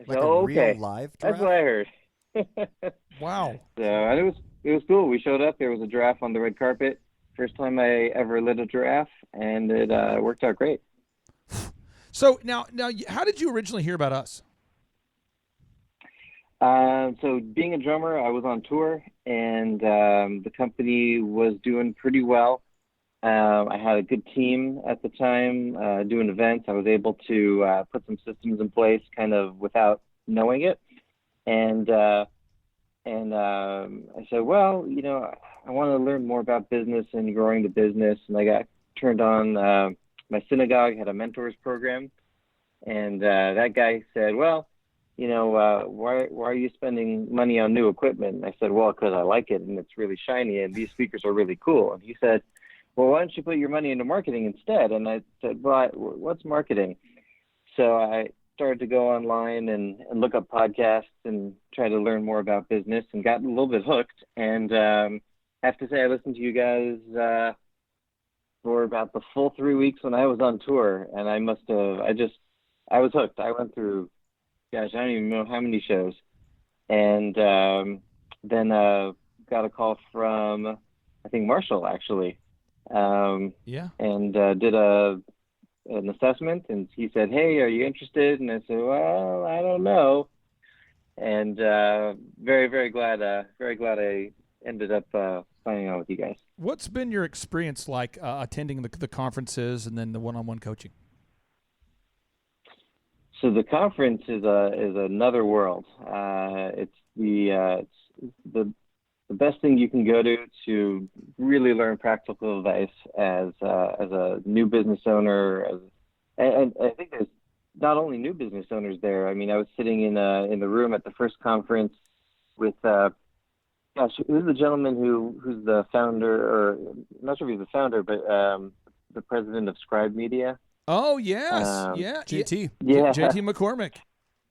I said, Like a okay, real live that's giraffe? what I heard. Wow. So, and it was cool. We showed up. There was a giraffe on the red carpet. First time I ever lit a giraffe, and it worked out great. So now, how did you originally hear about us? So being a drummer, I was on tour, and the company was doing pretty well. I had a good team at the time doing events. I was able to put some systems in place kind of without knowing it. And I said, well, you know, I want to learn more about business and growing the business. And I got turned on. My synagogue had a mentors program. And that guy said, well, you know, why are you spending money on new equipment? And I said, well, because I like it and it's really shiny and these speakers are really cool. And he said, well, why don't you put your money into marketing instead? And I said, well, what's marketing? So I started to go online and look up podcasts and try to learn more about business and got a little bit hooked. And I have to say, I listened to you guys for about the full 3 weeks when I was on tour. And I was hooked. I went through, gosh, I don't even know how many shows. And then got a call from, I think, Marshall, actually. And did an assessment, and he said, hey, are you interested? And I said, well, I don't know. And very, very glad I ended up signing on with you guys. What's been your experience like attending the conferences and then the one-on-one coaching? So the conference is another world. It's the best thing you can go to really learn practical advice as a new business owner. And I think there's not only new business owners there. I mean, I was sitting in the room at the first conference with who's the gentleman who's the founder, or I'm not sure if he's the founder, but the president of Scribe Media. Oh yes, JT. Yeah, JT McCormick.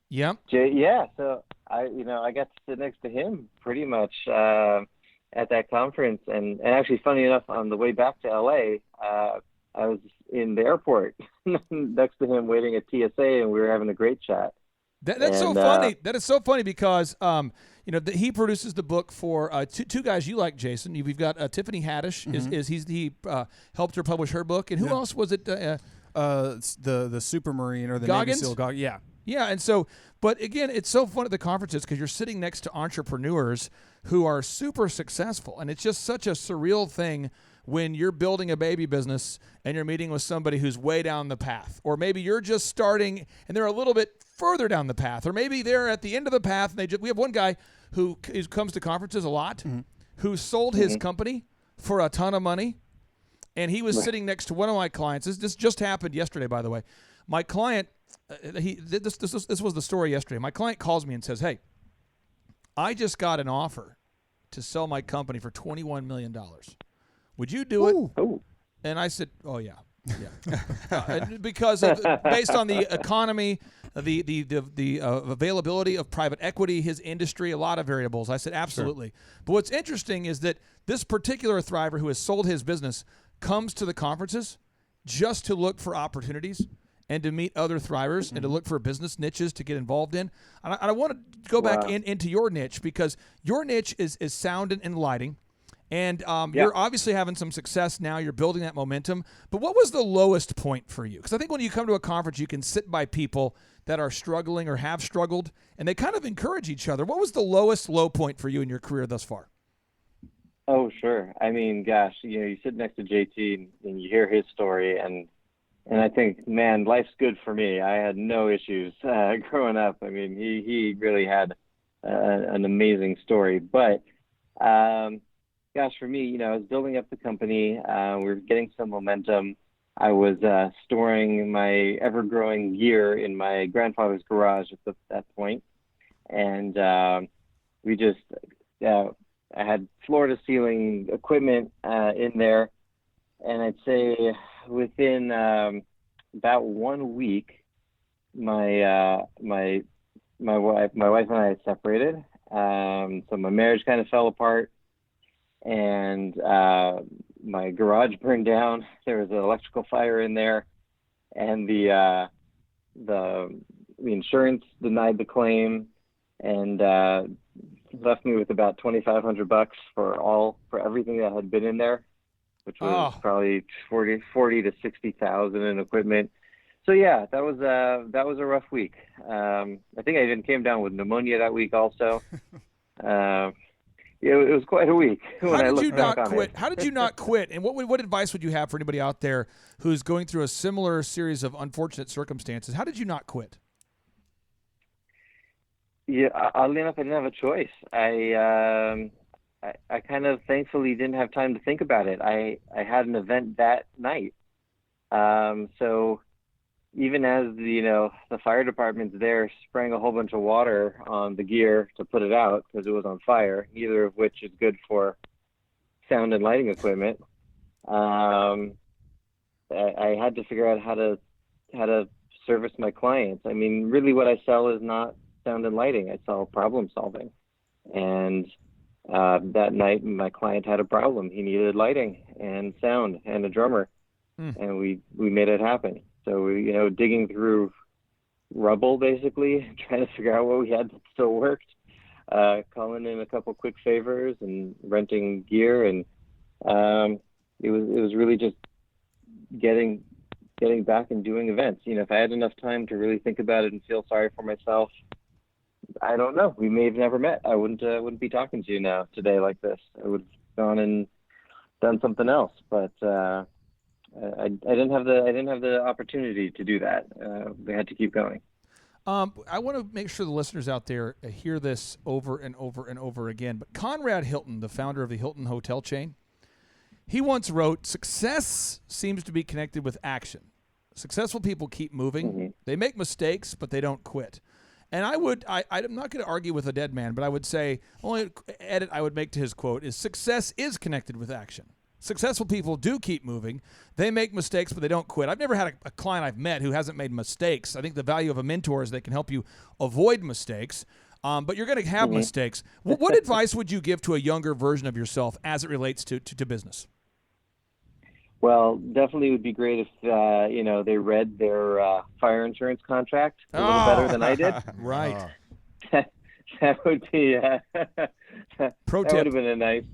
Yep. So I got to sit next to him pretty much at that conference, and actually, funny enough, on the way back to LA, I was in the airport next to him waiting at TSA, and we were having a great chat. That's so funny. That is so funny because he produces the book for two guys you like, Jason. We've got Tiffany Haddish. Mm-hmm. He helped her publish her book, and who else was it? The Supermarine or the Goggins? Navy SEAL Goggins. Yeah. Yeah, and so, but again, it's so fun at the conferences because you're sitting next to entrepreneurs who are super successful, and it's just such a surreal thing when you're building a baby business and you're meeting with somebody who's way down the path, or maybe you're just starting and they're a little bit further down the path, or maybe they're at the end of the path. And we have one guy who comes to conferences a lot, who sold his company for a ton of money, and he was sitting next to one of my clients. This just happened yesterday, by the way. My client. This was the story yesterday. My client calls me and says, hey, I just got an offer to sell my company for $21 million. Would you do it? Oh. And I said, oh, yeah. Because based on the economy, the availability of private equity, his industry, a lot of variables. I said, absolutely. Sure. But what's interesting is that this particular thriver who has sold his business comes to the conferences just to look for opportunities and to meet other thrivers and to look for business niches to get involved in. And I want to go back into your niche, because your niche is sound and lighting. And you're obviously having some success now. You're building that momentum. But what was the lowest point for you? Because I think when you come to a conference, you can sit by people that are struggling or have struggled, and they kind of encourage each other. What was the lowest low point for you in your career thus far? Oh, sure. I mean, gosh, you sit next to JT and you hear his story, and I think, man, life's good for me. I had no issues growing up. I mean, he really had an amazing story. But, gosh, for me, I was building up the company. We were getting some momentum. I was storing my ever-growing gear in my grandfather's garage at that point. And we just I had floor-to-ceiling equipment in there. And I'd say within about 1 week, my wife and I had separated. So my marriage kind of fell apart, and my garage burned down. There was an electrical fire in there, and the insurance denied the claim, and left me with about $2,500 for everything that had been in there, which was probably 40 to 60,000 in equipment. So yeah, that was a rough week. I think I even came down with pneumonia that week also. It was quite a week. How did you not quit? How did you not quit? And what advice would you have for anybody out there who's going through a similar series of unfortunate circumstances? How did you not quit? Yeah, oddly enough, I didn't have a choice. I kind of thankfully didn't have time to think about it. I had an event that night. So even as the fire department's there spraying a whole bunch of water on the gear to put it out because it was on fire, neither of which is good for sound and lighting equipment. I had to figure out how to service my clients. I mean, really what I sell is not sound and lighting. I sell problem solving. And that night my client had a problem. He needed lighting and sound and a drummer. And we made it happen. So we, digging through rubble, basically, trying to figure out what we had that still worked, calling in a couple quick favors and renting gear. And it was really just getting back and doing events. If I had enough time to really think about it and feel sorry for myself, I don't know. We may have never met. I wouldn't be talking to you now today like this. I would have gone and done something else. But I didn't have the opportunity to do that. We had to keep going. I want to make sure the listeners out there hear this over and over and over again. But Conrad Hilton, the founder of the Hilton hotel chain, he once wrote, "Success seems to be connected with action. Successful people keep moving. Mm-hmm. They make mistakes, but they don't quit." And I'm not going to argue with a dead man, but I would say, only edit I would make to his quote is, success is connected with action. Successful people do keep moving. They make mistakes, but they don't quit. I've never had a client I've met who hasn't made mistakes. I think the value of a mentor is they can help you avoid mistakes, but you're going to have mistakes. What advice would you give to a younger version of yourself as it relates to business? Well, definitely would be great if they read their fire insurance contract a little better than I did. Right. That would be pro tip. That would have been a nice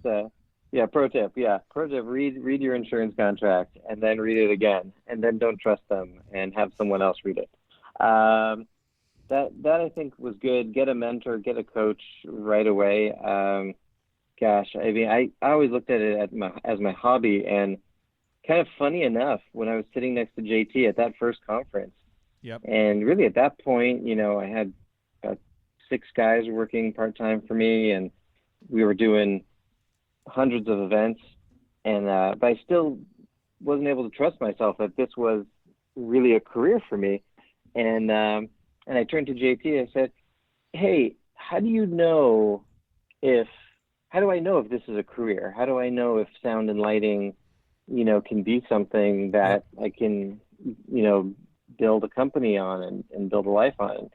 pro tip. Yeah, pro tip: read your insurance contract and then read it again, and then don't trust them and have someone else read it. That I think was good. Get a mentor, get a coach right away. Gosh, I mean, I always looked at it as my hobby. And kind of funny enough, when I was sitting next to JT at that first conference, and really at that point, I had about 6 guys working part-time for me, and we were doing hundreds of events, and but I still wasn't able to trust myself that this was really a career for me. And I turned to JT and I said, "Hey, how do I know if this is a career? How do I know if sound and lighting can be something that I can, build a company on and build a life on?"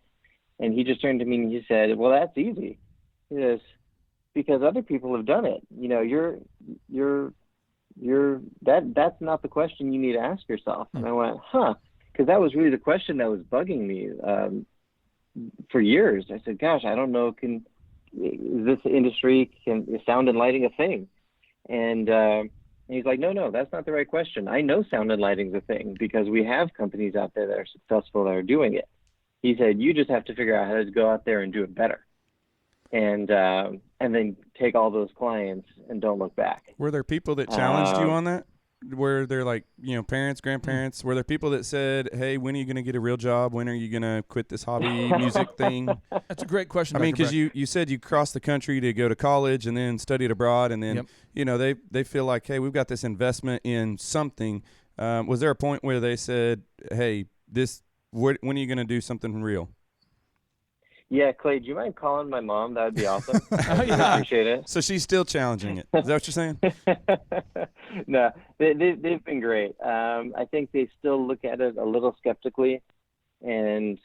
And he just turned to me and he said, "Well, that's easy." He says, "Because other people have done it. That's not the question you need to ask yourself." And I went, because that was really the question that was bugging me for years. I said, "Gosh, I don't know, is this industry, is sound and lighting a thing?" And he's like, no, that's not the right question. I know sound and lighting's a thing because we have companies out there that are successful that are doing it. He said, you just have to figure out how to go out there and do it better. And then take all those clients and don't look back. Were there people that challenged you on that? Were there like, parents, grandparents? Were there people that said, hey, when are you going to get a real job? When are you going to quit this hobby music thing? That's a great question. I mean, Dr. because you said you crossed the country to go to college and then studied abroad. And then, they feel like, hey, we've got this investment in something. Was there a point where they said, hey, when are you going to do something real? Yeah, Clay, do you mind calling my mom? That would be awesome. I really appreciate it. So she's still challenging it. Is that what you're saying? No, they've been great. I think they still look at it a little skeptically and,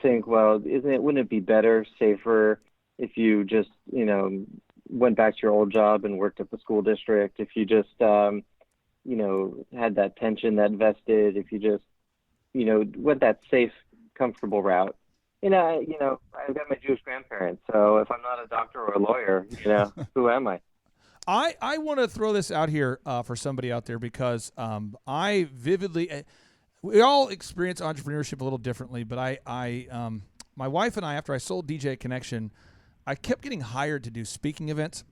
think, well, wouldn't it be better, safer if you just, went back to your old job and worked at the school district, if you just, had that pension that vested, if you just, went that safe, comfortable route. I've got my Jewish grandparents, so if I'm not a doctor or a lawyer, who am I? I want to throw this out here for somebody out there because I vividly, we all experience entrepreneurship a little differently, but my wife and I, after I sold DJ Connection, I kept getting hired to do speaking events,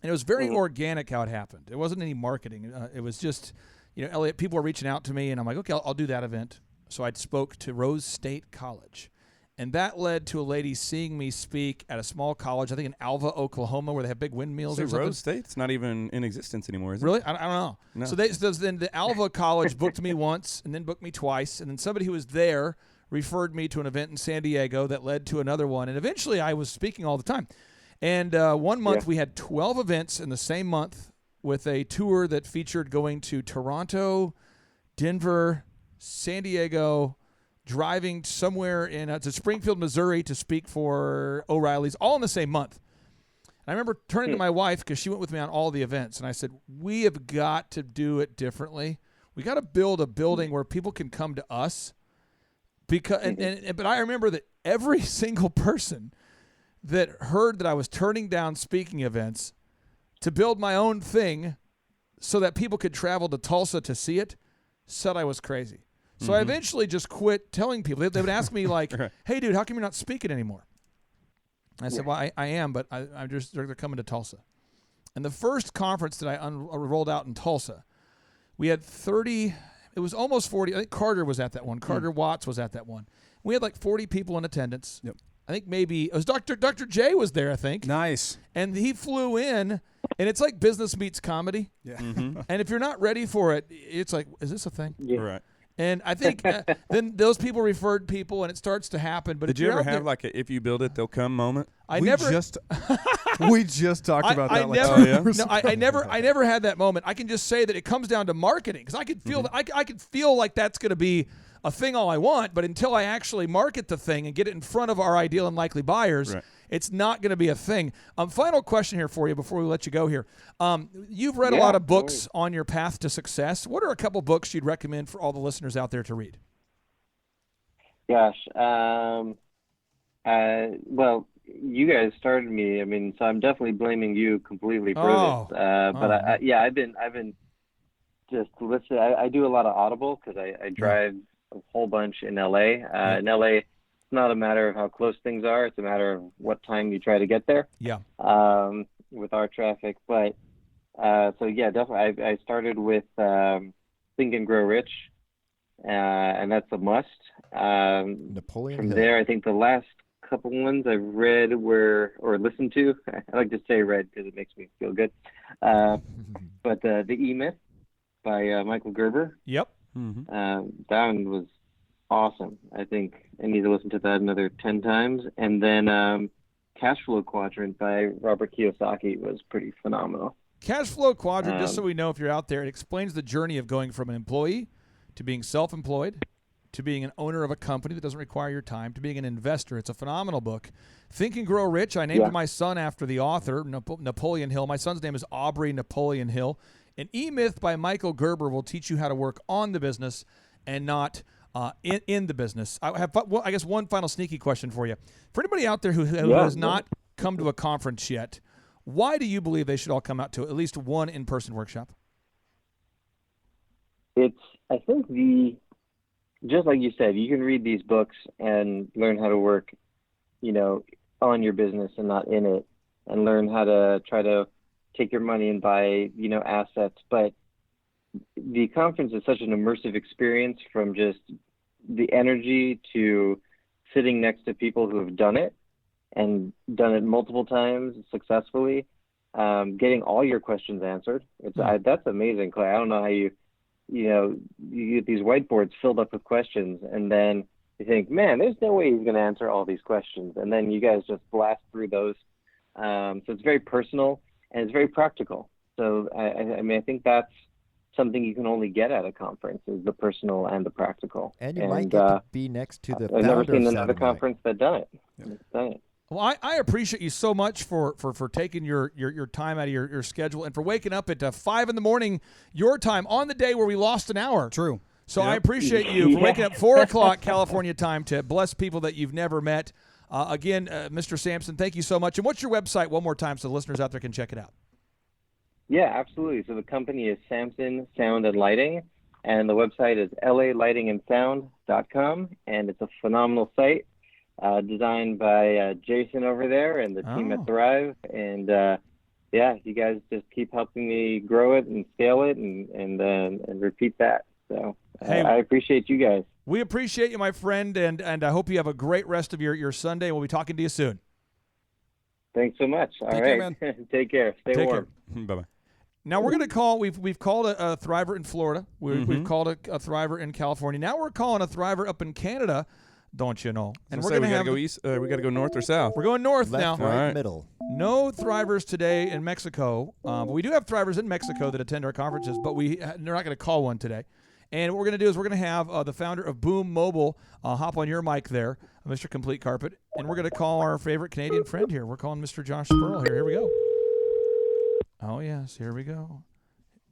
and it was very organic how it happened. It wasn't any marketing. It was just, Elliot, people were reaching out to me, and I'm like, okay, I'll do that event. So I spoke to Rose State College. And that led to a lady seeing me speak at a small college, I think in Alva, Oklahoma, where they have big windmills or something. Rose State's not even in existence anymore, is it? Really? I don't know. No. So then the Alva College booked me once and then booked me twice. And then somebody who was there referred me to an event in San Diego that led to another one. And eventually I was speaking all the time. And one month we had 12 events in the same month with a tour that featured going to Toronto, Denver, San Diego, driving somewhere to Springfield, Missouri to speak for O'Reilly's, all in the same month. And I remember turning to my wife because she went with me on all the events, and I said, we have got to do it differently. We got to build a building where people can come to us. But I remember that every single person that heard that I was turning down speaking events to build my own thing so that people could travel to Tulsa to see it said I was crazy. So I eventually just quit telling people. They would ask me like, hey, dude, how come you're not speaking anymore? I said, well, I am, but they're coming to Tulsa. And the first conference that I rolled out in Tulsa, we had 30, it was almost 40. I think Carter was at that one. Carter Watts was at that one. We had like 40 people in attendance. Yep. I think maybe, it was Dr. J was there, I think. Nice. And he flew in, and it's like business meets comedy. Yeah. And if you're not ready for it, it's like, is this a thing? Yeah. Right. And I think then those people referred people, and it starts to happen. But did you ever have like a if you build it, they'll come moment? We just talked about that. I never had that moment. I can just say that it comes down to marketing because I could feel I could feel like that's going to be a thing all I want, but until I actually market the thing and get it in front of our ideal and likely buyers, it's not going to be a thing. Final question here for you before we let you go here. You've read a lot of books on your path to success. What are a couple books you'd recommend for all the listeners out there to read? Gosh, well, you guys started me. I mean, so I'm definitely blaming you completely for this. I've been just listening. I do a lot of Audible because I drive a whole bunch in LA. In LA, it's not a matter of how close things are. It's a matter of what time you try to get there. Yeah. With our traffic. But definitely. I started with Think and Grow Rich, and that's a must. Napoleon From Hill. there, I think the last couple ones I've read or listened to. I like to say read because it makes me feel good. But the E-Myth by Michael Gerber. Yep. That one was awesome. I think I need to listen to that another 10 times. And then Cash Flow Quadrant by Robert Kiyosaki was pretty phenomenal. Cash Flow Quadrant, just so we know if you're out there, it explains the journey of going from an employee to being self-employed to being an owner of a company that doesn't require your time to being an investor. It's a phenomenal book. Think and Grow Rich, I named my son after the author, Napoleon Hill. My son's name is Aubrey Napoleon Hill. An E-Myth by Michael Gerber will teach you how to work on the business and not in the business. I have, I guess, one final sneaky question for you. For anybody out there who has not come to a conference yet Why do you believe they should all come out to at least one in-person workshop? I think just like you said, you can read these books and learn how to work, on your business and not in it, and learn how to try to take your money and buy, assets. But the conference is such an immersive experience, from just the energy to sitting next to people who have done it and done it multiple times successfully, getting all your questions answered. That's amazing, Clay. I don't know how you get these whiteboards filled up with questions, and then you think, man, there's no way he's going to answer all these questions. And then you guys just blast through those. So it's very personal and it's very practical. So, I think that's something you can only get at a conference, is the personal and the practical. And you might get to be next to the I've never founder seen of another Sound and Light. conference that done it. It's done it. Well, I appreciate you so much for taking your time out of your schedule, and for waking up at 5 in the morning your time on the day where we lost an hour. True. So I appreciate you for waking up 4 o'clock California time to bless people that you've never met. Again, Mr. Samson, thank you so much. And what's your website one more time so the listeners out there can check it out? Yeah, absolutely. So the company is Samson Sound and Lighting, and the website is lalightingandsound.com, and it's a phenomenal site designed by Jason over there and the team at Thrive. And you guys just keep helping me grow it and scale it and repeat that. So I appreciate you guys. We appreciate you, my friend, and I hope you have a great rest of your Sunday. We'll be talking to you soon. Thanks so much. All right. Take care, man. Take care. Stay warm. Bye-bye. Now we're going to call. We've called a Thriver in Florida. We've called a Thriver in California. Now we're calling a Thriver up in Canada. Don't you know? And we're going to go east. We got to go north or south. We're going north Left, now. right, middle. No Thrivers today in Mexico. But we do have Thrivers in Mexico that attend our conferences, but they're not going to call one today. And what we're going to do is we're going to have the founder of Boom Mobile hop on your mic there, Mr. Complete Carpet, and we're going to call our favorite Canadian friend here. We're calling Mr. Josh Spurl here. Here we go. Oh, yes. Here we go.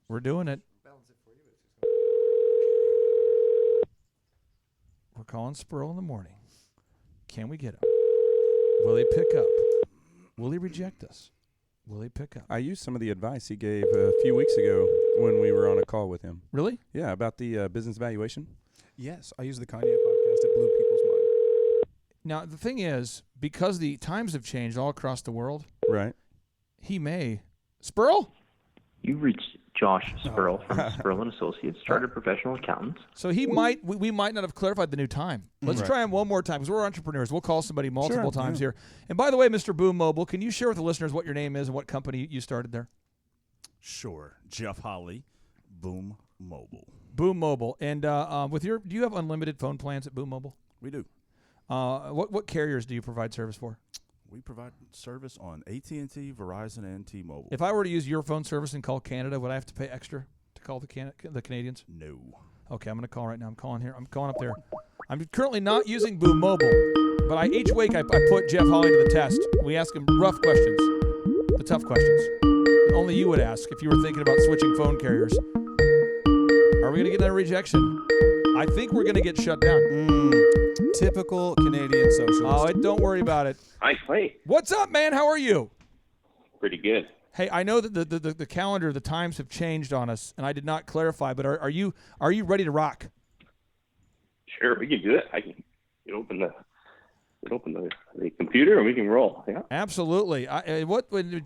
We're doing it. We're calling Spurl in the morning. Can we get him? Will he pick up? Will he reject us? Will he pick up? I used some of the advice he gave a few weeks ago when we were on a call with him. Really? Yeah, about the business valuation. Yes, I use the Kanye podcast. It blew people's mind. Now, the thing is, because the times have changed all across the world, right? He may. Spurl? You've reached Josh Spurl from Spurl & Associates, Chartered Professional Accountants. So we might not have clarified the new time. Let's try him one more time, because we're entrepreneurs. We'll call somebody multiple times here. And by the way, Mr. Boom Mobile, can you share with the listeners what your name is and what company you started there? Sure. Jeff Holly, Boom Mobile. Boom Mobile. And do you have unlimited phone plans at Boom Mobile? We do. What carriers do you provide service for? We provide service on AT&T, Verizon, and T-Mobile. If I were to use your phone service and call Canada, would I have to pay extra to call the Canadians? No. Okay, I'm going to call right now. I'm calling here. I'm calling up there. I'm currently not using Boom Mobile, but each week I put Jeff Holly to the test. We ask him rough questions, the tough questions that only you would ask if you were thinking about switching phone carriers. Are we going to get another rejection? I think we're going to get shut down. Typical Canadian socialist. Oh, don't worry about it. Hi, Clay. What's up, man? How are you? Pretty good. Hey, I know that the calendar, the times have changed on us, and I did not clarify. But are you ready to rock? Sure, we can do it. I can open the computer and we can roll. Yeah. Absolutely.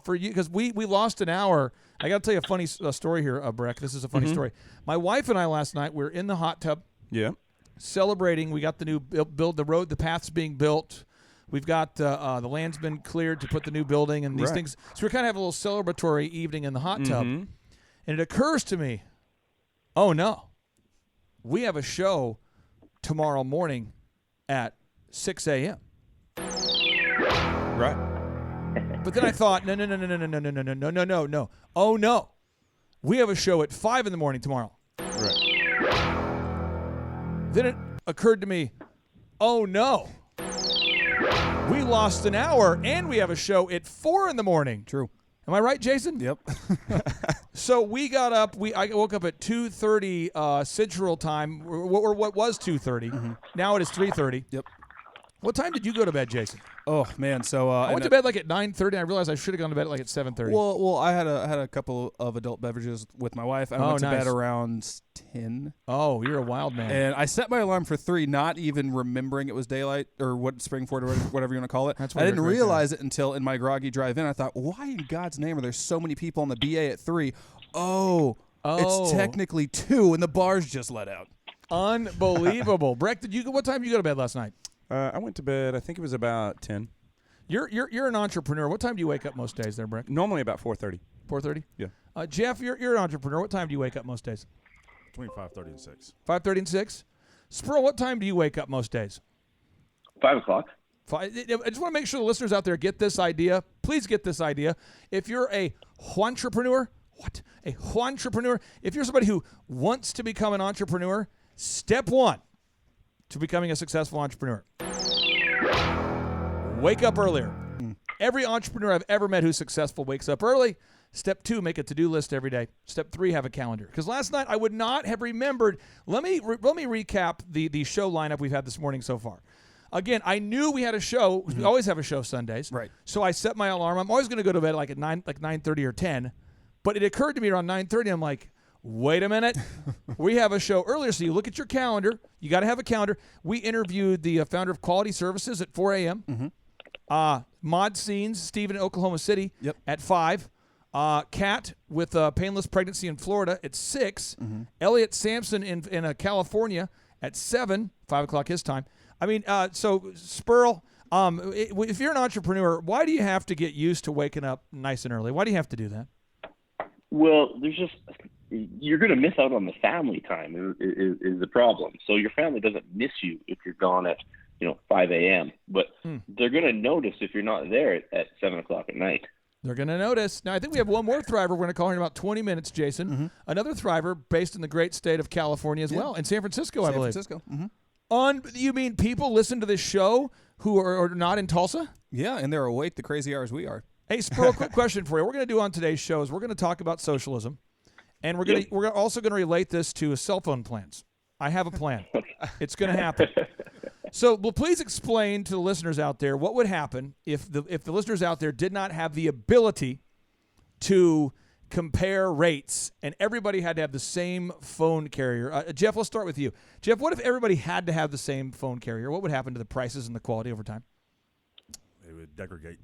For you, because we lost an hour. I got to tell you a funny story here, Breck. This is a funny story. My wife and I last night, we were in the hot tub. Yeah. Celebrating. We got the new the road, the path's being built. We've got the land's been cleared to put the new building and these things. So we're kind of having a little celebratory evening in the hot tub. And it occurs to me, oh no, we have a show tomorrow morning at 6 a.m. Right. But then I thought, no. Oh no, we have a show at 5 in the morning tomorrow. Right. Then it occurred to me, oh no, we lost an hour and we have a show at 4 in the morning. True. Am I right, Jason? Yep. So we got up. I woke up at 2:30 Central Time, or what was 2:30. Now it is 3:30. Yep. What time did you go to bed, Jason? Oh man, so I went to bed like at 9:30. I realized I should have gone to bed like at 7:30. Well, I had a couple of adult beverages with my wife. I went to nice. bed around 10. Oh, you're a wild man. And I set my alarm for 3, not even remembering it was daylight or what spring forward or whatever you want to call it. That's I didn't realize it until in my groggy drive in. I thought, why in God's name are there so many people on the BA at 3? Oh, it's technically 2, and the bars just let out. Unbelievable. Breck, what time did you go to bed last night? I went to bed, I think it was about 10. You're an entrepreneur. What time do you wake up most days there, Breck? Normally about 4:30. 4:30? Yeah. Jeff, you're an entrepreneur. What time do you wake up most days? Between 5:30 and 6. 5:30 and 6? Sproul, what time do you wake up most days? 5 o'clock. I just want to make sure the listeners out there get this idea. Please get this idea. If you're a entrepreneur, if you're somebody who wants to become an entrepreneur, step 1 to becoming a successful entrepreneur: wake up earlier. Every entrepreneur I've ever met who's successful wakes up early. Step 2, make a to-do list every day. Step 3, have a calendar. Because last night I would not have remembered. Let me recap the show lineup we've had this morning so far. Again, I knew we had a show. We always have a show Sundays. Right. So I set my alarm. I'm always going to go to bed like at 9:30 or 10. But it occurred to me around 9:30. I'm like, wait a minute. We have a show earlier. So you look at your calendar. You got to have a calendar. We interviewed the founder of Quality Services at 4 a.m. Mod Scenes, Steve in Oklahoma City at 5. Kat with painless pregnancy in Florida at 6. Elliot Samson in California at 7, 5 o'clock his time. I mean, so Spurl, if you're an entrepreneur, why do you have to get used to waking up nice and early? Why do you have to do that? Well, you're going to miss out on the family time is the problem. So your family doesn't miss you if you're gone at 5 a.m. But they're going to notice if you're not there at 7 o'clock at night. They're going to notice. Now, I think we have one more thriver. We're going to call her in about 20 minutes, Jason. Another thriver based in the great state of California as well, in San Francisco, I believe. San Francisco. You mean people listen to this show who are not in Tulsa? Yeah, and they're awake the crazy hours we are. Hey, Spurl, quick question for you. We're going to do on today's show is we're going to talk about socialism, and we're also going to relate this to cell phone plans. I have a plan. It's going to happen. So, well, please explain to the listeners out there what would happen if the listeners out there did not have the ability to compare rates and everybody had to have the same phone carrier. Jeff, let's start with you. Jeff, what if everybody had to have the same phone carrier? What would happen to the prices and the quality over time? They would degrade.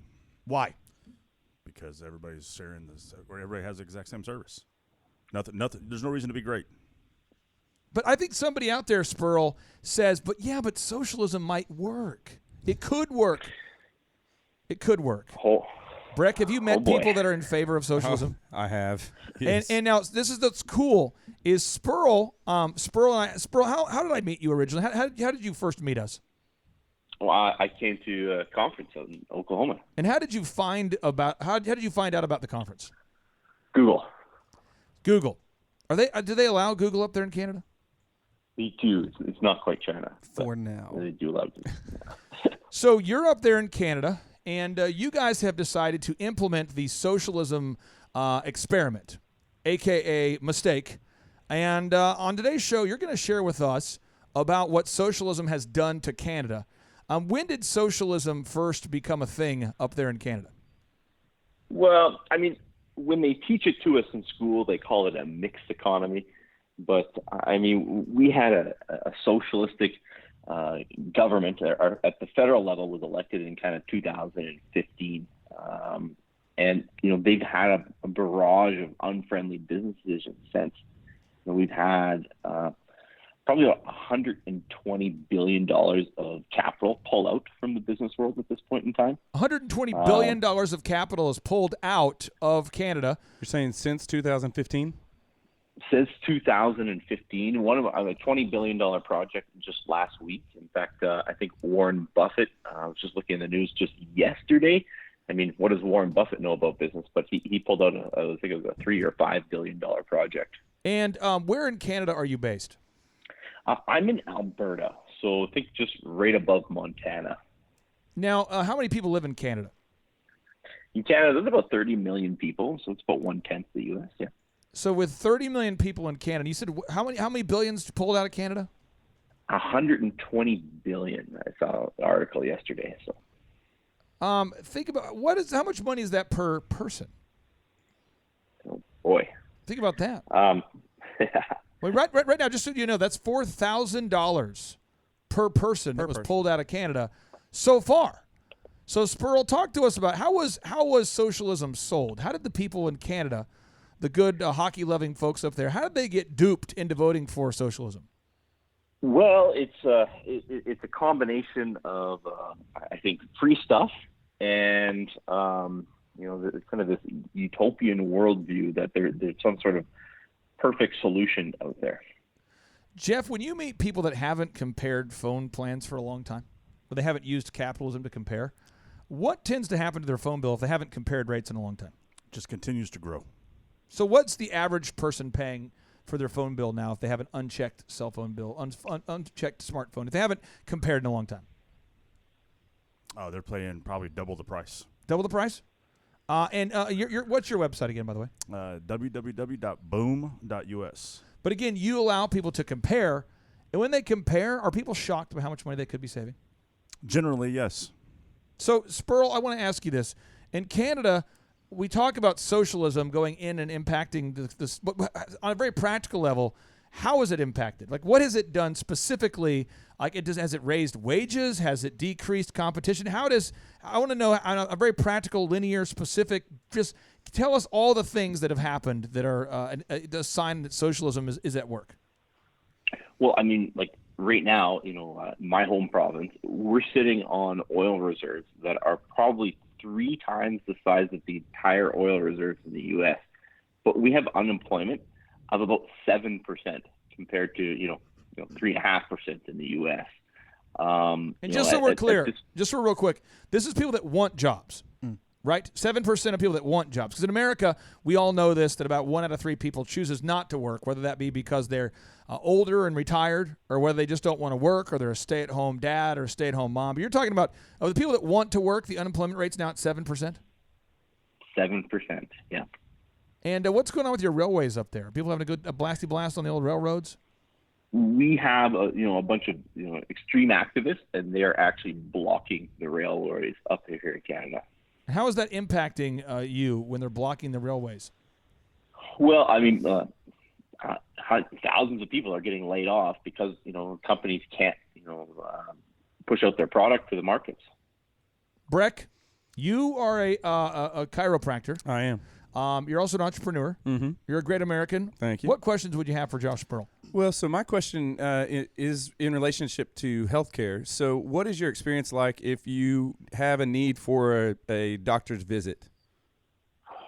Why? Because everybody's sharing this, or everybody has the exact same service. Nothing. There's no reason to be great. But I think somebody out there, Spurl, says, but socialism might work. It could work. It could work. Breck, have you met people that are in favor of socialism? I have. Yes. And now this is what's cool is Spurl. Spurl, how did I meet you originally? How did you first meet us? Well, I came to a conference in Oklahoma. And how did you find out about the conference? Google. Do they allow Google up there in Canada? Me too. It's not quite China. For now. They do allow it. So you're up there in Canada, and you guys have decided to implement the socialism experiment, a.k.a. mistake. And on today's show, you're going to share with us about what socialism has done to Canada. When did socialism first become a thing up there in Canada? Well, I mean, when they teach it to us in school, they call it a mixed economy. But, I mean, we had a socialistic government at the federal level was elected in kind of 2015. And, they've had a barrage of unfriendly business decisions since. We've had probably about $120 billion of capital pull out from the business world at this point in time. $120 billion of capital is pulled out of Canada. You're saying since 2015? Since 2015, one of a $20 billion project just last week. In fact, I think Warren Buffett, I was just looking in the news just yesterday. I mean, what does Warren Buffett know about business? But he pulled out, I think it was a $3 or $5 billion project. And where in Canada are you based? I'm in Alberta, so I think just right above Montana. How many people live in Canada? In Canada, there's about 30 million people, so it's about 1/10 the U.S., yeah. So with 30 million people in Canada, you said how many billions pulled out of Canada? $120 billion. I saw an article yesterday. So, think about how much money is that per person? oh boy, think about that. Yeah. Well, right now, just so you know, that's $4,000 per person that was pulled out of Canada so far. So, Spurl, talk to us about how was socialism sold? How did the people in Canada, the good hockey-loving folks up there, how did they get duped into voting for socialism? Well, it's a combination of I think free stuff and kind of this utopian worldview that there's some sort of perfect solution out there. Jeff, when you meet people that haven't compared phone plans for a long time, or they haven't used capitalism to compare, what tends to happen to their phone bill if they haven't compared rates in a long time? Just continues to grow. So what's the average person paying for their phone bill now if they have an unchecked cell phone bill, unchecked smartphone, if they haven't compared in a long time? Oh, they're paying probably double the price. Double the price? What's your website again, by the way? www.boom.us. But again, you allow people to compare, and when they compare, are people shocked about how much money they could be saving? Generally, yes. So, Spurl, I want to ask you this. In Canada, we talk about socialism going in and impacting this, but on a very practical level, how has it impacted? Like, what has it done specifically? Like, has it raised wages? Has it decreased competition? I want to know on a very practical, linear, specific, just tell us all the things that have happened that are a sign that socialism is at work. Well, I mean, like right now, my home province, we're sitting on oil reserves that are probably 3 times the size of the entire oil reserves in the U.S. But we have unemployment of about 7% compared to 3.5% in the U.S. And just so we're clear, just for real quick, this is people that want jobs, right? 7% of people that want jobs. Because in America, we all know this, that about 1 out of 3 people chooses not to work, whether that be because they're older and retired, or whether they just don't want to work, or they're a stay-at-home dad or a stay-at-home mom. But you're talking about the people that want to work, the unemployment rate's now at 7%? 7%, yeah. And what's going on with your railways up there? Are people having a blasty blast on the old railroads? We have a bunch of extreme activists, and they are actually blocking the railways up here in Canada. How is that impacting you when they're blocking the railways? Well, I mean, thousands of people are getting laid off because companies can't push out their product to the markets. Breck, you are a chiropractor. I am. You're also an entrepreneur. Mm-hmm. You're a great American. Thank you. What questions would you have for Josh Spurl? Well, so my question is in relationship to healthcare. So what is your experience like if you have a need for a doctor's visit?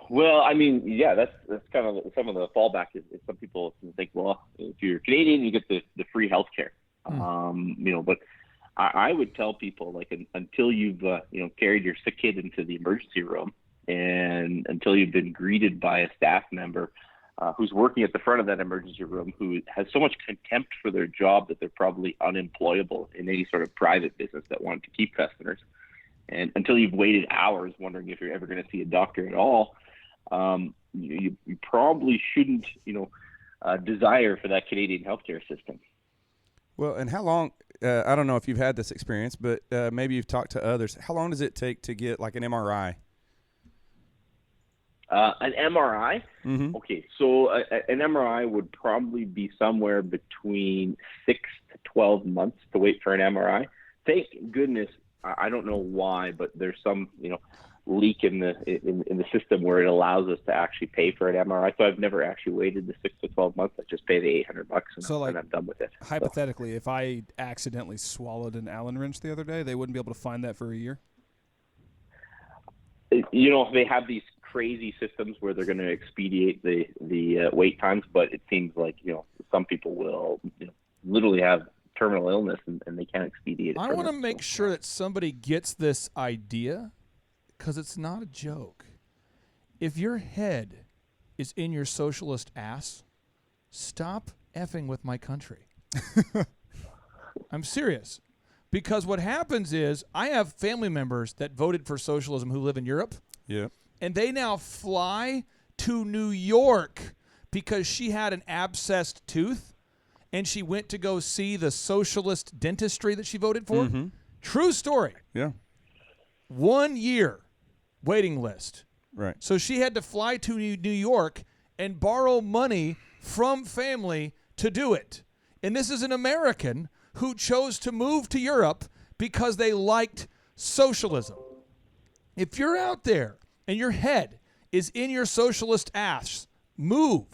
Well, I mean, yeah, that's kind of some of the fallback is some people think, well, if you're Canadian, you get the free healthcare. But I would tell people, like, until you've carried your sick kid into the emergency room, and until you've been greeted by a staff member who's working at the front of that emergency room, who has so much contempt for their job that they're probably unemployable in any sort of private business that wanted to keep customers, and until you've waited hours wondering if you're ever going to see a doctor at all, you probably shouldn't, desire for that Canadian healthcare system. Well, and how long, I don't know if you've had this experience, but maybe you've talked to others. How long does it take to get like an MRI? An MRI? Mm-hmm. Okay, so an MRI would probably be somewhere between 6 to 12 months to wait for an MRI. Thank goodness, I don't know why, but there's some, leak in the system where it allows us to actually pay for an MRI. So I've never actually waited the 6 to 12 months. I just pay the $800 and I'm done with it. Hypothetically, if I accidentally swallowed an Allen wrench the other day, they wouldn't be able to find that for a year? They have these crazy systems where they're going to expedite the wait times, but it seems like, some people will literally have terminal illness and they can't expedite it. I want to make sure that somebody gets this idea, because it's not a joke. If your head is in your socialist ass, stop effing with my country. I'm serious. Because what happens is I have family members that voted for socialism who live in Europe. Yeah. And they now fly to New York because she had an abscessed tooth. and she went to go see the socialist dentistry that she voted for. Mm-hmm. True story. Yeah. 1 year waiting list. Right. So she had to fly to New York and borrow money from family to do it. And this is an American who chose to move to Europe because they liked socialism. If you're out there and your head is in your socialist ass, move.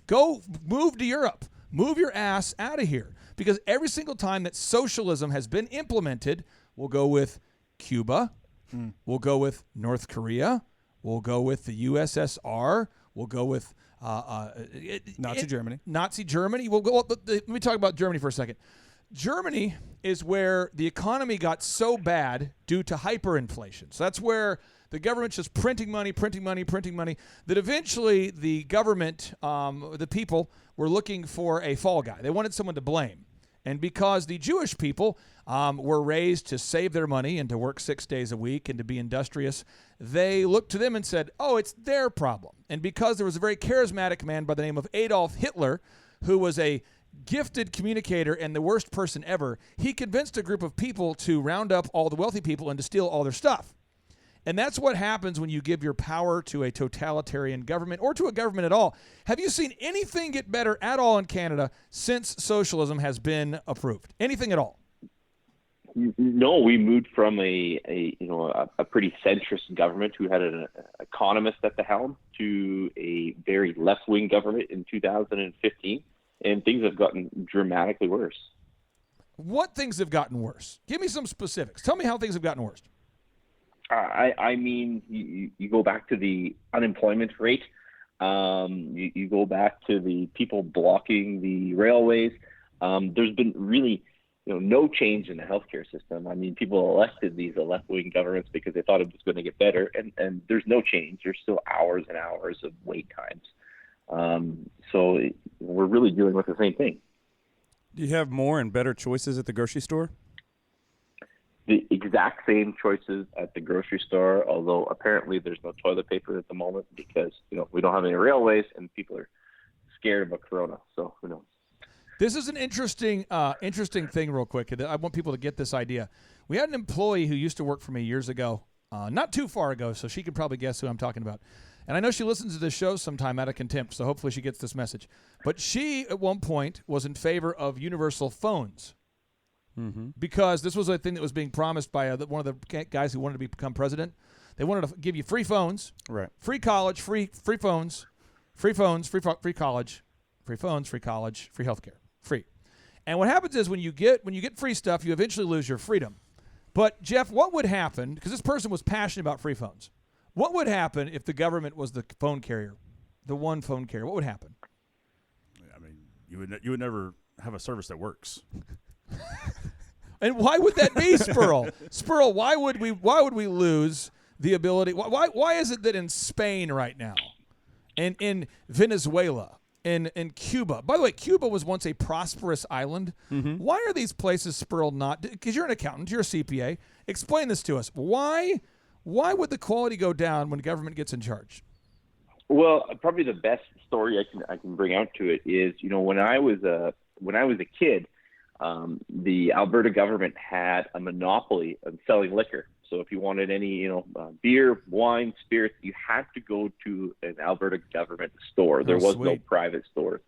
Go move to Europe. Move your ass out of here. Because every single time that socialism has been implemented, we'll go with Cuba, we'll go with North Korea, we'll go with the USSR, we'll go with Nazi Germany. Nazi Germany. We'll go. Let me talk about Germany for a second. Germany is where the economy got so bad due to hyperinflation. So that's where the government's just printing money, that eventually the government, the people, were looking for a fall guy. They wanted someone to blame. And because the Jewish people were raised to save their money and to work 6 days a week and to be industrious, they looked to them and said, oh, it's their problem. And because there was a very charismatic man by the name of Adolf Hitler, who was a gifted communicator and the worst person ever, he convinced a group of people to round up all the wealthy people and to steal all their stuff. And that's what happens when you give your power to a totalitarian government or to a government at all. Have you seen anything get better at all in Canada since socialism has been approved? Anything at all? No, we moved from a pretty centrist government who had an economist at the helm to a very left-wing government in 2015, and things have gotten dramatically worse. What things have gotten worse? Give me some specifics. Tell me how things have gotten worse. I mean, you go back to the unemployment rate. You go back to the people blocking the railways. There's been really no change in the healthcare system. I mean, people elected these left-wing governments because they thought it was going to get better, and there's no change. There's still hours and hours of wait times. So we're really dealing with the same thing. Do you have more and better choices at the grocery store? The exact same choices at the grocery store, although apparently there's no toilet paper at the moment because we don't have any railways and people are scared about Corona. So who knows? This is an interesting thing real quick. I want people to get this idea. We had an employee who used to work for me years ago, not too far ago, so she could probably guess who I'm talking about. And I know she listens to this show sometime out of contempt, so hopefully she gets this message. But she, at one point, was in favor of universal phones. Mm-hmm. Because this was a thing that was being promised by one of the guys who wanted to become president. They wanted to give you free phones, right? Free college, free phones, free college, free phones, free college, free healthcare, free. And what happens is when you get free stuff, you eventually lose your freedom. But Jeff, what would happen? Because this person was passionate about free phones. What would happen if the government was the phone carrier, the one phone carrier? What would happen? I mean, you would never have a service that works. And why would that be, Spurl? Spurl, why would we lose the ability? Why is it that in Spain right now, and in Venezuela, and in Cuba? By the way, Cuba was once a prosperous island. Mm-hmm. Why are these places, Spurl, not? Because you're an accountant, you're a CPA. Explain this to us. Why would the quality go down when government gets in charge? Well, probably the best story I can bring out to it is when I was a kid. The Alberta government had a monopoly on selling liquor. So if you wanted any, beer, wine, spirits, you had to go to an Alberta government store. There was no private stores.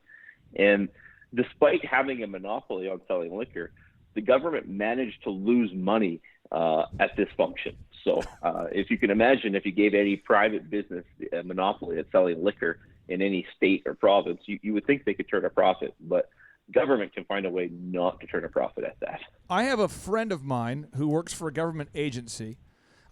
And despite having a monopoly on selling liquor, the government managed to lose money at this function. So if you can imagine, if you gave any private business a monopoly at selling liquor in any state or province, you would think they could turn a profit. But government can find a way not to turn a profit at that. I have a friend of mine who works for a government agency.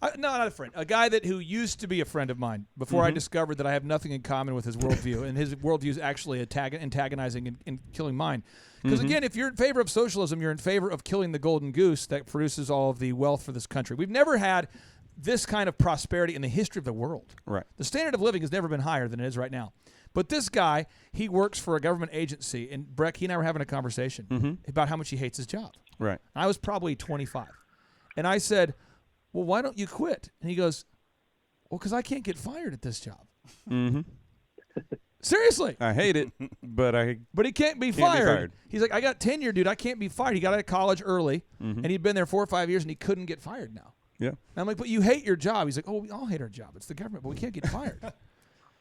No, not a friend. A guy who used to be a friend of mine before I discovered that I have nothing in common with his worldview, and his worldview is actually antagonizing and killing mine. Because again, if you're in favor of socialism, you're in favor of killing the golden goose that produces all of the wealth for this country. We've never had this kind of prosperity in the history of the world. Right. The standard of living has never been higher than it is right now. But this guy, he works for a government agency, and Breck, he and I were having a conversation about how much he hates his job. Right. I was probably 25. And I said, well, why don't you quit? And he goes, well, because I can't get fired at this job. Mm-hmm. Seriously. I hate it, but he can't be fired. He's like, I got tenure, dude. I can't be fired. He got out of college early, and he'd been there 4 or 5 years, and he couldn't get fired now. Yeah. And I'm like, but you hate your job. He's like, oh, we all hate our job. It's the government, but we can't get fired.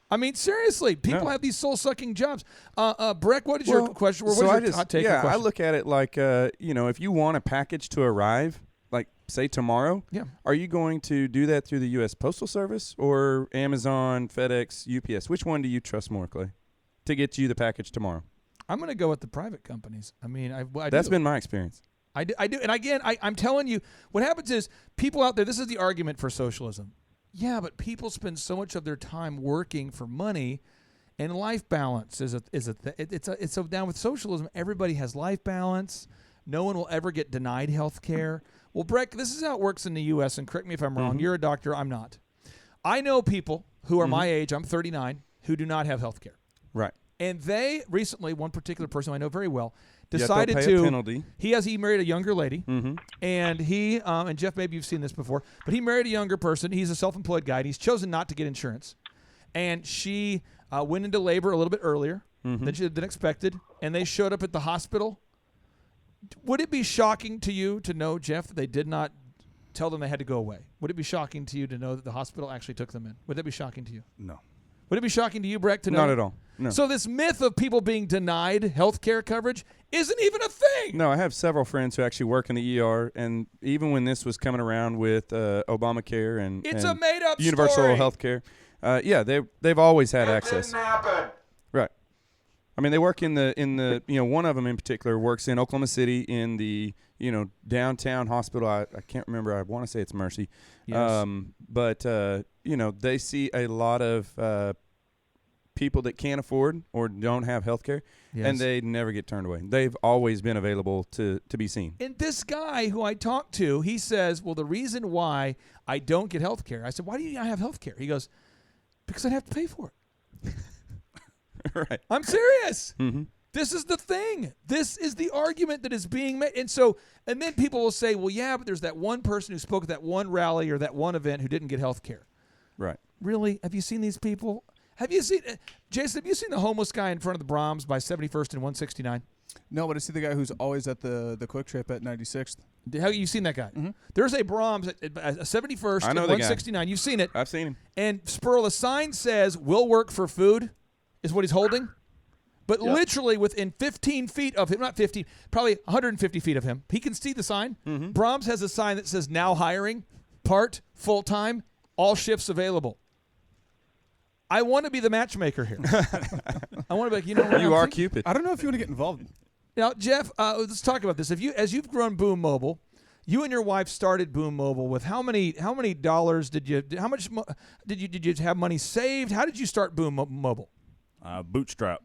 I mean, seriously, people have these soul-sucking jobs. Breck, what is your question? What is your hot take? Yeah, I look at it like, if you want a package to arrive, like, say, tomorrow, are you going to do that through the U.S. Postal Service or Amazon, FedEx, UPS? Which one do you trust more, Clay, to get you the package tomorrow? I'm going to go with the private companies. I mean, That's been my experience. I do. And again, I'm telling you, what happens is people out there, this is the argument for socialism. Yeah, but people spend so much of their time working for money, and life balance it's so down with socialism. Everybody has life balance. No one will ever get denied health care. Well, Breck, this is how it works in the U.S., and correct me if I'm wrong. You're a doctor. I'm not. I know people who are my age, I'm 39, who do not have health care. Right. And they recently, one particular person I know very well, decided to pay a penalty. He married a younger lady, and he and Jeff, maybe you've seen this before, but he married a younger person. He's a self-employed guy, and he's chosen not to get insurance. And she went into labor a little bit earlier than expected, and they showed up at the hospital. Would it be shocking to you to know, Jeff, that they did not tell them they had to go away? Would it be shocking to you to know that the hospital actually took them in? Would that be shocking to you? No. Would it be shocking to you, Breck, to know? Not at all. No. So this myth of people being denied health care coverage isn't even a thing. No, I have several friends who actually work in the ER, and even when this was coming around with Obamacare and it's a made-up universal health care, they've always had access. Didn't happen. Right. I mean, they work in the one of them in particular works in Oklahoma City in the downtown hospital. I can't remember. I want to say it's Mercy. Yes. But they see a lot of people that can't afford or don't have health care, and they never get turned away. They've always been available to be seen. And this guy who I talked to, he says, well, the reason why I don't get health care, I said, why do you not have health care? He goes, because I'd have to pay for it. Right. I'm serious. Mm-hmm. This is the thing. This is the argument that is being made. And then people will say, well, yeah, but there's that one person who spoke at that one rally or that one event who didn't get health care. Right. Really? Have you seen these people? Jason, have you seen the homeless guy in front of the Brahms by 71st and 169? No, but I see the guy who's always at the Quick Trip at 96th. Have you seen that guy? Mm-hmm. There's a Brahms at 71st and 169. You've seen it. I've seen him. And Spurl, a sign says, "Will work for food," is what he's holding. But literally within 15 feet of him, not 15, probably 150 feet of him, he can see the sign. Mm-hmm. Brahms has a sign that says, "Now hiring, part, full-time, all shifts available." I want to be the matchmaker here. I want to be like, what? You are Cupid. I don't know if you want to get involved. Now, Jeff, let's talk about this. As you've grown Boom Mobile, you and your wife started Boom Mobile with how many dollars did you have money saved? How did you start Boom Mobile? Bootstrap.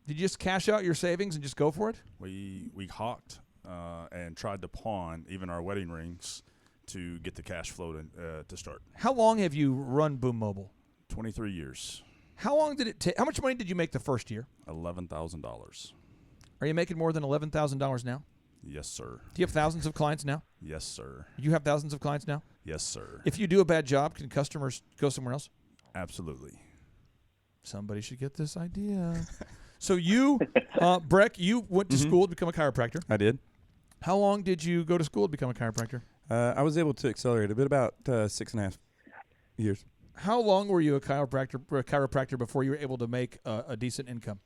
Did you just cash out your savings and just go for it? We hawked and tried to pawn even our wedding rings to get the cash flow to start. How long have you run Boom Mobile? 23 years. How long did it take? How much money did you make the first year? $11,000. Are you making more than $11,000 now? Yes, sir. Do you have thousands of clients now? Yes, sir. You have thousands of clients now? Yes, sir. If you do a bad job, can customers go somewhere else? Absolutely. Somebody should get this idea. So you, Breck, you went to school to become a chiropractor. I did. How long did you go to school to become a chiropractor? I was able to accelerate a bit, about 6.5 years. How long were you a chiropractor before you were able to make a decent income?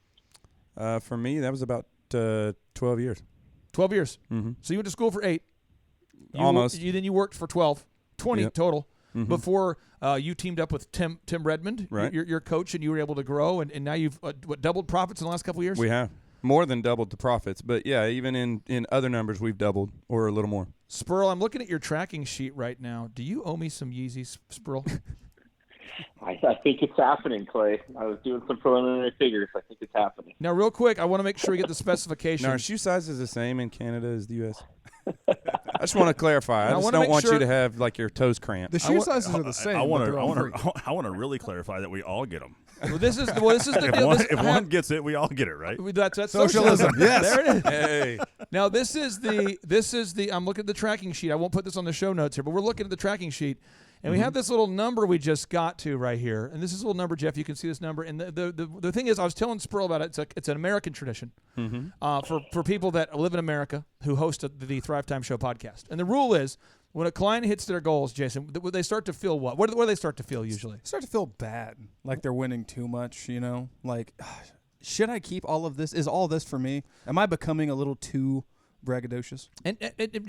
For me, that was about 12 years. 12 years. Mm-hmm. So you went to school for 8. Almost. Then you worked for 12, 20 total. Mm-hmm. Before you teamed up with Tim Redmond, right. your coach, and you were able to grow, and now you've doubled profits in the last couple of years? We have. More than doubled the profits. But, yeah, even in other numbers, we've doubled or a little more. Spurl, I'm looking at your tracking sheet right now. Do you owe me some Yeezys, Spurl? I think it's happening, Clay. I was doing some preliminary figures. I think it's happening. Now, real quick, I want to make sure we get the specifications. Now, our shoe size is the same in Canada as the U.S. I just want to clarify. I just don't want you to have like your toes cramped. The shoe sizes are the same. I want to really clarify that we all get them. Well, this is the deal. If one gets it, we all get it, right? That's socialism. Yes. There it is. Hey. Now this is the. I'm looking at the tracking sheet. I won't put this on the show notes here, but we're looking at the tracking sheet, And we have this little number we just got to right here. And this is a little number, Jeff. You can see this number. And the thing is, I was telling Sproul about it. It's an American tradition for people that live in America who host the Thrive Time Show podcast. And the rule is, when a client hits their goals, Jason, they start to feel what? What do they start to feel usually? They start to feel bad, like they're winning too much, you know? Like, should I keep all of this? Is all this for me? Am I becoming a little too braggadocious? And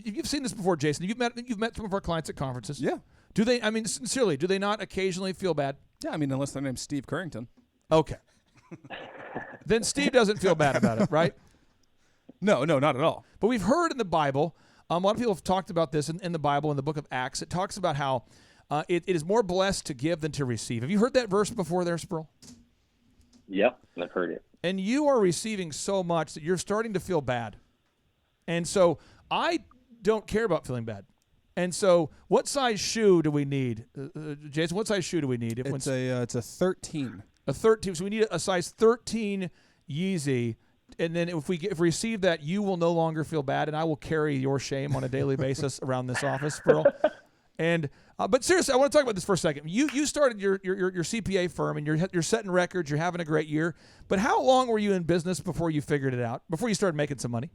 you've seen this before, Jason. You've met some of our clients at conferences. Yeah. Do they, I mean, sincerely, do they not occasionally feel bad? Yeah, I mean, unless their name's Steve Currington. Okay. Then Steve doesn't feel bad about it, right? No, not at all. But we've heard in the Bible, a lot of people have talked about this in the Bible, in the book of Acts. It talks about how it is more blessed to give than to receive. Have you heard that verse before there, Sproul? Yep, I've heard it. And you are receiving so much that you're starting to feel bad. And so I don't care about feeling bad. And so what size shoe do we need? Jason, what size shoe do we need? It's a 13. A 13. So we need a size 13 Yeezy. And then if we receive that, you will no longer feel bad, and I will carry your shame on a daily basis around this office, Sproul. And but seriously, I want to talk about this for a second. You started your CPA firm, and you're setting records. You're having a great year. But how long were you in business before you figured it out? Before you started making some money?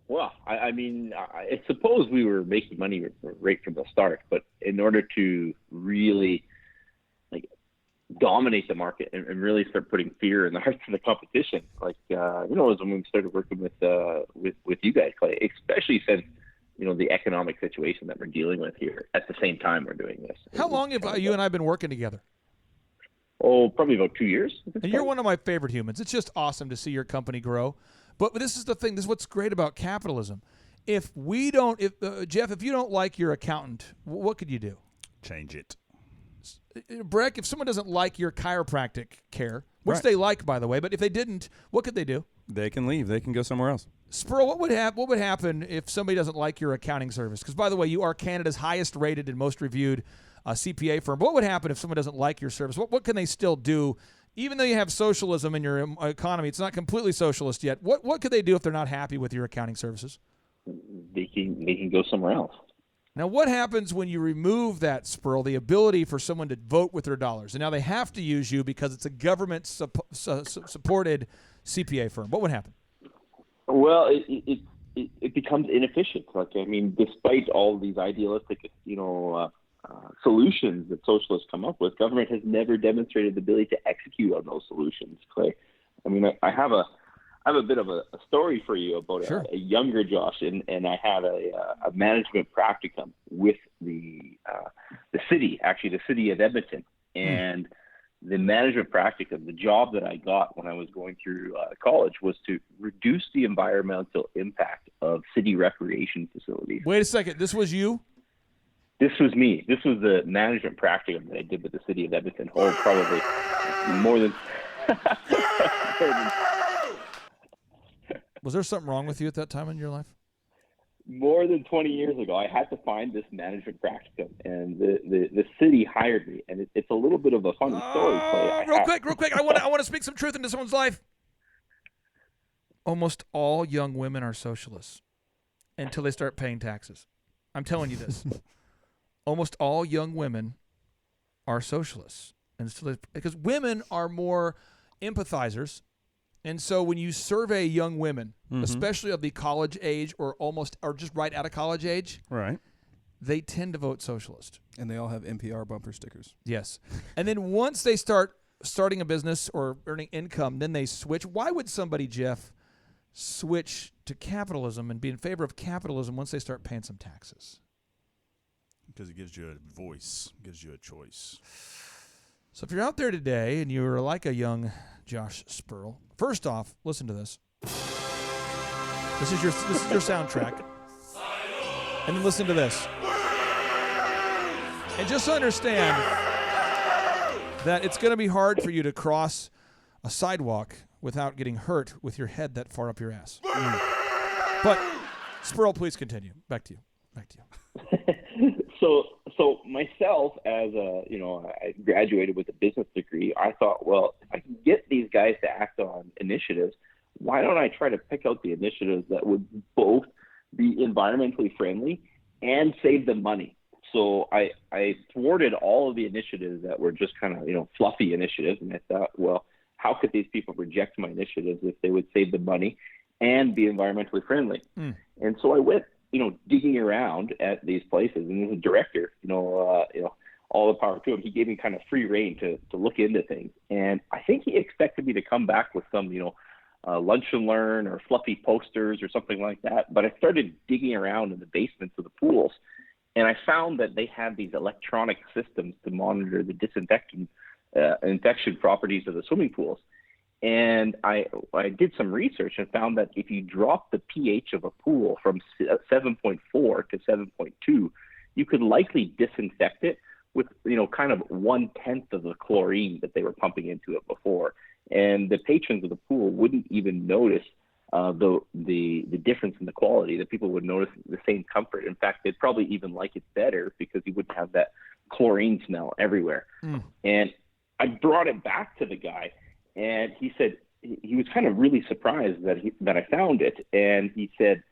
Well, I mean, I suppose we were making money right from the start, but in order to really dominate the market and really start putting fear in the hearts of the competition, was when we started working with you guys, Clay, especially since the economic situation that we're dealing with here at the same time we're doing this. How long have you and I been working together? Oh, probably about 2 years. And you're one of my favorite humans. It's just awesome to see your company grow. But this is the thing. This is what's great about capitalism. Jeff, if you don't like your accountant, what could you do? Change it. Breck, if someone doesn't like your chiropractic care, which they like, by the way, but if they didn't, what could they do? They can leave. They can go somewhere else. Sproul, what would happen if somebody doesn't like your accounting service? Because, by the way, you are Canada's highest rated and most reviewed CPA firm. What would happen if someone doesn't like your service? What can they still do? Even though you have socialism in your economy, it's not completely socialist yet. What could they do if they're not happy with your accounting services? They can go somewhere else. Now, what happens when you remove that, Sproul, the ability for someone to vote with their dollars? And now they have to use you because it's a government-supported CPA firm. What would happen? Well, it becomes inefficient. Despite all these idealistic, solutions that socialists come up with, government has never demonstrated the ability to execute on those solutions, Clay. I have a bit of a story for you about a younger Josh, and I had a management practicum with the city of Edmonton, and the management practicum, the job that I got when I was going through college was to reduce the environmental impact of city recreation facilities. Wait a second, this was you? This was me. This was the management practicum that I did with the city of Edmonton. Oh, probably more than. Was there something wrong with you at that time in your life? More than 20 years ago, I had to find this management practicum, and the city hired me. And it's a little bit of a funny story. Real quick. I want to speak some truth into someone's life. Almost all young women are socialists until they start paying taxes. I'm telling you this. Almost all young women are socialists, because women are more empathizers. And so when you survey young women, especially of the college age or just right out of college age, right, they tend to vote socialist. And they all have NPR bumper stickers. Yes. And then once they starting a business or earning income, then they switch. Why would somebody, Jeff, switch to capitalism and be in favor of capitalism once they start paying some taxes? Because it gives you a voice, gives you a choice. So if you're out there today and you're like a young Josh Sproul, first off, listen to this. This is your soundtrack. And then listen to this. And just understand that it's going to be hard for you to cross a sidewalk without getting hurt with your head that far up your ass. But Sproul, please continue. Back to you. So myself, as I graduated with a business degree, I thought, well, if I can get these guys to act on initiatives, why don't I try to pick out the initiatives that would both be environmentally friendly and save them money. So I thwarted all of the initiatives that were just kind of, fluffy initiatives. And I thought, well, how could these people reject my initiatives if they would save the money and be environmentally friendly? And so I went, digging around at these places, and the director, all the power to him. He gave me kind of free rein to look into things. And I think he expected me to come back with some, lunch and learn or fluffy posters or something like that. But I started digging around in the basements of the pools, and I found that they had these electronic systems to monitor the infection properties of the swimming pools. And I did some research and found that if you drop the pH of a pool from 7.4 to 7.2, you could likely disinfect it with, kind of 1/10 of the chlorine that they were pumping into it before. And the patrons of the pool wouldn't even notice the difference in the quality. The people would notice the same comfort. In fact, they'd probably even like it better because you wouldn't have that chlorine smell everywhere. And I brought it back to the guy, and he said he was kind of really surprised that I found it. And he said,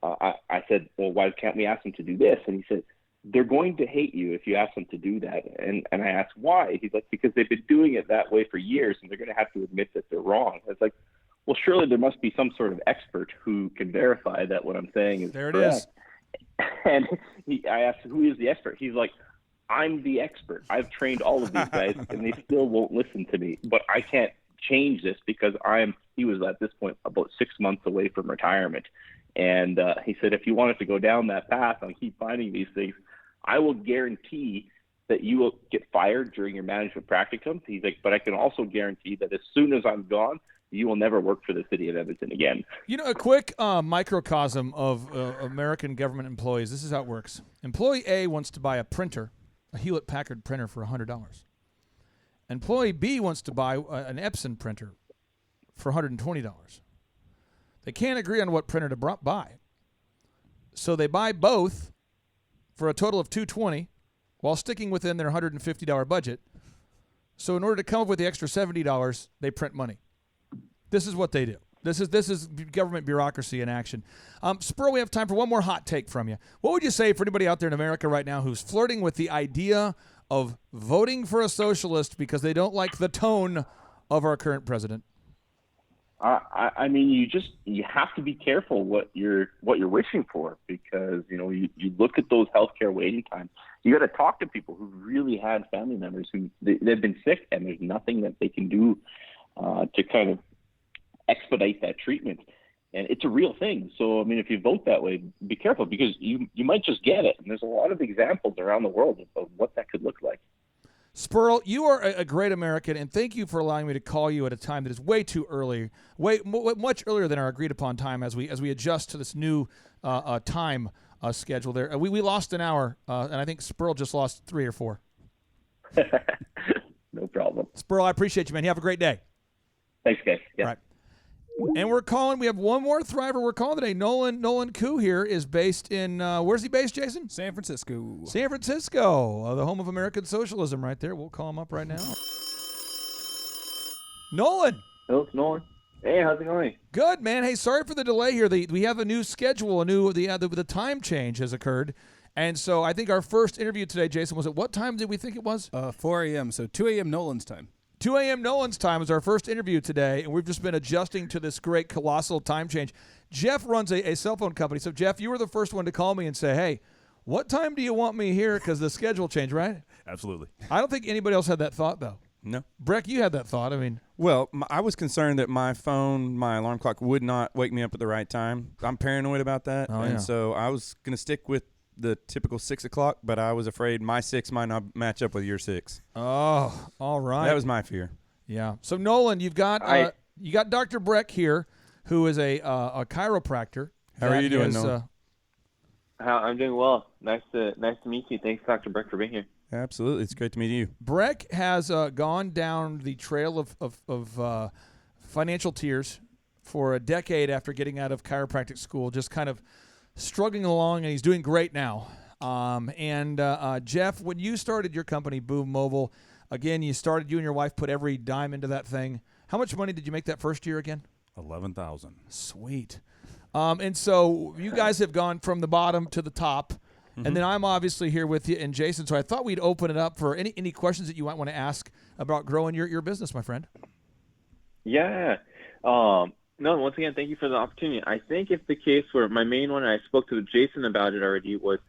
I said, well, why can't we ask them to do this? And he said, they're going to hate you if you ask them to do that. And I asked why. He's like, because they've been doing it that way for years, and they're going to have to admit that they're wrong. I was like, well, surely there must be some sort of expert who can verify that what I'm saying is there correct. It is. And I asked, who is the expert? He's like, I'm the expert. I've trained all of these guys, and they still won't listen to me. But I can't change this because he was at this point about 6 months away from retirement. And he said, if you wanted to go down that path and keep finding these things, I will guarantee that you will get fired during your management practicum. He's like, but I can also guarantee that as soon as I'm gone, you will never work for the city of Edmonton again. A quick microcosm of American government employees. This is how it works. Employee A wants to buy a printer, a Hewlett-Packard printer for $100. Employee B wants to buy an Epson printer for $120. They can't agree on what printer to buy. So they buy both for a total of $220 while sticking within their $150 budget. So in order to come up with the extra $70, they print money. This is what they do. This is government bureaucracy in action. Spurl, we have time for one more hot take from you. What would you say for anybody out there in America right now who's flirting with the idea of voting for a socialist because they don't like the tone of our current president? I mean, you have to be careful what you're wishing for, because you look at those healthcare waiting times. You got to talk to people who really had family members who they've been sick, and there's nothing that they can do to kind of expedite that treatment. And it's a real thing. So I mean, if you vote that way, be careful, because you might just get it. And there's a lot of examples around the world of what that could look like. Spurl, you are a great American, and thank you for allowing me to call you at a time that is way too early, much earlier than our agreed-upon time as we adjust to this new time schedule. There, we lost an hour, and I think Spurl just lost 3 or 4. No problem. Spurl, I appreciate you, man. You have a great day. Thanks, guys. Yeah. All right. And we have one more Thriver we're calling today. Nolan Koo here is based in, where's he based, Jason? San Francisco. San Francisco, the home of American socialism right there. We'll call him up right now. Nolan. Hello, it's Nolan. Hey, how's it going? Good, man. Hey, sorry for the delay here. We have a new schedule, the time change has occurred. And so I think our first interview today, Jason, was at what time did we think it was? 4 a.m., so 2 a.m. Nolan's time. 2 a.m. Nolan's time is our first interview today, and we've just been adjusting to this great, colossal time change. Jeff runs a cell phone company. So, Jeff, you were the first one to call me and say, hey, what time do you want me here? Because the schedule changed, right? Absolutely. I don't think anybody else had that thought, though. No. Breck, you had that thought. I mean. Well, I was concerned that my alarm clock would not wake me up at the right time. I'm paranoid about that. So I was going to stick with the typical 6 o'clock, but I was afraid my 6 might not match up with your 6. Oh, all right. That was my fear. Yeah. So Nolan, you've got Dr. Breck here, who is a chiropractor. How are you doing, Nolan? I'm doing well. Nice to meet you. Thanks, Dr. Breck, for being here. Absolutely, it's great to meet you. Breck has gone down the trail of financial tears for a decade after getting out of chiropractic school, just kind of struggling along, and he's doing great now. Jeff, when you started your company, Boom Mobile, again, you and your wife put every dime into that thing. How much money did you make that first year again? $11,000. Sweet. And so you guys have gone from the bottom to the top. And then I'm obviously here with you and Jason. So I thought we'd open it up for any questions that you might want to ask about growing your business, my friend. Yeah. No, once again, thank you for the opportunity. I think it's the case where my main one, and I spoke to Jason about it already, was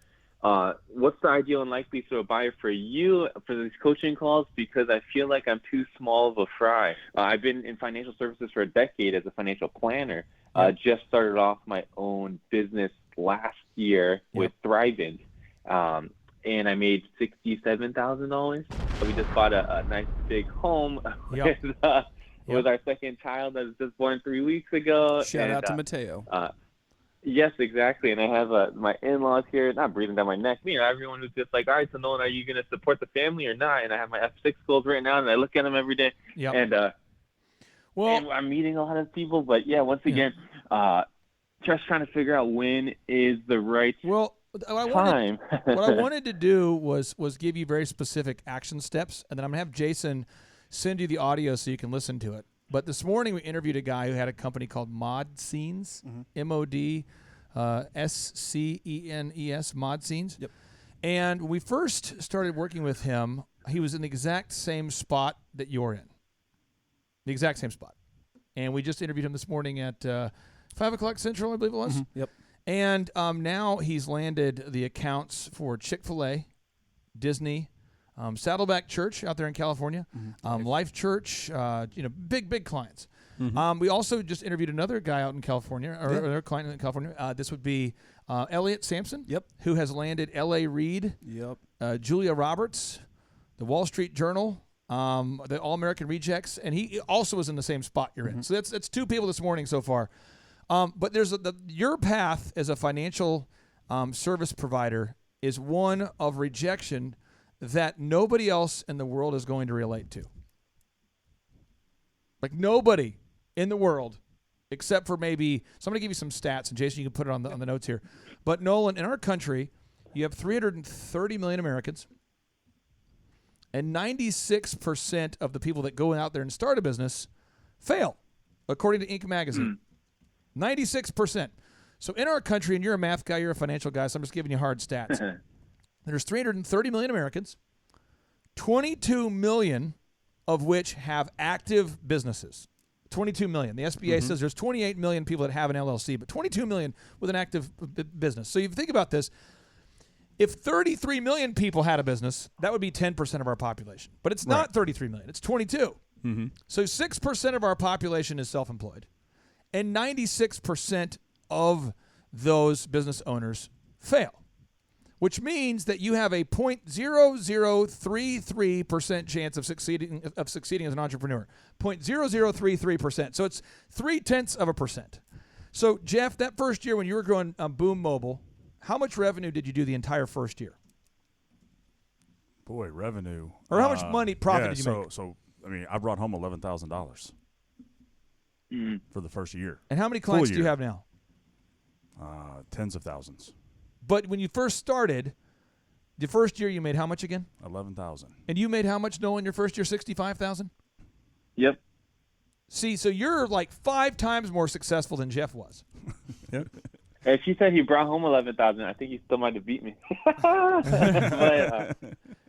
what's the ideal and likely sort of buyer for you for these coaching calls? Because I feel like I'm too small of a fry. I've been in financial services for a decade as a financial planner. Just started off my own business last year with Thrivent, and I made $67,000. We just bought a nice big home with our second child that was just born 3 weeks ago. Shout out to Mateo. Yes, exactly. And I have my in-laws here, not breathing down my neck. Everyone was just like, all right, so Nolan, are you going to support the family or not? And I have my F6 goals right now, and I look at them every day. Yep. And I'm meeting a lot of people. But, once again, just trying to figure out when is the right time. What I wanted to do was give you very specific action steps, and then I'm going to have Jason send you the audio so you can listen to it. But this morning we interviewed a guy who had a company called Mod Scenes, MOD SCENES, Mod Scenes. Yep. And when we first started working with him, he was in the exact same spot that you're in. The exact same spot. And we just interviewed him this morning at 5 o'clock Central, I believe it was. Yep. And now he's landed the accounts for Chick-fil-A, Disney, Saddleback Church out there in California, Life Church, big clients. We also just interviewed another guy out in California, or another client in California. This would be Elliot Samson, who has landed L.A. Reid, Julia Roberts, the Wall Street Journal, the All-American Rejects, and he also was in the same spot you're in. So that's two people this morning so far. But there's your path as a financial service provider is one of rejection that nobody else in the world is going to relate to. Like nobody in the world, except for maybe, so I'm going to give you some stats, and Jason, you can put it on the notes here. But Nolan, in our country, you have 330 million Americans, and 96% of the people that go out there and start a business fail, according to Inc. magazine. 96%. So in our country, and you're a math guy, you're a financial guy, so I'm just giving you hard stats. There's 330 million Americans, 22 million of which have active businesses. 22 million. The SBA says there's 28 million people that have an LLC, but 22 million with an active business. So if you think about this, if 33 million people had a business, that would be 10% of our population. But it's not 33 million. It's 22. So 6% of our population is self-employed, and 96% of those business owners fail, which means that you have a 0.0033% chance of succeeding as an entrepreneur. 0.0033%. So it's 0.3%. So Jeff, that first year when you were growing Boom Mobile, how much revenue did you do the entire first year? Boy, revenue. Or how much profit did you make? So I mean, I brought home $11,000 for the first year. And how many clients do you have now? Tens of thousands. But when you first started, the first year you made how much again? 11,000. And you made how much, Nolan, your first year? 65,000. Yep. See, so you're like 5 times more successful than Jeff was. Yep. If you said he brought home 11,000, I think he still might have beat me. But,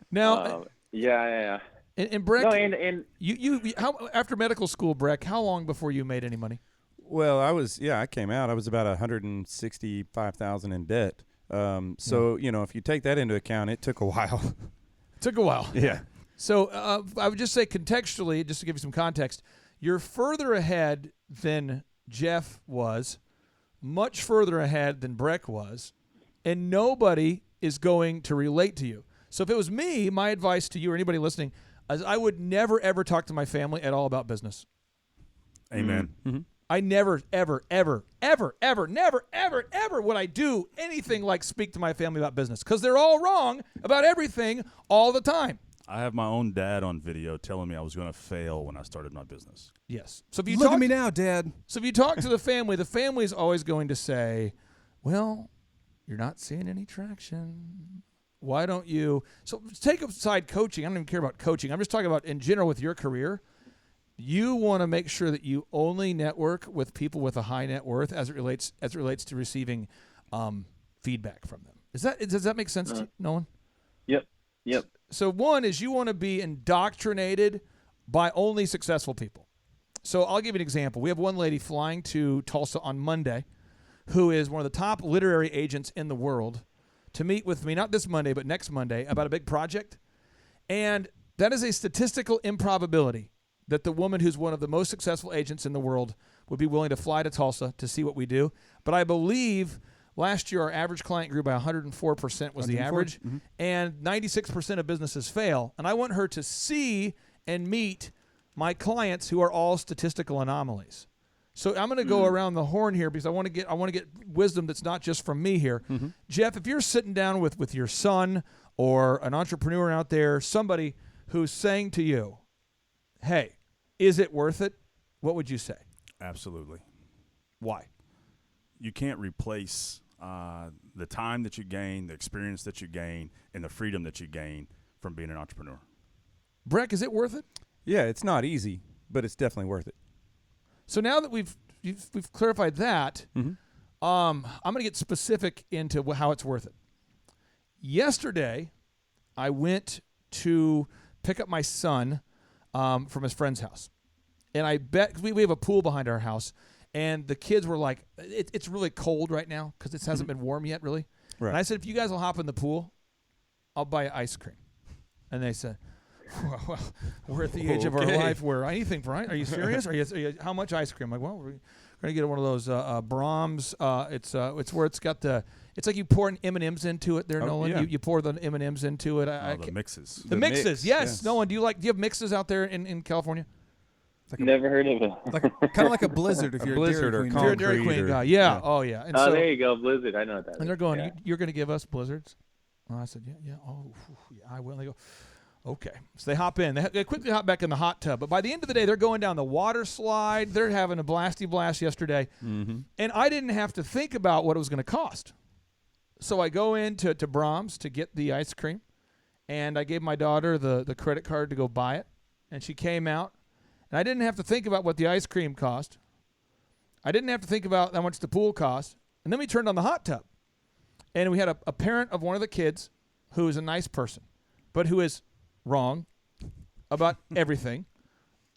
now, yeah. And Breck, no, and you how after medical school, Breck, how long before you made any money? Well, I came out. I was about 165,000 in debt. So if you take that into account, it took a while. Took a while. Yeah. So I would just say contextually, just to give you some context, you're further ahead than Jeff was, much further ahead than Breck was, and nobody is going to relate to you. So if it was me, my advice to you or anybody listening is I would never, ever talk to my family at all about business. Amen. Mm-hmm. I never, ever would I do anything like speak to my family about business because they're all wrong about everything all the time. I have my own dad on video telling me I was going to fail when I started my business. Yes. So if you look at me now, Dad. So if you talk to the family is always going to say, well, you're not seeing any traction. Why don't you? So take aside coaching. I don't even care about coaching. I'm just talking about in general with your career. You want to make sure that you only network with people with a high net worth as it relates to receiving feedback from them. Does that make sense to you, Nolan? Yep. So one is you want to be indoctrinated by only successful people. So I'll give you an example. We have one lady flying to Tulsa on Monday who is one of the top literary agents in the world to meet with me, not this Monday, but next Monday, about a big project. And that is a statistical improbability that the woman who's one of the most successful agents in the world would be willing to fly to Tulsa to see what we do. But I believe last year our average client grew by 104% was the average, and 96% of businesses fail. And I want her to see and meet my clients who are all statistical anomalies. So I'm going to go around the horn here because I want to get wisdom that's not just from me here. Jeff, if you're sitting down with your son or an entrepreneur out there, somebody who's saying to you, hey, is it worth it? What would you say? Absolutely. Why? You can't replace the time that you gain, the experience that you gain, and the freedom that you gain from being an entrepreneur. Breck, is it worth it? Yeah, it's not easy, but it's definitely worth it. So now that we've clarified that, I'm going to get specific into how it's worth it. Yesterday, I went to pick up my son from his friend's house. And I bet, we have a pool behind our house, and the kids were like, it's really cold right now because it hasn't been warm yet, really. Right. And I said, if you guys will hop in the pool, I'll buy ice cream. And they said, well, we're at the age of our life where anything for ice. Are you serious? Are you how much ice cream? I'm like, well, we're going to get one of those Brahms. It's where it's got it's like you pour an M&Ms into it there, Nolan. Yeah. You pour the M&Ms into it. The mixes. The mixes, yes. Nolan, do you have mixes out there in California? Never heard of it. Kind of like a Blizzard if you're a Dairy Queen. If you're a Dairy Queen guy. Yeah. Oh, yeah. And there you go, Blizzard. I know what that. And they're going, you're going to give us Blizzards? Oh, I said, yeah. Oh, yeah, I will. And they go, okay. So they hop in. They quickly hop back in the hot tub. But by the end of the day, they're going down the water slide. They're having a blasty blast yesterday. And I didn't have to think about what it was going to cost. So I go into Brahms to get the ice cream. And I gave my daughter the credit card to go buy it. And she came out. And I didn't have to think about what the ice cream cost. I didn't have to think about how much the pool cost. And then we turned on the hot tub. And we had a parent of one of the kids who is a nice person, but who is wrong about everything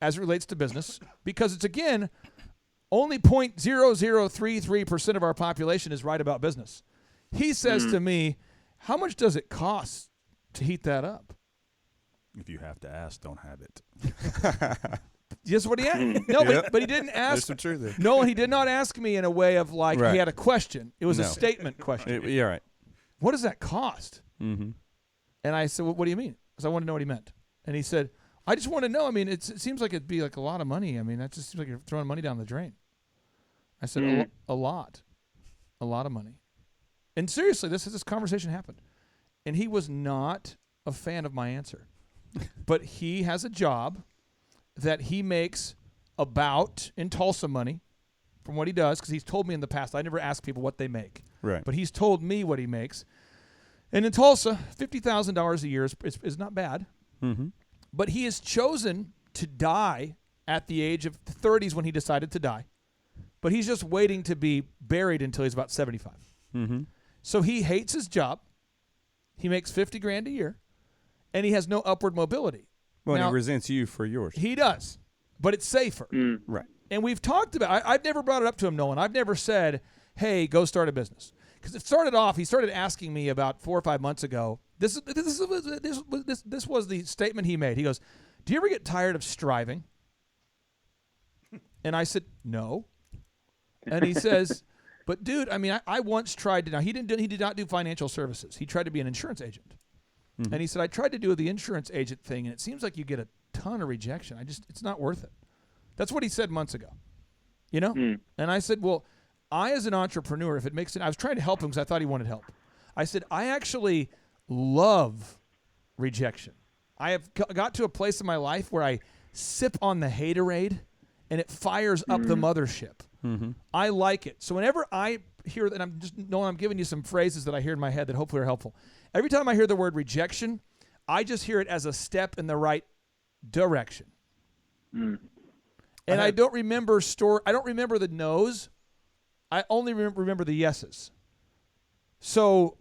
as it relates to business, because it's, again, only 0.0033% of our population is right about business. He says to me, how much does it cost to heat that up? If you have to ask, don't have it. Just what he asked. No, but he didn't ask. There's some truth there. No, he did not ask me in a way of like he had a question. It was a statement question. Yeah, right. What does that cost? And I said, well, what do you mean? Because I wanted to know what he meant. And he said, I just want to know. I mean, it seems like it'd be like a lot of money. I mean, that just seems like you're throwing money down the drain. I said, a lot of money. And seriously, this conversation happened. And he was not a fan of my answer. But he has a job that he makes about in Tulsa money from what he does, because he's told me in the past. I never ask people what they make. Right. But he's told me what he makes. And in Tulsa, $50,000 a year is not bad. But he has chosen to die at the age of 30s when he decided to die. But he's just waiting to be buried until he's about 75. So he hates his job. He makes $50,000 a year. And he has no upward mobility. Well, now, and he resents you for yours. He does, but it's safer. Right. And we've talked about, I've never brought it up to him, Nolan. I've never said, hey, go start a business. Because it started off, he started asking me about 4 or 5 months ago. This was the statement he made. He goes, do you ever get tired of striving? And I said, no. And he says, but dude, I mean, I once tried to, now he did not do financial services. He tried to be an insurance agent. And he said, I tried to do the insurance agent thing, and it seems like you get a ton of rejection. It's not worth it. That's what he said months ago, you know? And I said, well, I, as an entrepreneur, if it makes sense, I was trying to help him because I thought he wanted help. I said, I actually love rejection. I have got to a place in my life where I sip on the haterade, and it fires up the mothership. I like it. So whenever I hear that, I'm giving you some phrases that I hear in my head that hopefully are helpful. Every time I hear the word rejection, I just hear it as a step in the right direction. And I don't remember I don't remember the no's. I only remember the yeses. So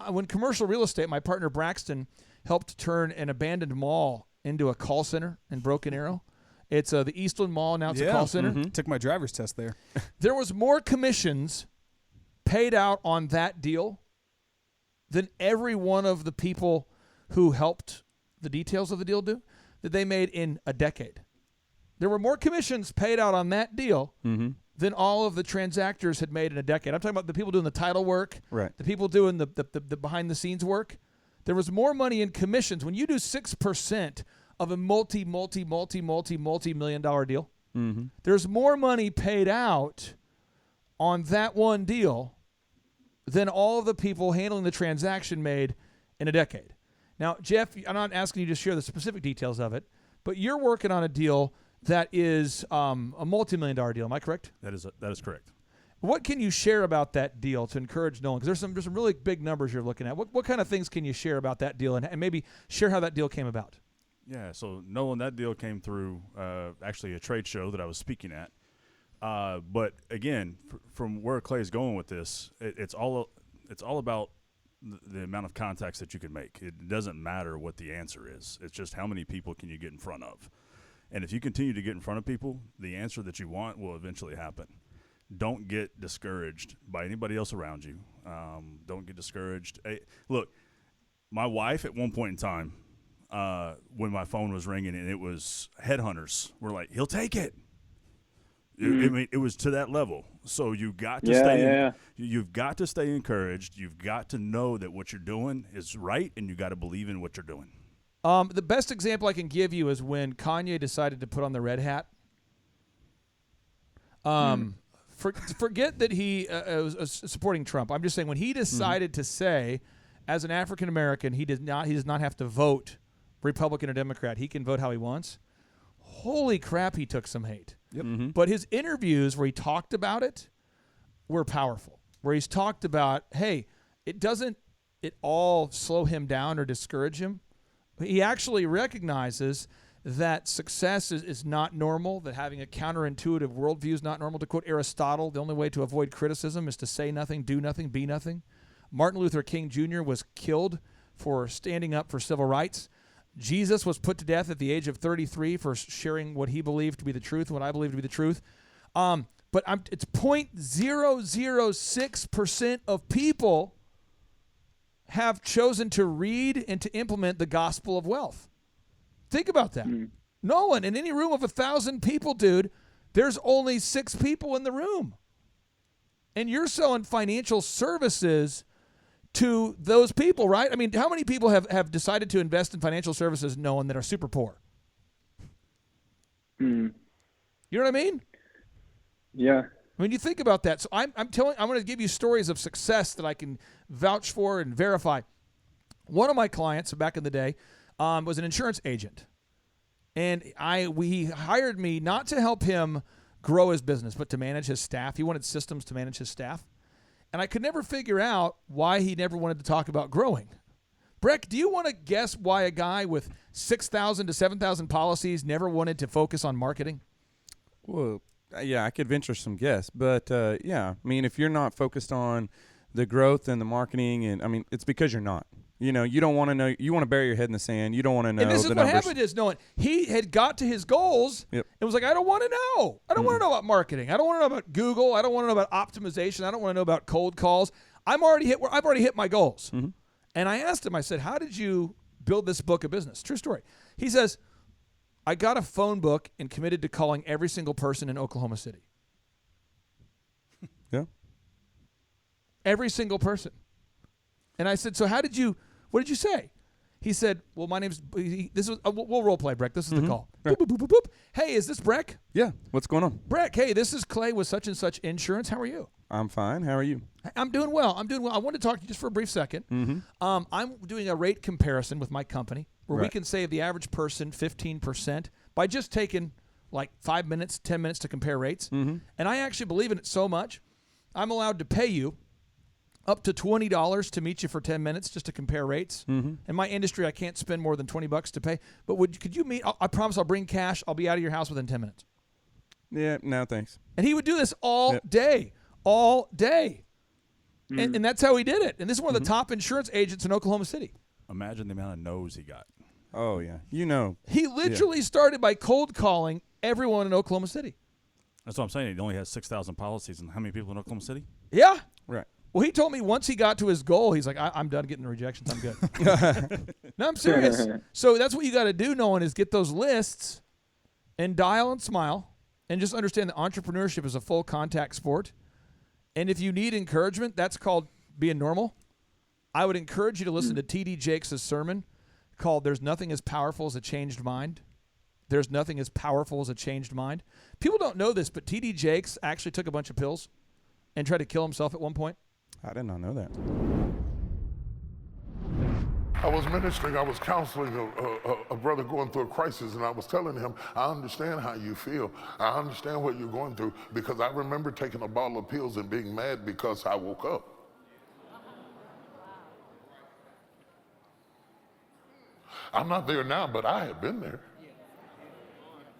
when commercial real estate, my partner Braxton helped turn an abandoned mall into a call center in Broken Arrow. It's the Eastland Mall, now it's a call center. Took my driver's test there. There was more commissions paid out on that deal than every one of the people who helped the details of the deal do that they made in a decade. There were more commissions paid out on that deal than all of the transactors had made in a decade. I'm talking about the people doing the title work, the people doing the behind-the-scenes work. There was more money in commissions. When you do 6% of a multi-million dollar deal, there's more money paid out on that one deal than all of the people handling the transaction made in a decade. Now, Jeff, I'm not asking you to share the specific details of it, but you're working on a deal that is a multi-million dollar deal. Am I correct? That is correct. What can you share about that deal to encourage Nolan? Because there's some really big numbers you're looking at. What kind of things can you share about that deal, and maybe share how that deal came about? Yeah, so Nolan, that deal came through actually a trade show that I was speaking at. But again, from where Clay's going with this, it's all about the amount of contacts that you can make. It doesn't matter what the answer is. It's just how many people can you get in front of. And if you continue to get in front of people, the answer that you want will eventually happen. Don't get discouraged by anybody else around you. Don't get discouraged. Hey, look, my wife at one point in time, when my phone was ringing and it was headhunters, were like, "He'll take it." I mean, it was to that level. So you got to stay. You've got to stay encouraged. You've got to know that what you're doing is right, and you got to believe in what you're doing. The best example I can give you is when Kanye decided to put on the red hat. Forget that he was supporting Trump. I'm just saying when he decided to say, as an African American, he does not have to vote Republican or Democrat. He can vote how he wants. Holy crap, he took some hate. Yep. But his interviews where he talked about it were powerful. Where he's talked about, hey, it doesn't at all slow him down or discourage him. He actually recognizes that success is not normal, that having a counterintuitive worldview is not normal. To quote Aristotle, the only way to avoid criticism is to say nothing, do nothing, be nothing. Martin Luther King Jr. was killed for standing up for civil rights. Jesus was put to death at the age of 33 for sharing what he believed to be the truth, what I believe to be the truth. But it's 0.006% of people have chosen to read and to implement the gospel of wealth. Think about that. No one in any room of 1,000 people, dude, there's only 6 people in the room. And you're selling financial services to those people, right? I mean, how many people have decided to invest in financial services knowing that are super poor? You know what I mean? Yeah. I mean, you think about that. So I'm going to give you stories of success that I can vouch for and verify. One of my clients back in the day was an insurance agent, and he hired me not to help him grow his business, but to manage his staff. He wanted systems to manage his staff, and I could never figure out why he never wanted to talk about growing. Breck, do you want to guess why a guy with 6,000 to 7,000 policies never wanted to focus on marketing? Well, yeah, I could venture some guess, but yeah, I mean, if you're not focused on the growth and the marketing, and I mean, it's because you're not. You know, you don't want to know. You want to bury your head in the sand. You don't want to know. And this is the what numbers. happened is, he had got to his goals. Yep. And was like, I don't want to know. I don't want to know about marketing. I don't want to know about Google. I don't want to know about optimization. I don't want to know about cold calls. I've already hit my goals. And I asked him, I said, how did you build this book of business? True story. He says, I got a phone book and committed to calling every single person in Oklahoma City. Yeah. Every single person. And I said, so what did you say? He said, well, my name's, we'll role play, Breck. This is the call. Right. Boop, boop, boop, boop. Hey, is this Breck? Yeah. What's going on? Breck, hey, this is Clay with such and such insurance. How are you? I'm fine. How are you? I'm doing well. I wanted to talk to you just for a brief second. I'm doing a rate comparison with my company where we can save the average person 15% by just taking like 5 minutes, 10 minutes to compare rates. And I actually believe in it so much, I'm allowed to pay you up to $20 to meet you for 10 minutes just to compare rates. In my industry, I can't spend more than $20 to pay. But could you meet? I promise I'll bring cash. I'll be out of your house within 10 minutes. Yeah, no, thanks. And he would do this all day. And that's how he did it. And this is one of the top insurance agents in Oklahoma City. Imagine the amount of no's he got. Oh, yeah. You know. He literally started by cold calling everyone in Oklahoma City. That's what I'm saying. He only has 6,000 policies. And how many people in Oklahoma City? Yeah. Right. Well, he told me once he got to his goal, he's like, I'm done getting the rejections. I'm good. No, I'm serious. So that's what you got to do, Nolan, is get those lists and dial and smile and just understand that entrepreneurship is a full contact sport. And if you need encouragement, that's called being normal. I would encourage you to listen to T.D. Jakes' sermon called There's Nothing as Powerful as a Changed Mind. There's nothing as powerful as a changed mind. People don't know this, but T.D. Jakes actually took a bunch of pills and tried to kill himself at one point. I did not know that. I was ministering, I was counseling a brother going through a crisis, and I was telling him, I understand how you feel. I understand what you're going through, because I remember taking a bottle of pills and being mad because I woke up. I'm not there now, but I have been there.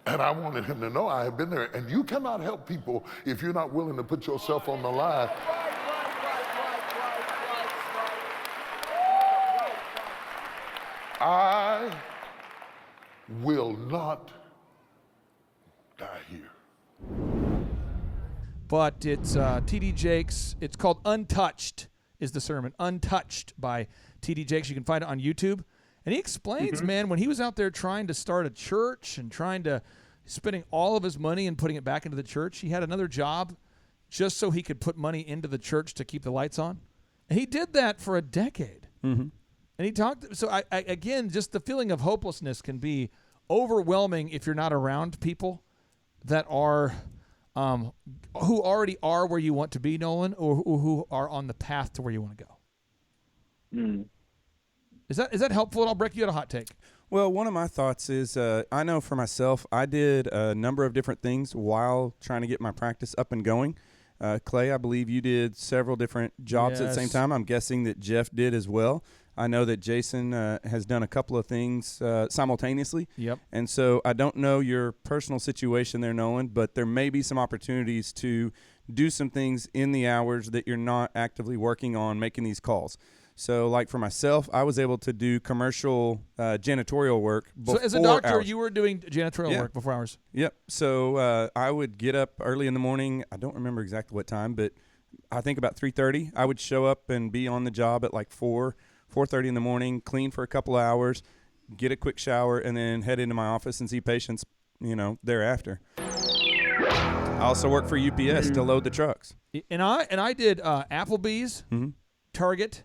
And I wanted him to know I have been there. And you cannot help people if you're not willing to put yourself on the line. I will not die here. But it's T.D. Jakes. It's called Untouched is the sermon. Untouched by T.D. Jakes. You can find it on YouTube. And he explains, man, when he was out there trying to start a church and spending all of his money and putting it back into the church, he had another job just so he could put money into the church to keep the lights on. And he did that for a decade. Mm-hmm. And he talked, so I again, just the feeling of hopelessness can be overwhelming if you're not around people that are, who already are where you want to be, Nolan, or who are on the path to where you want to go. Mm. Is that helpful at all, Breck? You had a hot take. Well, one of my thoughts is I know for myself, I did a number of different things while trying to get my practice up and going. Clay, I believe you did several different jobs at the same time. I'm guessing that Jeff did as well. I know that Jason has done a couple of things simultaneously. Yep. And so I don't know your personal situation there, Nolan, but there may be some opportunities to do some things in the hours that you're not actively working on making these calls. So, like for myself, I was able to do commercial janitorial work before So, as a doctor, hours. you were doing janitorial work before hours? Yep. So, I would get up early in the morning. I don't remember exactly what time, but I think about 3:30. I would show up and be on the job at like 4:30 in the morning, clean for a couple of hours, get a quick shower, and then head into my office and see patients, thereafter. I also work for UPS to load the trucks. And I did Applebee's, Target,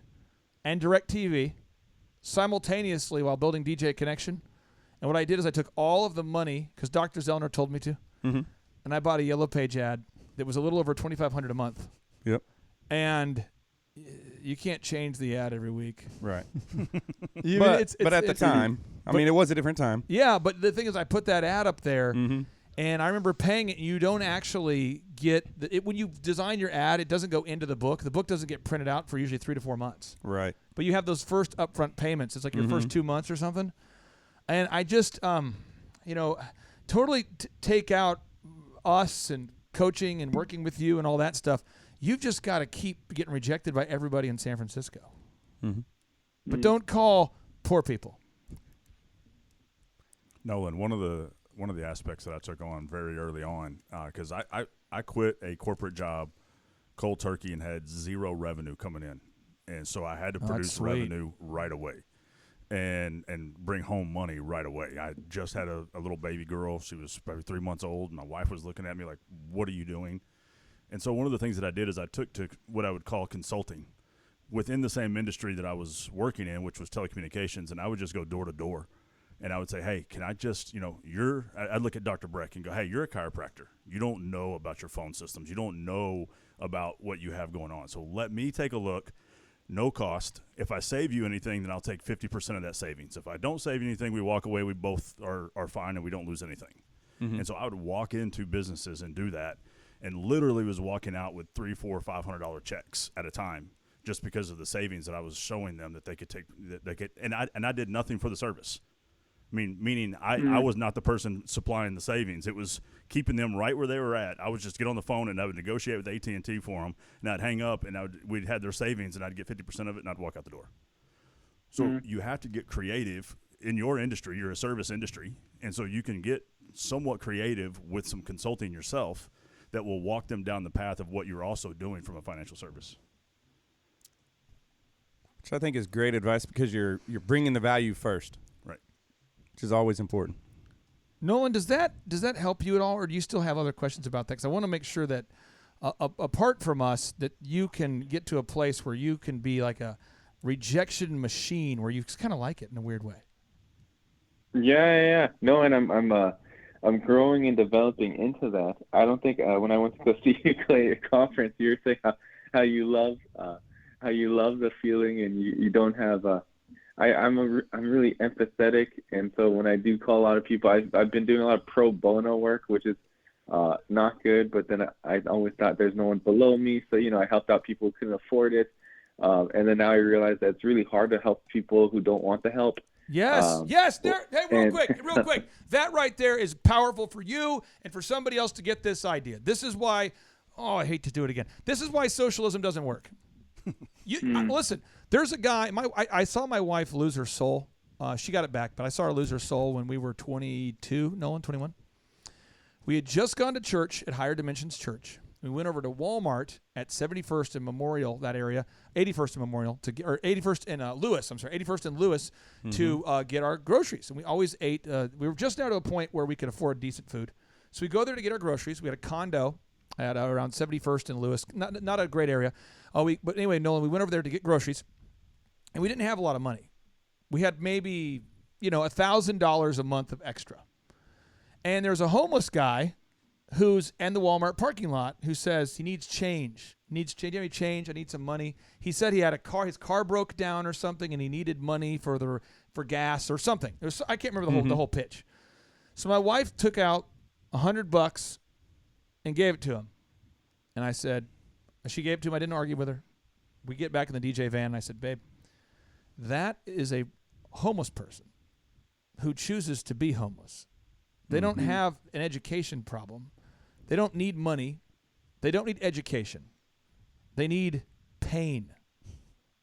and DirecTV simultaneously while building DJ Connection. And what I did is I took all of the money, because Dr. Zellner told me to, and I bought a Yellow Page ad that was a little over $2,500 a month. Yep. And you can't change the ad every week. Right. But at the time, it was a different time. Yeah, but the thing is I put that ad up there, and I remember paying it. You don't actually get when you design your ad, it doesn't go into the book. The book doesn't get printed out for usually 3 to 4 months. Right. But you have those first upfront payments. It's like your first 2 months or something. And I just, totally take out us and coaching and working with you and all that stuff. You've just got to keep getting rejected by everybody in San Francisco. But don't call poor people. Nolan, one of the aspects that I took on very early on, because I quit a corporate job cold turkey and had zero revenue coming in. And so I had to produce revenue right away and bring home money right away. I just had a little baby girl. She was probably 3 months old. And my wife was looking at me like, what are you doing? And so one of the things that I did is I took to what I would call consulting within the same industry that I was working in, which was telecommunications. And I would just go door to door. And I would say, hey, can I just, I'd look at Dr. Breck and go, hey, you're a chiropractor. You don't know about your phone systems. You don't know about what you have going on. So let me take a look, no cost. If I save you anything, then I'll take 50% of that savings. If I don't save you anything, we walk away, we both are fine and we don't lose anything. And so I would walk into businesses and do that, and literally was walking out with $300, $400, $500 checks at a time just because of the savings that I was showing them that they could take. And I did nothing for the service. Meaning I was not the person supplying the savings. It was keeping them right where they were at. I would just get on the phone and I would negotiate with AT&T for them, and I'd hang up, and we'd had their savings, and I'd get 50% of it, and I'd walk out the door. So you have to get creative in your industry. You're a service industry, and so you can get somewhat creative with some consulting yourself that will walk them down the path of what you're also doing from a financial service. Which I think is great advice because you're bringing the value first. Right. Which is always important. Nolan, does that help you at all, or do you still have other questions about that? Because I want to make sure that apart from us, that you can get to a place where you can be like a rejection machine, where you kind of like it in a weird way. Yeah. No, and I'm growing and developing into that. I don't think when I went to go see you, Clay, at a conference, you were saying how you love the feeling, and you don't have I'm really empathetic, and so when I do call a lot of people, I've been doing a lot of pro bono work, which is not good. But then I always thought there's no one below me, so I helped out people who couldn't afford it, and then now I realize that it's really hard to help people who don't want the help. Yes. Hey, real quick. That right there is powerful for you and for somebody else to get this idea. This is why. Oh, I hate to do it again. This is why socialism doesn't work. Listen, there's a guy. I saw my wife lose her soul. She got it back, but I saw her lose her soul when we were 22. Nolan, 21. We had just gone to church at Higher Dimensions Church. We went over to Walmart at 71st and Memorial, that area, 81st and Memorial, 81st and Lewis. I'm sorry, 81st and Lewis to get our groceries. And we always ate. We were just now to a point where we could afford decent food, so we go there to get our groceries. We had a condo at around 71st and Lewis, not a great area. But anyway, Nolan, we went over there to get groceries, and we didn't have a lot of money. We had maybe $1,000 a month of extra. And there's a homeless guy who's in the Walmart parking lot who says he needs change. Do you have any change? I need some money. He said he had a car. His car broke down or something, and he needed money for gas or something. I can't remember the whole pitch. So my wife took out $100 and gave it to him. And I said, she gave it to him. I didn't argue with her. We get back in the DJ van, and I said, babe, that is a homeless person who chooses to be homeless. They don't have an education problem. They don't need money. They don't need education. They need pain.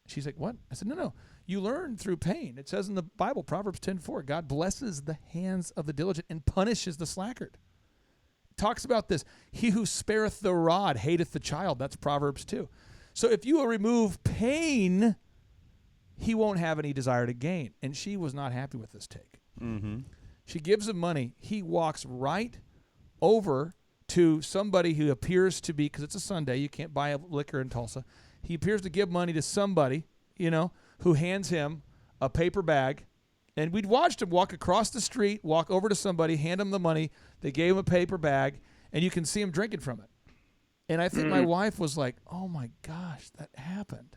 She's like, what? I said, no. You learn through pain. It says in the Bible, Proverbs 10:4, God blesses the hands of the diligent and punishes the slackard. It talks about this. He who spareth the rod hateth the child. That's Proverbs 2. So if you will remove pain, he won't have any desire to gain. And she was not happy with this take. Mm-hmm. She gives him money. He walks right over to somebody who appears to be, because it's a Sunday, you can't buy a liquor in Tulsa. He appears to give money to somebody, who hands him a paper bag. And we'd watched him walk across the street, walk over to somebody, hand him the money. They gave him a paper bag, and you can see him drinking from it. And I think my wife was like, oh, my gosh, that happened.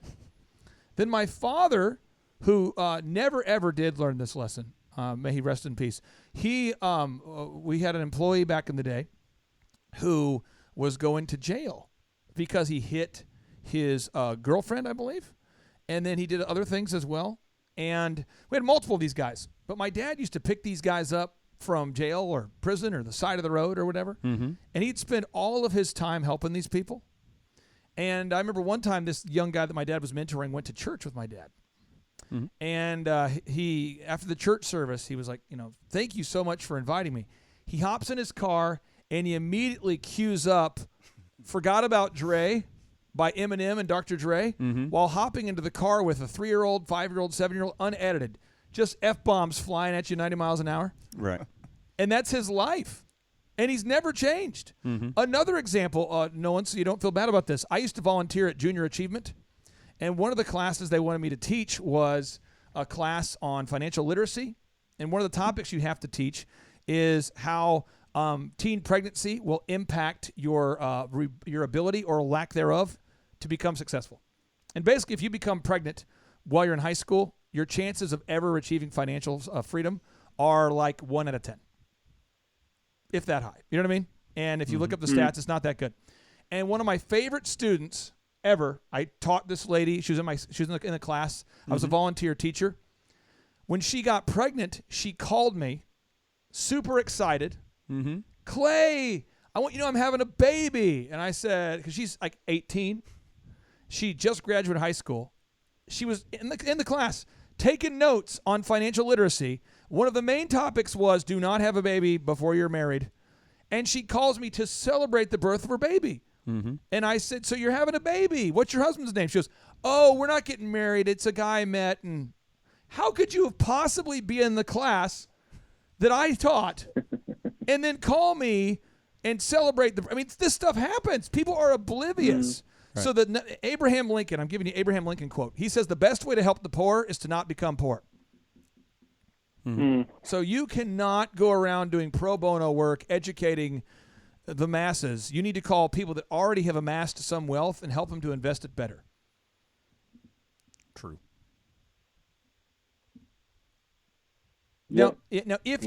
Then my father, who never, ever did learn this lesson, may he rest in peace. We had an employee back in the day who was going to jail because he hit his girlfriend, I believe, and then he did other things as well. And we had multiple of these guys. But my dad used to pick these guys up from jail or prison or the side of the road or whatever, and he'd spend all of his time helping these people. And I remember one time this young guy that my dad was mentoring went to church with my dad. And he, after the church service, he was like, thank you so much for inviting me. He hops in his car and he immediately cues up Forgot About Dre by Eminem and Dr. Dre while hopping into the car with a 3-year-old, 5-year-old, 7-year-old, unedited. Just F-bombs flying at you 90 miles an hour. Right. And that's his life. And he's never changed. Another example, Nolan, so you don't feel bad about this. I used to volunteer at Junior Achievement. And one of the classes they wanted me to teach was a class on financial literacy. And one of the topics you have to teach is how teen pregnancy will impact your ability or lack thereof to become successful. And basically, if you become pregnant while you're in high school, your chances of ever achieving financial freedom are like 1 out of 10, if that high. You know what I mean? And if you look up the stats, it's not that good. And one of my favorite students ever, I taught this lady. She was in the class. I was a volunteer teacher. When she got pregnant, she called me, super excited. Mm-hmm. Clay, I want you to know I'm having a baby. And I said, because she's like 18. She just graduated high school. She was in the class taking notes on financial literacy. One of the main topics was do not have a baby before you're married. And she calls me to celebrate the birth of her baby. Mm-hmm. And I said, so you're having a baby. What's your husband's name? She goes, oh, we're not getting married. It's a guy I met. And how could you have possibly be in the class that I taught and then call me and celebrate this stuff happens. People are oblivious. Right. So Abraham Lincoln, I'm giving you Abraham Lincoln quote. He says the best way to help the poor is to not become poor. Mm-hmm. So you cannot go around doing pro bono work, educating the masses. You need to call people that already have amassed some wealth and help them to invest it better. True. Now, if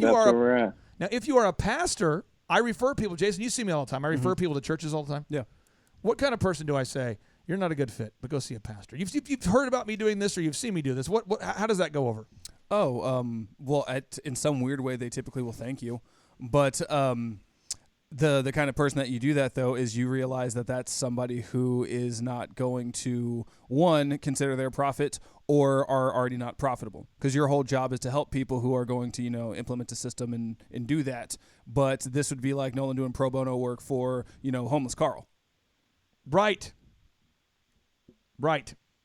you are a pastor, I refer people. Jason, you see me all the time. I refer people to churches all the time. Yeah. What kind of person do I say? You're not a good fit, but go see a pastor. You've heard about me doing this, or you've seen me do this. How does that go over? Well, in some weird way, they typically will thank you, but the kind of person that you do that though is you realize that that's somebody who is not going to, one, consider their profit or are already not profitable, because your whole job is to help people who are going to implement a system and do that. But this would be like Nolan doing pro bono work for homeless Carl. Right.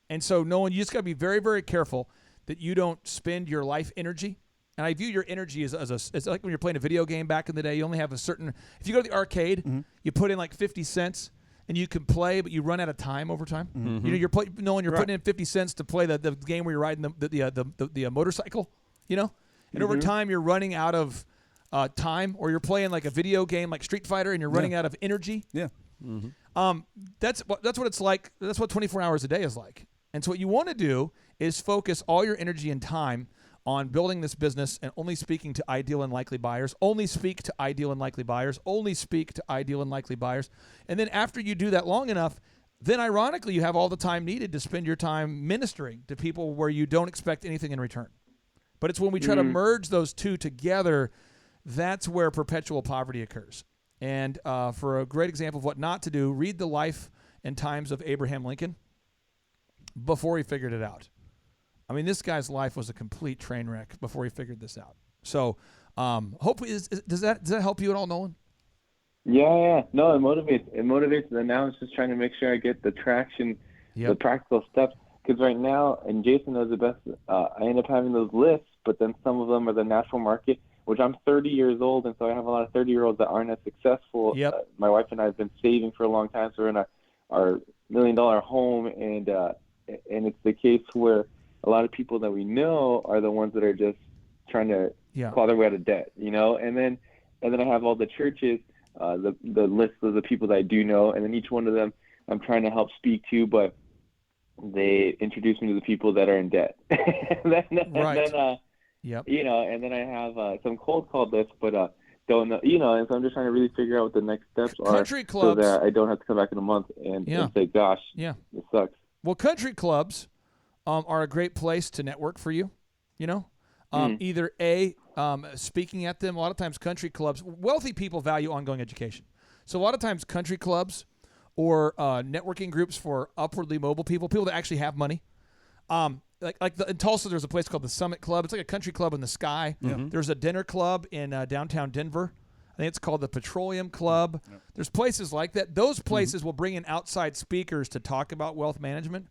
And so, Nolan, you just got to be very, very careful that you don't spend your life energy. And I view your energy as like when you're playing a video game back in the day. You only have a certain. If you go to the arcade, you put in like 50 cents and you can play, but you run out of time over time. Mm-hmm. You're putting in 50 cents to play the game where you're riding the motorcycle. And over time you're running out of time, or you're playing like a video game like Street Fighter and you're running out of energy. Yeah. Mm-hmm. That's what it's like. That's what 24 hours a day is like. And so what you want to do is focus all your energy and time on building this business and only speaking to ideal and likely buyers. Only speak to ideal and likely buyers. Only speak to ideal and likely buyers. And then after you do that long enough, then ironically you have all the time needed to spend your time ministering to people where you don't expect anything in return. But it's when we try to merge those two together, that's where perpetual poverty occurs. And for a great example of what not to do, read the life and times of Abraham Lincoln before he figured it out. I mean, this guy's life was a complete train wreck before he figured this out. So hopefully, does that help you at all, Nolan? Yeah. No, it motivates. And now it's just trying to make sure I get the traction, the practical steps. Because right now, and Jason knows the best, I end up having those lists, but then some of them are the natural market, which I'm 30 years old, and so I have a lot of 30-year-olds that aren't as successful. Yep. My wife and I have been saving for a long time, so we're in our $1 million home, and it's the case where a lot of people that we know are the ones that are just trying to claw their way out of debt, And then I have all the churches, the list of the people that I do know, and then each one of them I'm trying to help speak to, but they introduce me to the people that are in debt. And then I have some cold call lists, but don't know, and so I'm just trying to really figure out what the next steps are, so that I don't have to come back in a month and say, gosh, this sucks. Well, country clubs are a great place to network for you, either speaking at them. A lot of times country clubs, wealthy people value ongoing education. So a lot of times country clubs or networking groups for upwardly mobile people that actually have money. In Tulsa, there's a place called the Summit Club. It's like a country club in the sky. Mm-hmm. There's a dinner club in downtown Denver. I think it's called the Petroleum Club. Yep. There's places like that. Those places will bring in outside speakers to talk about wealth management.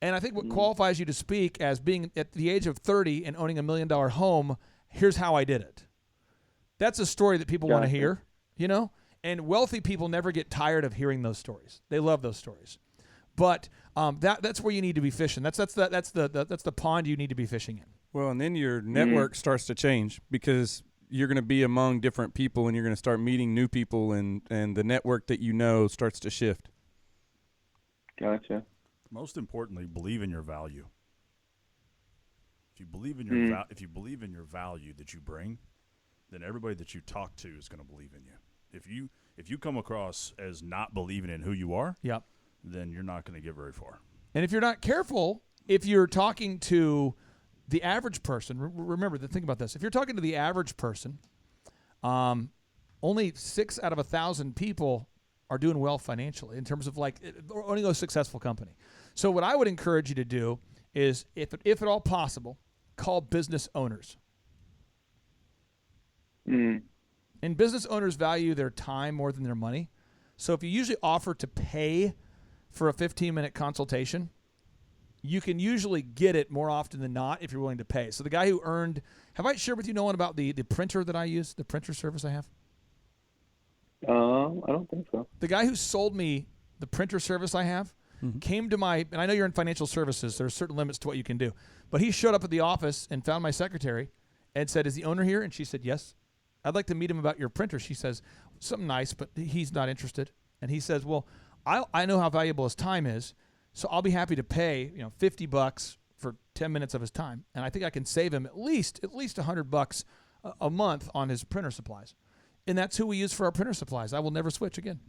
And I think what qualifies you to speak as being at the age of 30 and owning $1 million home, here's how I did it. That's a story that people want to hear, And wealthy people never get tired of hearing those stories. They love those stories. But that's where you need to be fishing. That's the pond you need to be fishing in. Well, and then your network starts to change, because you're going to be among different people and you're going to start meeting new people, and the network that starts to shift. Gotcha. Most importantly, believe in your value. If you believe in your believe in your value that you bring, then everybody that you talk to is going to believe in you. If you come across as not believing in who you are, then you're not going to get very far. And if you're not careful, if you're talking to the average person, remember, think about this. If you're talking to the average person, only 6 out of 1,000 people are doing well financially in terms of like owning a successful company. So what I would encourage you to do is, if at all possible, call business owners. And business owners value their time more than their money. So if you usually offer to pay for a 15-minute consultation, you can usually get it more often than not if you're willing to pay. So the guy who earned, have I shared with you, Nolan, about the printer that I use, the printer service I have? I don't think so. The guy who sold me the printer service I have came to my, and I know you're in financial services, there's certain limits to what you can do, but he showed up at the office and found my secretary and said, "Is the owner here?" And she said, "Yes. I'd like to meet him about your printer." She says, "Something nice," but he's not interested. And he says, "Well, I know how valuable his time is, so I'll be happy to pay, $50 for 10 minutes of his time, and I think I can save him at least $100 a month on his printer supplies." And that's who we use for our printer supplies. I will never switch again.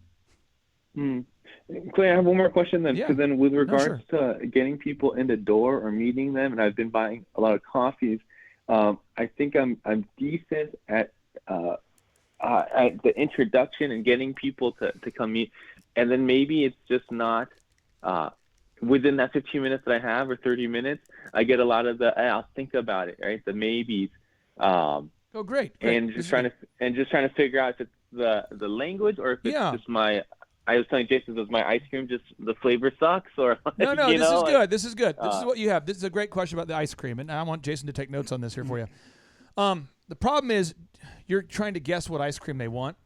Clay, I have one more question then. Yeah. So then with regards sure. to getting people in the door or meeting them, and I've been buying a lot of coffees, I think I'm decent at the introduction and getting people to come meet. And then maybe it's just not within that 15 minutes that I have or 30 minutes, I get a lot of I'll think about it, right? The maybes. Oh, great. And just trying to figure out if it's the language or if it's just my. I was telling Jason, does my ice cream just the flavor sucks or? No, this is good. This is good. This is what you have. This is a great question about the ice cream, and I want Jason to take notes on this here for you. The problem is you're trying to guess what ice cream they want,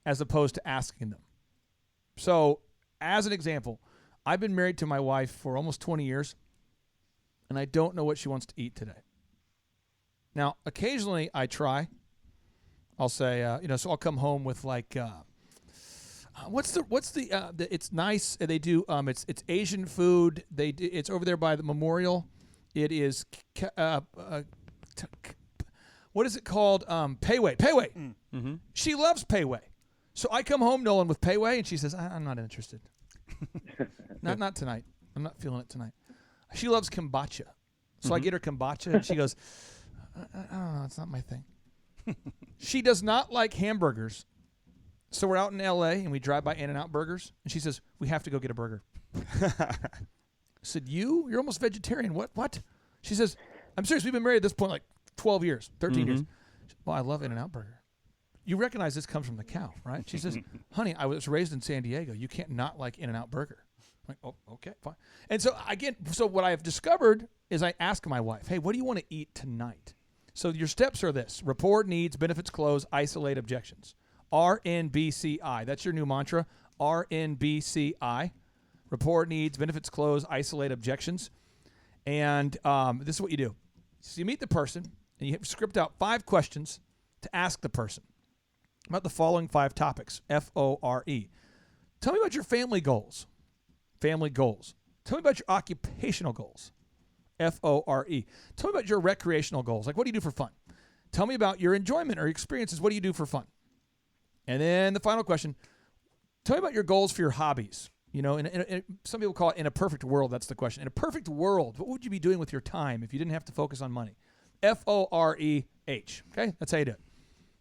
as opposed to asking them. So, as an example, I've been married to my wife for almost 20 years, and I don't know what she wants to eat today. Now, occasionally I try. I'll say, so I'll come home with like, it's nice. They do, it's Asian food. It's over there by the memorial. It is, what is it called? Pei Wei. Mm-hmm. She loves Pei Wei. So I come home, Nolan, with Pei Wei, and she says, I'm not interested. Not tonight. I'm not feeling it tonight. She loves kombucha. So I get her kombucha, and she goes, I don't know, it's not my thing. She does not like hamburgers. So we're out in L.A., and we drive by In-N-Out Burgers, and she says, we have to go get a burger. I said, you're almost vegetarian. What? She says, I'm serious. We've been married at this point like 12 years, 13 years. Well, I love In-N-Out Burger. You recognize this comes from the cow, right? She says, honey, I was raised in San Diego. You can't not like In-N-Out Burger. I'm like, oh, okay, fine. And so what I've discovered is I ask my wife, hey, what do you want to eat tonight? So your steps are this: report, needs, benefits, close, isolate, objections. RNBCI. That's your new mantra. RNBCI. Report, needs, benefits, close, isolate, objections. And this is what you do. So you meet the person, and you script out 5 questions to ask the person about the following 5 topics. FORE. Tell me about your family goals. Family goals. Tell me about your occupational goals. FORE. Tell me about your recreational goals. Like, what do you do for fun? Tell me about your enjoyment or experiences. What do you do for fun? And then the final question, tell me about your goals for your hobbies. And some people call it in a perfect world. That's the question. In a perfect world, what would you be doing with your time if you didn't have to focus on money? FOREH. Okay? That's how you do it.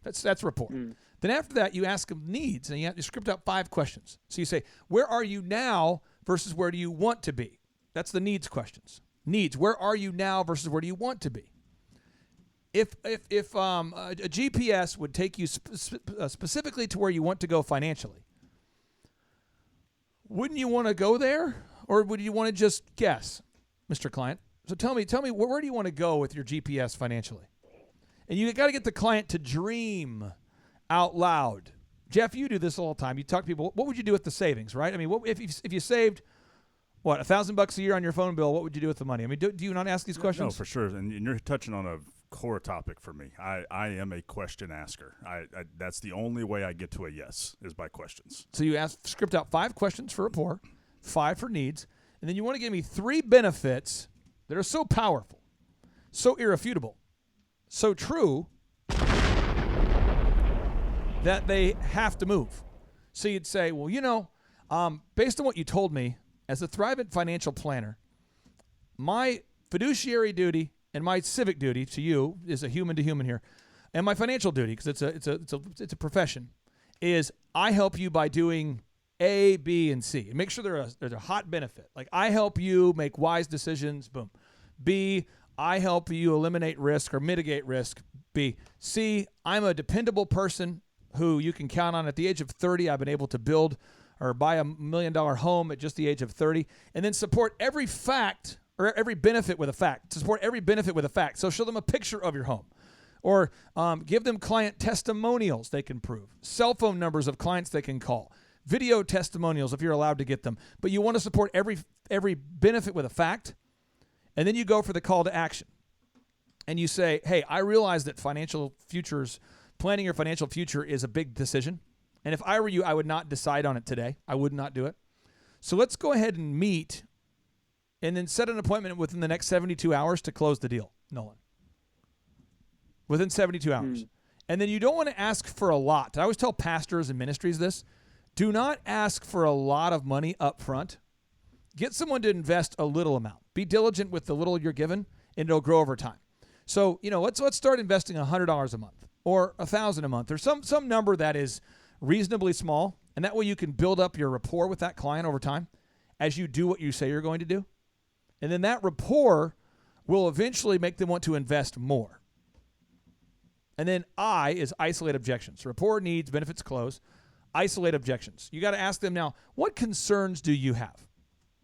That's report. Then after that, you ask them needs, and you have to script out 5 questions. So you say, where are you now versus where do you want to be? That's the needs questions. Needs, where are you now versus where do you want to be? If a GPS would take you specifically to where you want to go financially, wouldn't you want to go there, or would you want to just guess, Mr. Client? So tell me, where do you want to go with your GPS financially? And you got to get the client to dream out loud. Jeff, you do this all the time. You talk to people. What would you do with the savings, right? I mean, if you saved $1,000 a year on your phone bill, what would you do with the money? I mean, do you not ask these questions? No, for sure. And you're touching on a core topic for me. I am a question asker. That's the only way I get to a yes is by questions. So you script out 5 questions for rapport, 5 for needs, and then you want to give me 3 benefits that are so powerful, so irrefutable, so true that they have to move. So you'd say, well, based on what you told me, as a Thrivent financial planner, my fiduciary duty and my civic duty to you is a human to human here, and my financial duty, because it's a profession, is I help you by doing A, B, and C. And make sure there's a hot benefit. Like, I help you make wise decisions, boom. B, I help you eliminate risk or mitigate risk, B. C, I'm a dependable person who you can count on. At the age of 30, I've been able to build or buy $1 million home at just the age of 30, and then support every fact or every benefit with a fact. To support every benefit with a fact. So show them a picture of your home. Or give them client testimonials they can prove. Cell phone numbers of clients they can call. Video testimonials if you're allowed to get them. But you want to support every benefit with a fact. And then you go for the call to action. And you say, hey, I realize that planning your financial future is a big decision. And if I were you, I would not decide on it today. I would not do it. So let's go ahead and meet and then set an appointment within the next 72 hours to close the deal, Nolan. Within 72 hours. And then you don't want to ask for a lot. I always tell pastors and ministries this. Do not ask for a lot of money up front. Get someone to invest a little amount. Be diligent with the little you're given, and it'll grow over time. So, let's start investing $100 a month or $1,000 a month or some number that is reasonably small, and that way you can build up your rapport with that client over time as you do what you say you're going to do. And then that rapport will eventually make them want to invest more. And then I is isolate objections. Rapport, needs, benefits, close. Isolate objections. You got to ask them now, what concerns do you have?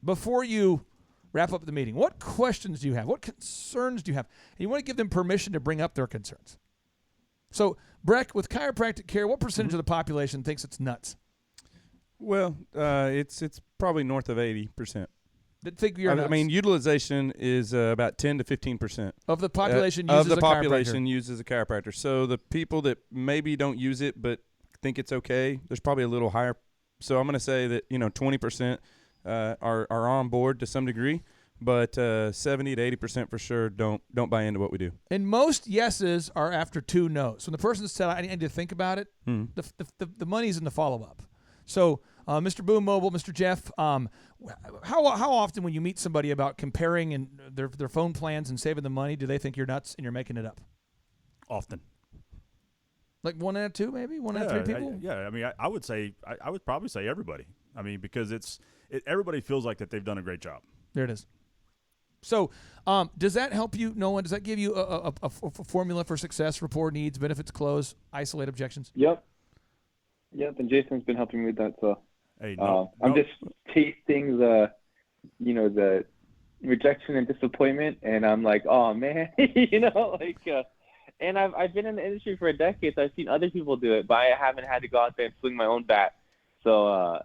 Before you wrap up the meeting, what questions do you have? What concerns do you have? And you want to give them permission to bring up their concerns. So, Breck, with chiropractic care, what percentage of the population thinks it's nuts? Well, it's probably north of 80%. That think you're nuts. I mean, utilization is about 10 to 15% of the population uses a chiropractor. So the people that maybe don't use it but think it's okay, there's probably a little higher. So I'm going to say that 20% are on board to some degree, but 70 to 80% for sure don't buy into what we do. And most yeses are after 2 no's. When the person said, "I need to think about it," the money's in the follow up. So, Mr. Boom Mobile, Mr. Jeff, how often when you meet somebody about comparing and their phone plans and saving the money, do they think you're nuts and you're making it up? Often. Like 1 out of 2, maybe 1 out of 3 people. I mean, I would say I would probably say everybody. I mean, because everybody feels like that they've done a great job. There it is. So, does that help you, Nolan? Does that give you a formula for success? Rapport, needs, benefits, close, isolate objections. Yep, and Jason's been helping me with that. So, hey, I'm just tasting the rejection and disappointment, and I'm like, oh man, and I've been in the industry for a decade, so I've seen other people do it, but I haven't had to go out there and swing my own bat. So,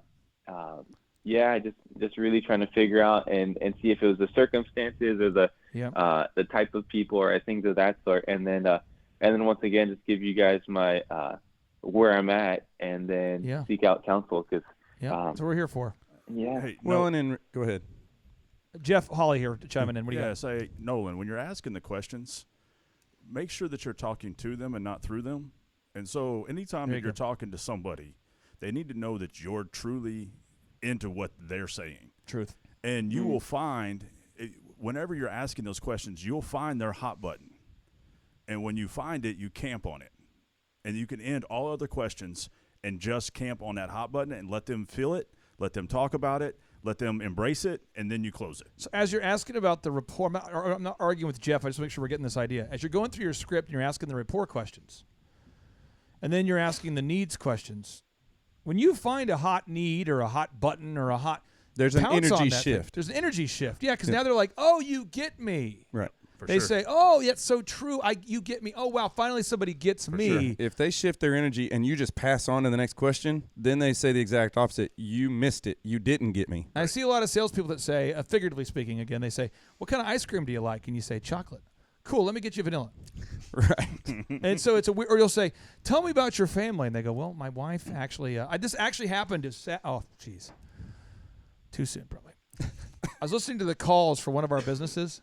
just really trying to figure out and see if it was the circumstances or the type of people or things of that sort, and then once again just give you guys my where I'm at, and then seek out counsel because that's what we're here for. Yeah. Hey, go ahead. Jeff Hawley here chiming in. What do you got? Say, Nolan, when you're asking the questions, make sure that you're talking to them and not through them. And so anytime that you're talking to somebody, they need to know that you're truly into what they're saying. Truth. And you will find, whenever you're asking those questions, you'll find their hot button. And when you find it, you camp on it. And you can end all other questions and just camp on that hot button and let them feel it, let them talk about it, let them embrace it, and then you close it. So as you're asking about the rapport, I'm not arguing with Jeff. I just want to make sure we're getting this idea. As you're going through your script and you're asking the rapport questions, and then you're asking the needs questions, when you find a hot need or a hot button or a hot there's an energy shift. There's an energy shift. Yeah, because now they're like, oh, you get me. Right. They say, oh, that's so true. You get me. Oh, wow, finally somebody gets me. Sure. If they shift their energy and you just pass on to the next question, then they say the exact opposite. You missed it. You didn't get me. I see a lot of salespeople that say, figuratively speaking, again, they say, what kind of ice cream do you like? And you say, chocolate. Cool, let me get you vanilla. Right. And so it's a weird, or you'll say, tell me about your family. And they go, well, my wife actually, this actually happened to, oh, geez. Too soon, probably. I was listening to the calls for one of our businesses,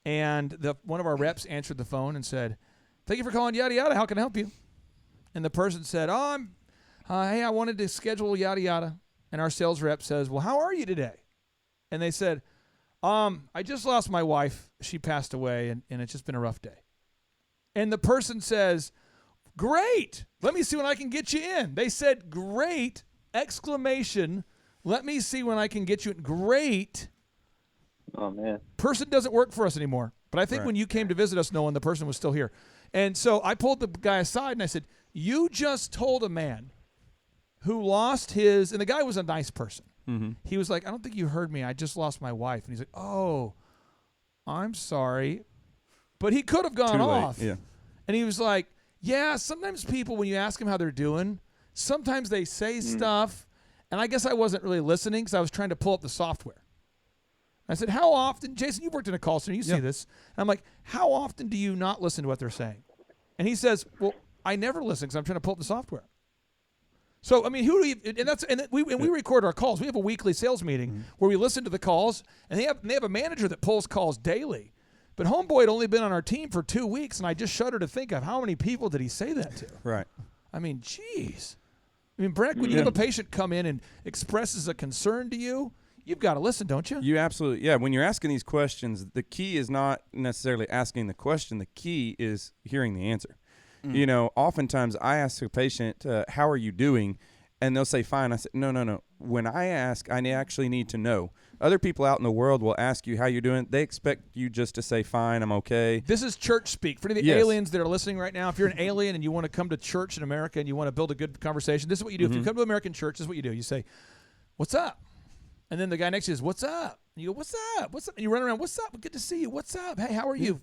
and one of our reps answered the phone and said, thank you for calling yada yada. How can I help you? And the person said, hey, I wanted to schedule yada yada. And our sales rep says, well, how are you today? And they said, I just lost my wife. She passed away, and it's just been a rough day. And the person says, great. Let me see when I can get you in. They said, great, exclamation. Let me see when I can get you in. Great. Oh, man. Person doesn't work for us anymore. But I think Right. when you came to visit us, Nolan, the person was still here. And so I pulled the guy aside, and I said, you just told a man who lost his, and the guy was a nice person. Mm-hmm. He was like, I don't think you heard me. I just lost my wife. And he's like, oh, I'm sorry. But he could have gone Too late, off. yeah. And he was like, yeah, sometimes people, when you ask them how they're doing, sometimes they say stuff. And I guess I wasn't really listening because I was trying to pull up the software. I said, how often, Jason, you've worked in a call center, you see this. And I'm like, how often do you not listen to what they're saying? And he says, well, I never listen because I'm trying to pull up the software. So, I mean, who do you, and we record our calls. We have a weekly sales meeting where we listen to the calls, and they have a manager that pulls calls daily. But Homeboy had only been on our team for 2 weeks, and I just shudder to think of how many people did he say that to? Right. I mean, geez. I mean, Brett, when you have a patient come in and expresses a concern to you, you've got to listen, don't you? You absolutely, yeah. When you're asking these questions, the key is not necessarily asking the question. The key is hearing the answer. You know, oftentimes I ask a patient, how are you doing? And they'll say, fine. I said, no. When I ask, I actually need to know. Other people out in the world will ask you how you're doing. They expect you just to say, fine, I'm okay. This is church speak. For the aliens that are listening right now, if you're an alien and you want to come to church in America and you want to build a good conversation, this is what you do. If you come to American church, this is what you do. You say, what's up? And then the guy next to you says, what's up? And you go, what's up? What's up? And you run around, what's up? Good to see you. What's up? Hey, how are you?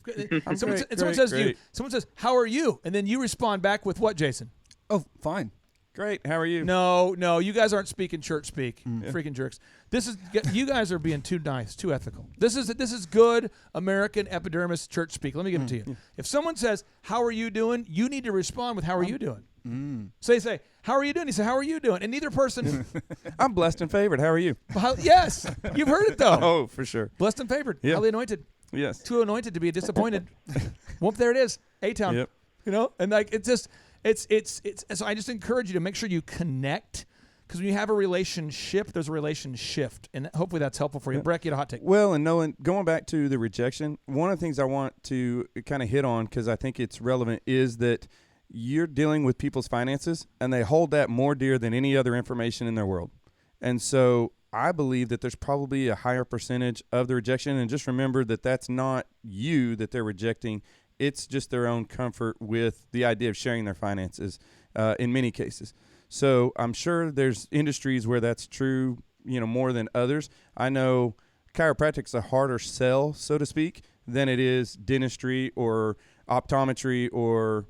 Someone says to you, someone says, how are you? And then you respond back with what, Jason? Oh, fine. Great. How are you? No, you guys aren't speaking church speak. Freaking jerks. You guys are being too nice, too ethical. This is good American epidermis church speak. Let me give it to you. If someone says, how are you doing? You need to respond with, how are you doing? So they say, how are you doing? You say, how are you doing? And neither person. I'm blessed and favored. How are you? Yes. You've heard it, though. Oh, for sure. Blessed and favored. Yep. Highly anointed. Yes. Too anointed to be disappointed. Whoop, there it is. A-Town. Yep. You know? And like, it's just, it's so I just encourage you to make sure you connect. Because when you have a relationship, there's a relation shift. And hopefully that's helpful for you. Breck, you had a hot take. Well, and Nolan, going back to the rejection, one of the things I want to kind of hit on, because I think it's relevant, is that you're dealing with people's finances, and they hold that more dear than any other information in their world. And so I believe that there's probably a higher percentage of the rejection. And just remember that that's not you that they're rejecting. It's just their own comfort with the idea of sharing their finances in many cases. So I'm sure there's industries where that's true, more than others. I know chiropractic's a harder sell, so to speak, than it is dentistry or optometry or,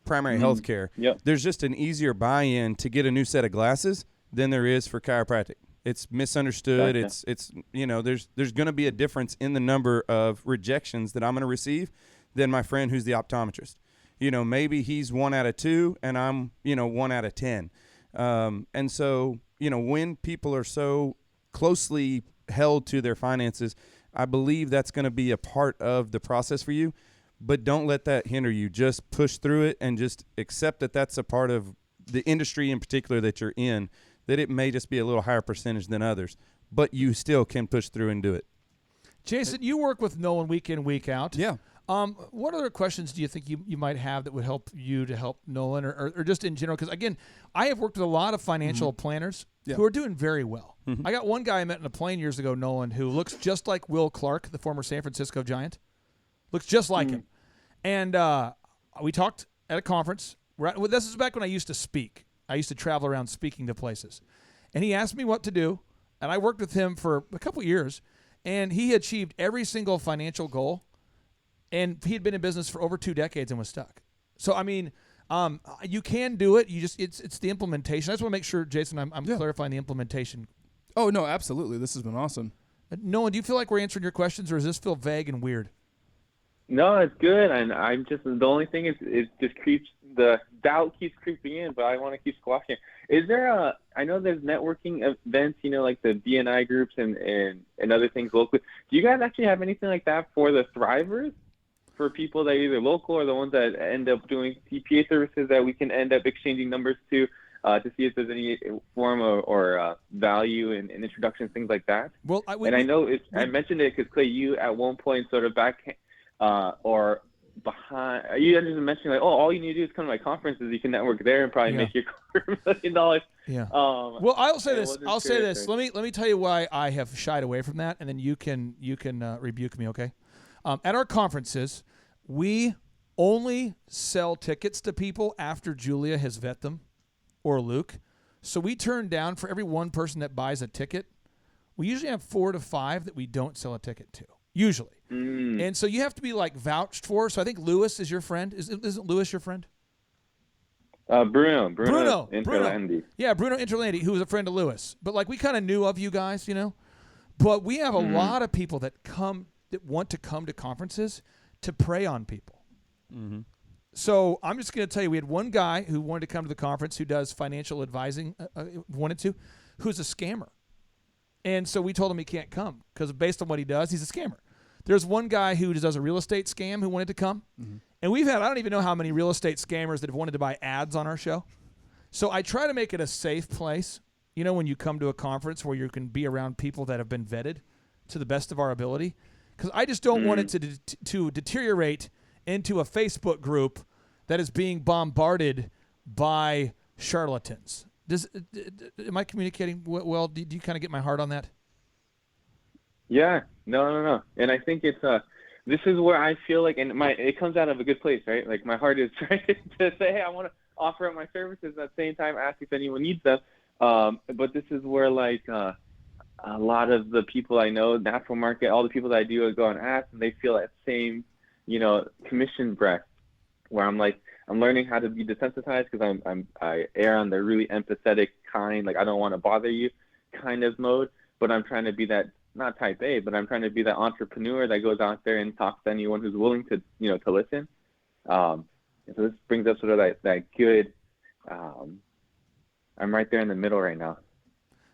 primary health care. Yep. There's just an easier buy-in to get a new set of glasses than there is for chiropractic. It's misunderstood. Gotcha. It's there's going to be a difference in the number of rejections that I'm going to receive than my friend who's the optometrist. Maybe he's 1 out of 2 and I'm, 1 out of 10. And so, when people are so closely held to their finances, I believe that's going to be a part of the process for you, but don't let that hinder you. Just push through it and just accept that that's a part of the industry in particular that you're in, that it may just be a little higher percentage than others, but you still can push through and do it. Jason, you work with Nolan week in, week out. Yeah. What other questions do you think you might have that would help you to help Nolan or just in general? Because, again, I have worked with a lot of financial planners who are doing very well. I got one guy I met in a plane years ago, Nolan, who looks just like Will Clark, the former San Francisco Giant. Looks just like him. And we talked at a conference. This is back when I used to speak. I used to travel around speaking to places. And he asked me what to do, and I worked with him for a couple years, and he achieved every single financial goal. And he had been in business for over 2 decades and was stuck. So, I mean, you can do it. You just it's the implementation. I just want to make sure, Jason, I'm clarifying the implementation. Oh, no, absolutely. This has been awesome. Nolan, do you feel like we're answering your questions, or does this feel vague and weird? No, it's good. And I'm just, the only thing is it just the doubt keeps creeping in, but I want to keep squashing it. Is there I know there's networking events, like the BNI groups and other things locally. Do you guys actually have anything like that for the Thrivers? For people that are either local or the ones that end up doing CPA services that we can end up exchanging numbers to. to see if there's any form or value in introductions, things like that. Well, I mentioned it because Clay, you at one point sort of back or behind, you just mentioned like, oh, all you need to do is come to my conferences. You can network there and probably make your $250,000. Yeah. Well, I'll say this. Let me tell you why I have shied away from that, and then you can rebuke me, okay? At our conferences, we only sell tickets to people after Julia has vet them, or Luke. So we turn down, for every one person that buys a ticket, we usually have 4 to 5 that we don't sell a ticket to, usually. And so you have to be like vouched for. So I think Lewis is your friend. Isn't Lewis your friend? Bruno Interlandi. Yeah, Bruno Interlandi, who was a friend of Lewis. But like we kind of knew of you guys, you know. But we have a lot of people that want to come to conferences to prey on people. Mm-hmm. So I'm just going to tell you, we had one guy who wanted to come to the conference who does financial advising, who's a scammer. And so we told him he can't come because based on what he does, he's a scammer. There's one guy who does a real estate scam who wanted to come. Mm-hmm. And we've had, I don't even know how many real estate scammers that have wanted to buy ads on our show. So I try to make it a safe place, you know, when you come to a conference where you can be around people that have been vetted to the best of our ability. Because I just don't want it to deteriorate into a Facebook group that is being bombarded by charlatans. Am I communicating well? Do you kind of get my heart on that? Yeah, no. And I think it's this is where I feel like, and it comes out of a good place, right? Like my heart is trying to say, hey, I want to offer up my services at the same time, ask if anyone needs them. But this is where like a lot of the people I know, natural market, all the people that I do go and ask, and they feel that same, you know, commission breath, where I'm like, I'm learning how to be desensitized because I err on the really empathetic kind, like I don't want to bother you kind of mode, but I'm trying to be that, not type A, but I'm trying to be that entrepreneur that goes out there and talks to anyone who's willing to, you know, to listen. So this brings up sort of that good, I'm right there in the middle right now.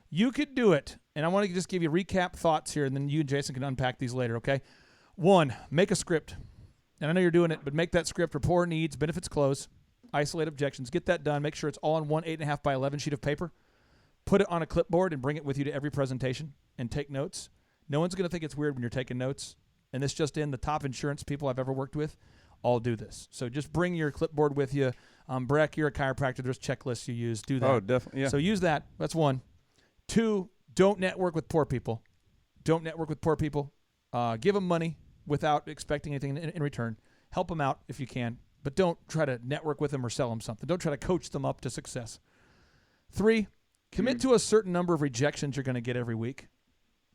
You could do it. And I want to just give you recap thoughts here, and then you and Jason can unpack these later, okay? 1, make a script. And I know you're doing it, but make that script, rapport needs, benefits close, isolate objections. Get that done. Make sure it's all on one 8.5 by 11 sheet of paper. Put it on a clipboard and bring it with you to every presentation and take notes. No one's going to think it's weird when you're taking notes. And this just in, the top insurance people I've ever worked with all do this. So just bring your clipboard with you. Breck, you're a chiropractor. There's checklists you use. Do that. Oh, definitely. Yeah. So use that. That's 1. 2, don't network with poor people. Don't network with poor people. Give them money without expecting anything in return. Help them out if you can, but don't try to network with them or sell them something. Don't try to coach them up to success. 3, commit to a certain number of rejections you're going to get every week.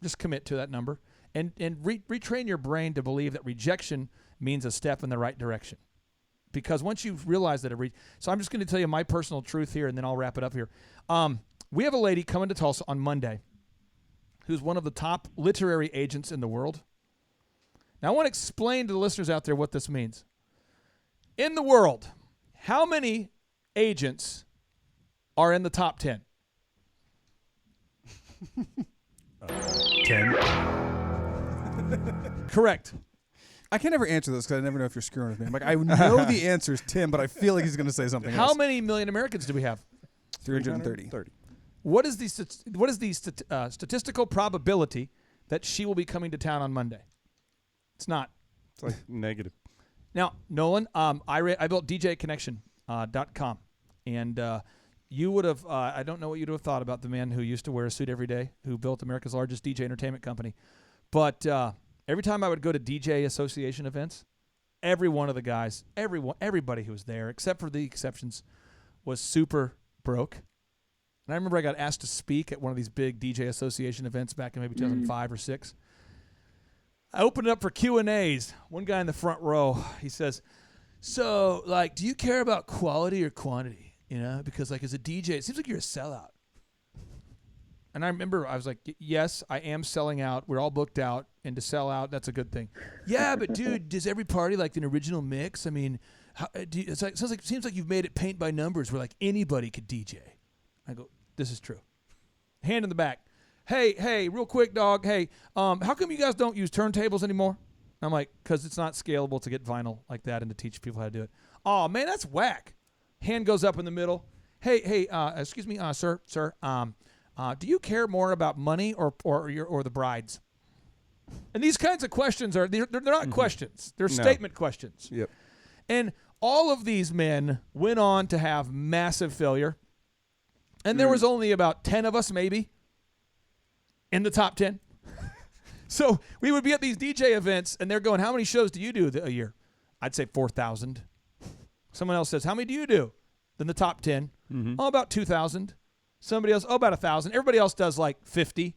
Just commit to that number and retrain your brain to believe that rejection means a step in the right direction. Because once you realize that so I'm just going to tell you my personal truth here, and then I'll wrap it up here. We have a lady coming to Tulsa on Monday who's one of the top literary agents in the world. Now, I want to explain to the listeners out there what this means. In the world, how many agents are in the top 10? 10. Correct. I can never answer this because I never know if you're screwing with me. I'm like, I know the answer is Tim, but I feel like he's going to say something else. How many million Americans do we have? 330. What is the statistical probability that she will be coming to town on Monday? It's not. It's like negative. Now, Nolan, I built DJConnection.com, and you would have, I don't know what you'd have thought about the man who used to wear a suit every day, who built America's largest DJ entertainment company. But every time I would go to DJ Association events, every one of the guys, everybody who was there, except for the exceptions, was super broke. And I remember I got asked to speak at one of these big DJ Association events back in maybe 2005 or 6. I opened it up for Q&As. One guy in the front row, he says, so, like, do you care about quality or quantity? You know, because, like, as a DJ, it seems like you're a sellout. And I remember I was like, yes, I am selling out. We're all booked out. And to sell out, that's a good thing. Yeah, but, dude, does every party like an original mix? I mean, seems like you've made it paint by numbers where, like, anybody could DJ. I go, this is true. Hand in the back. Hey, real quick, dog. Hey, how come you guys don't use turntables anymore? I'm like, because it's not scalable to get vinyl like that and to teach people how to do it. Oh, man, that's whack. Hand goes up in the middle. Hey, excuse me, sir, do you care more about money or the brides? And these kinds of questions they're not questions. They're statement questions. Yep. And all of these men went on to have massive failure. And there was only about 10 of us maybe in the top 10. So we would be at these DJ events, and they're going, how many shows do you do a year? I'd say 4,000. Someone else says, how many do you do? Then the top 10. Oh, about 2,000. Somebody else, about 1,000. Everybody else does like 50,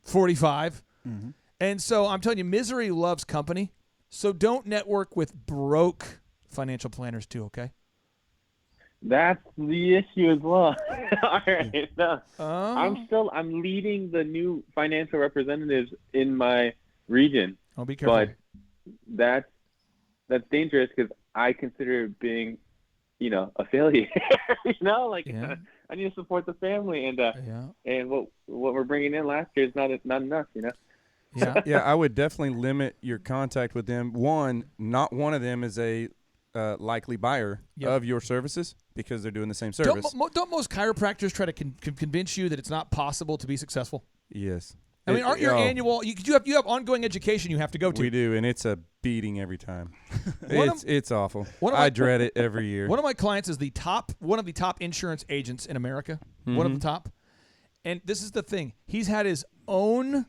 45. And so I'm telling you, misery loves company. So don't network with broke financial planners too, okay? That's the issue as well. All right. No, I'm leading the new financial representatives in my region. Oh, be careful. But that's dangerous because I consider being, a failure. I need to support the family, and what we're bringing in last year is not enough. Yeah, I would definitely limit your contact with them. Not one of them is a likely buyer of your services because they're doing the same service. Don't most chiropractors try to convince you that it's not possible to be successful? Yes. I mean, aren't your annual? You have ongoing education you have to go to. We do, and it's a beating every time. It's awful. I dread it every year. One of my clients is one of the top insurance agents in America. One of the top, and this is the thing: he's had his own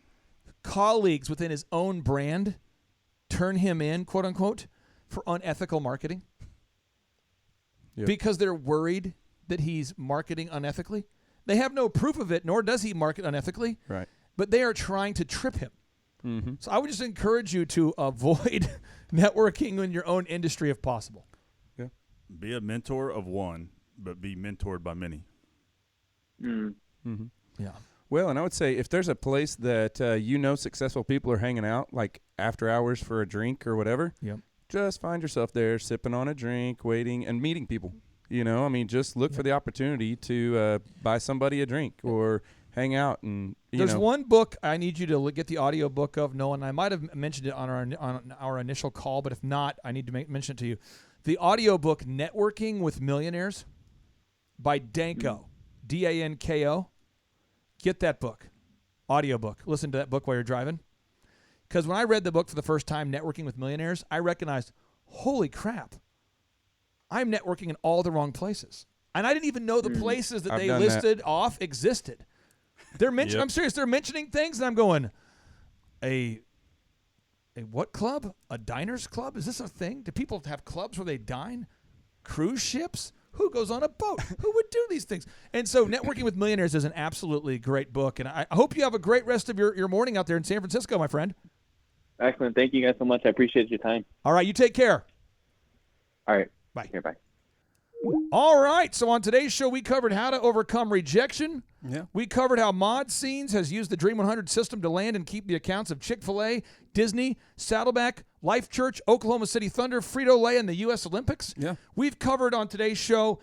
colleagues within his own brand turn him in, quote unquote, for unethical marketing because they're worried that he's marketing unethically. They have no proof of it, nor does he market unethically. Right. But they are trying to trip him. So I would just encourage you to avoid networking in your own industry if possible. Yeah. Be a mentor of one, but be mentored by many. Yeah. Well, and I would say if there's a place that successful people are hanging out, like after hours for a drink or whatever, just find yourself there sipping on a drink, waiting, and meeting people. Just look for the opportunity to buy somebody a drink or hang out. And there's one book I need you to get the audio book of, Noah, and I might have mentioned it on our initial call, but if not, I need to mention it to you. The audio book Networking with Millionaires by Danko, Danko. Get that book, audio book. Listen to that book while you're driving. Because when I read the book for the first time, Networking with Millionaires, I recognized, holy crap, I'm networking in all the wrong places. And I didn't even know the places that they listed off existed. They're mentioning. I'm serious. They're mentioning things, and I'm going, a what club? A diners club? Is this a thing? Do people have clubs where they dine? Cruise ships? Who goes on a boat? Who would do these things? And so Networking with Millionaires is an absolutely great book, and I hope you have a great rest of your morning out there in San Francisco, my friend. Excellent. Thank you guys so much. I appreciate your time. All right. You take care. All right. Bye. Here, bye. All right. So on today's show, we covered how to overcome rejection. Yeah. We covered how Mod Scenes has used the Dream 100 system to land and keep the accounts of Chick-fil-A, Disney, Saddleback, Life Church, Oklahoma City Thunder, Frito Lay, and the U.S. Olympics. Yeah. We've covered on today's show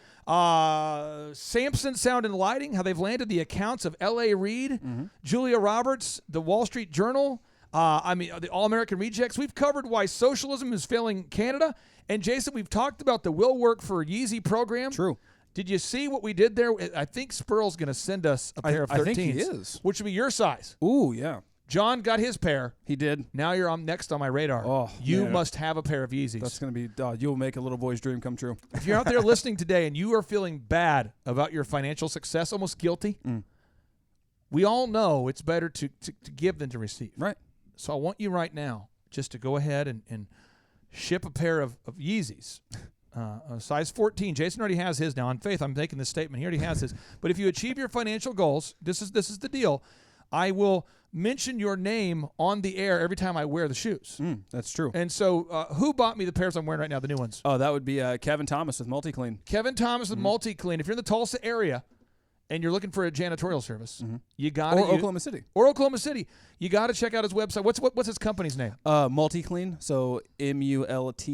Samson Sound and Lighting, how they've landed the accounts of L.A. Reid, Julia Roberts, the Wall Street Journal, the All-American Rejects. We've covered why socialism is failing Canada. And, Jason, we've talked about the Will Work for Yeezy program. True. Did you see what we did there? I think Spurl's going to send us a pair of 13s. I think he is. Which would be your size. Ooh, yeah. John got his pair. He did. Now you're next on my radar. Oh, you must have a pair of Yeezys. That's going to be, you'll make a little boy's dream come true. If you're out there listening today and you are feeling bad about your financial success, almost guilty, we all know it's better to give than to receive. Right. So I want you right now just to go ahead and ship a pair of Yeezys. Size 14. Jason already has his now. On faith, I'm making this statement. He already has his. But if you achieve your financial goals, this is the deal. I will mention your name on the air every time I wear the shoes. That's true. And so who bought me the pairs I'm wearing right now, the new ones? Oh, that would be Kevin Thomas with MultiClean. Kevin Thomas with MultiClean. If you're in the Tulsa area and you're looking for a janitorial service, you got to. Or Oklahoma City. Or Oklahoma City. You got to check out his website. What's his company's name? MultiClean. So MultiClean.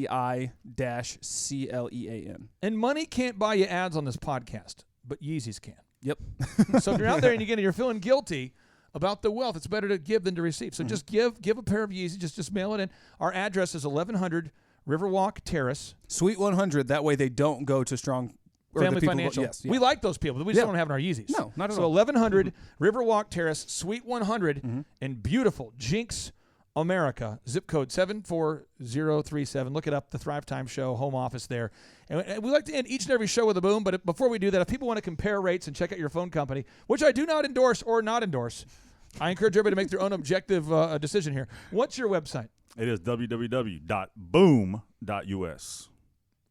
And money can't buy you ads on this podcast, but Yeezys can. Yep. So if you're out there and you're feeling guilty about the wealth, it's better to give than to receive. So just give a pair of Yeezys. Just mail it in. Our address is 1100 Riverwalk Terrace. Suite 100. That way they don't go to Strong Family people, Financial. yes, We like those people. We just don't have in our Yeezys. No, not at so all. 1100 Riverwalk Terrace, Suite 100 in beautiful Jinx, America, zip code 74037. Look it up, the Thrive Time Show, home office there. And we like to end each and every show with a boom, but before we do that, if people want to compare rates and check out your phone company, which I do not endorse or not endorse, I encourage everybody to make their own objective decision here. What's your website? It is www.boom.us.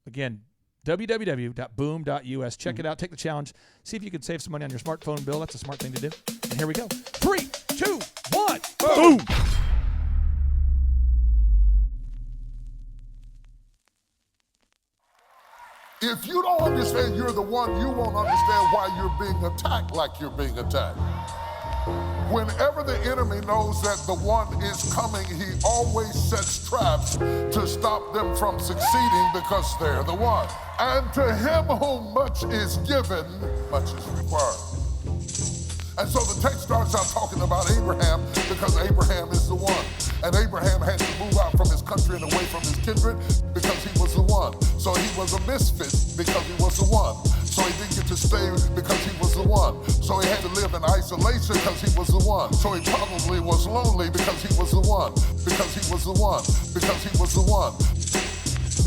Again, www.boom.us. Check it out. Take the challenge. See if you can save some money on your smartphone bill. That's a smart thing to do. And here we go. 3, 2, 1, boom! If you don't understand you're the one, you won't understand why you're being attacked like you're being attacked. Whenever the enemy knows that the one is coming, he always sets traps to stop them from succeeding because they're the one. And to him whom much is given, much is required. And so the text starts out talking about Abraham because Abraham is the one. And Abraham had to move out from his country and away from his kindred because he was the one. So he was a misfit because he was the one. So he didn't get to stay because he was the one. So he had to live in isolation because he was the one. So he probably was lonely because he was the one. Because he was the one. Because he was the one.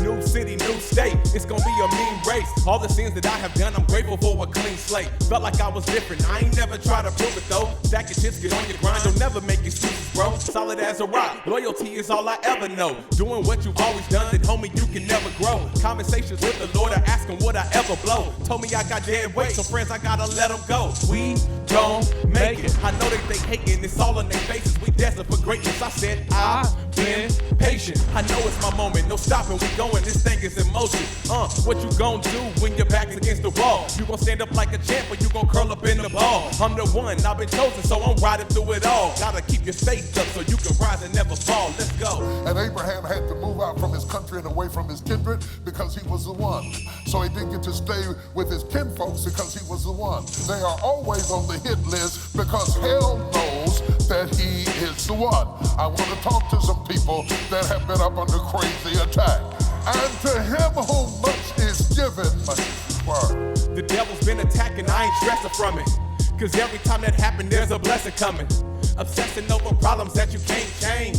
New city, new state, it's gonna be a mean race. All the sins that I have done, I'm grateful for a clean slate. Felt like I was different, I ain't never tried to prove it though. Stack your chips, get on your grind, don't never make excuses, bro. Solid as a rock, loyalty is all I ever know. Doing what you've always done, then homie, you can never grow. Conversations with the Lord, I ask him would I ever blow. Told me I got dead weight, so friends, I gotta let them go. We gon' make it. I know they hating, it's all on their faces. We destined for greatness. I said, I've been patient. I know it's my moment, no stopping, we going, this thing is in motion. What you gon' do when your back's against the wall? You gon' stand up like a champ or you gon' curl up in the ball? I'm the one, I've been chosen, so I'm riding through it all. Gotta keep your faith up so you can rise and never fall. Let's go. And Abraham had to move out from his country and away from his kindred because he was the one. So he didn't get to stay with his kinfolks because he was the one. They are always on the hit list because hell knows that he is the one. I want to talk to some people that have been up under crazy attack. And to him whom much is given, much is required. The devil's been attacking, I ain't stressing from it. Cause every time that happens, there's a blessing coming. Obsessing over problems that you can't change.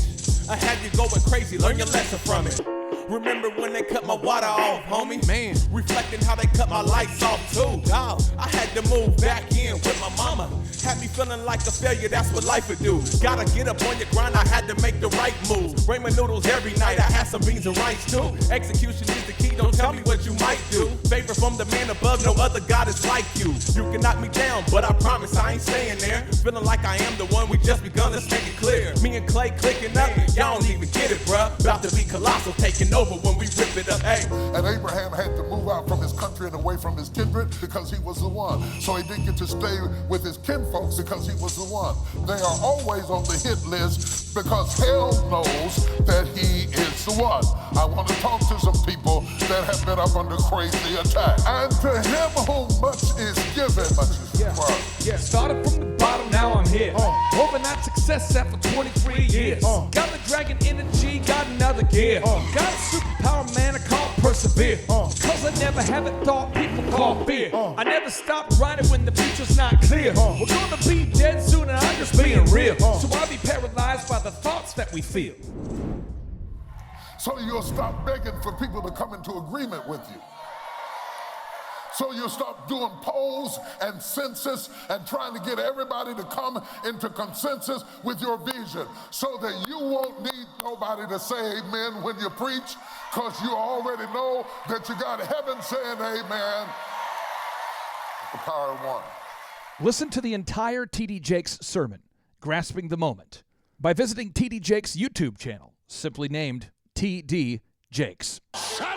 I had you going crazy, learn your lesson from it. Remember when they cut my water off, homie? Man, reflecting how they cut my lights off too. Dog, I had to move back in with my mama. Had me feeling like a failure, that's what life would do. Gotta get up on your grind, I had to make the right move. Ramen noodles every night, I had some beans and rice too. Execution is the key, don't tell me what you might do. Favor from the man above, no other God is like you. You can knock me down, but I promise I ain't staying there. Feeling like I am the one, we just begun, let's make it clear. Me and Clay clicking up, y'all don't even get it, bruh. About to be colossal, taking over when we rip it up, hey. And Abraham had to move out from his country and away from his kindred because he was the one. So he didn't get to stay with his kinfolks because he was the one. They are always on the hit list because hell knows that he is the one. I want to talk to some people that have been up under crazy attack. And to him whom much is given, much is required. Yeah, started from the bottom, now I'm here. Hoping that success after 23 years. Got the dragon energy, got another gear. Got a superpower, man, I call persevere. Cause I never haven't thought people call fear. I never stopped grinding when the future's not clear. We're gonna be dead soon and I'm just being real. So I'll be paralyzed by the thoughts that we feel. So you'll stop begging for people to come into agreement with you. So you'll stop doing polls and census and trying to get everybody to come into consensus with your vision so that you won't need nobody to say amen when you preach because you already know that you got heaven saying amen. The power of one. Listen to the entire T.D. Jakes sermon, Grasping the Moment, by visiting T.D. Jakes' YouTube channel, simply named T.D. Jakes. Shut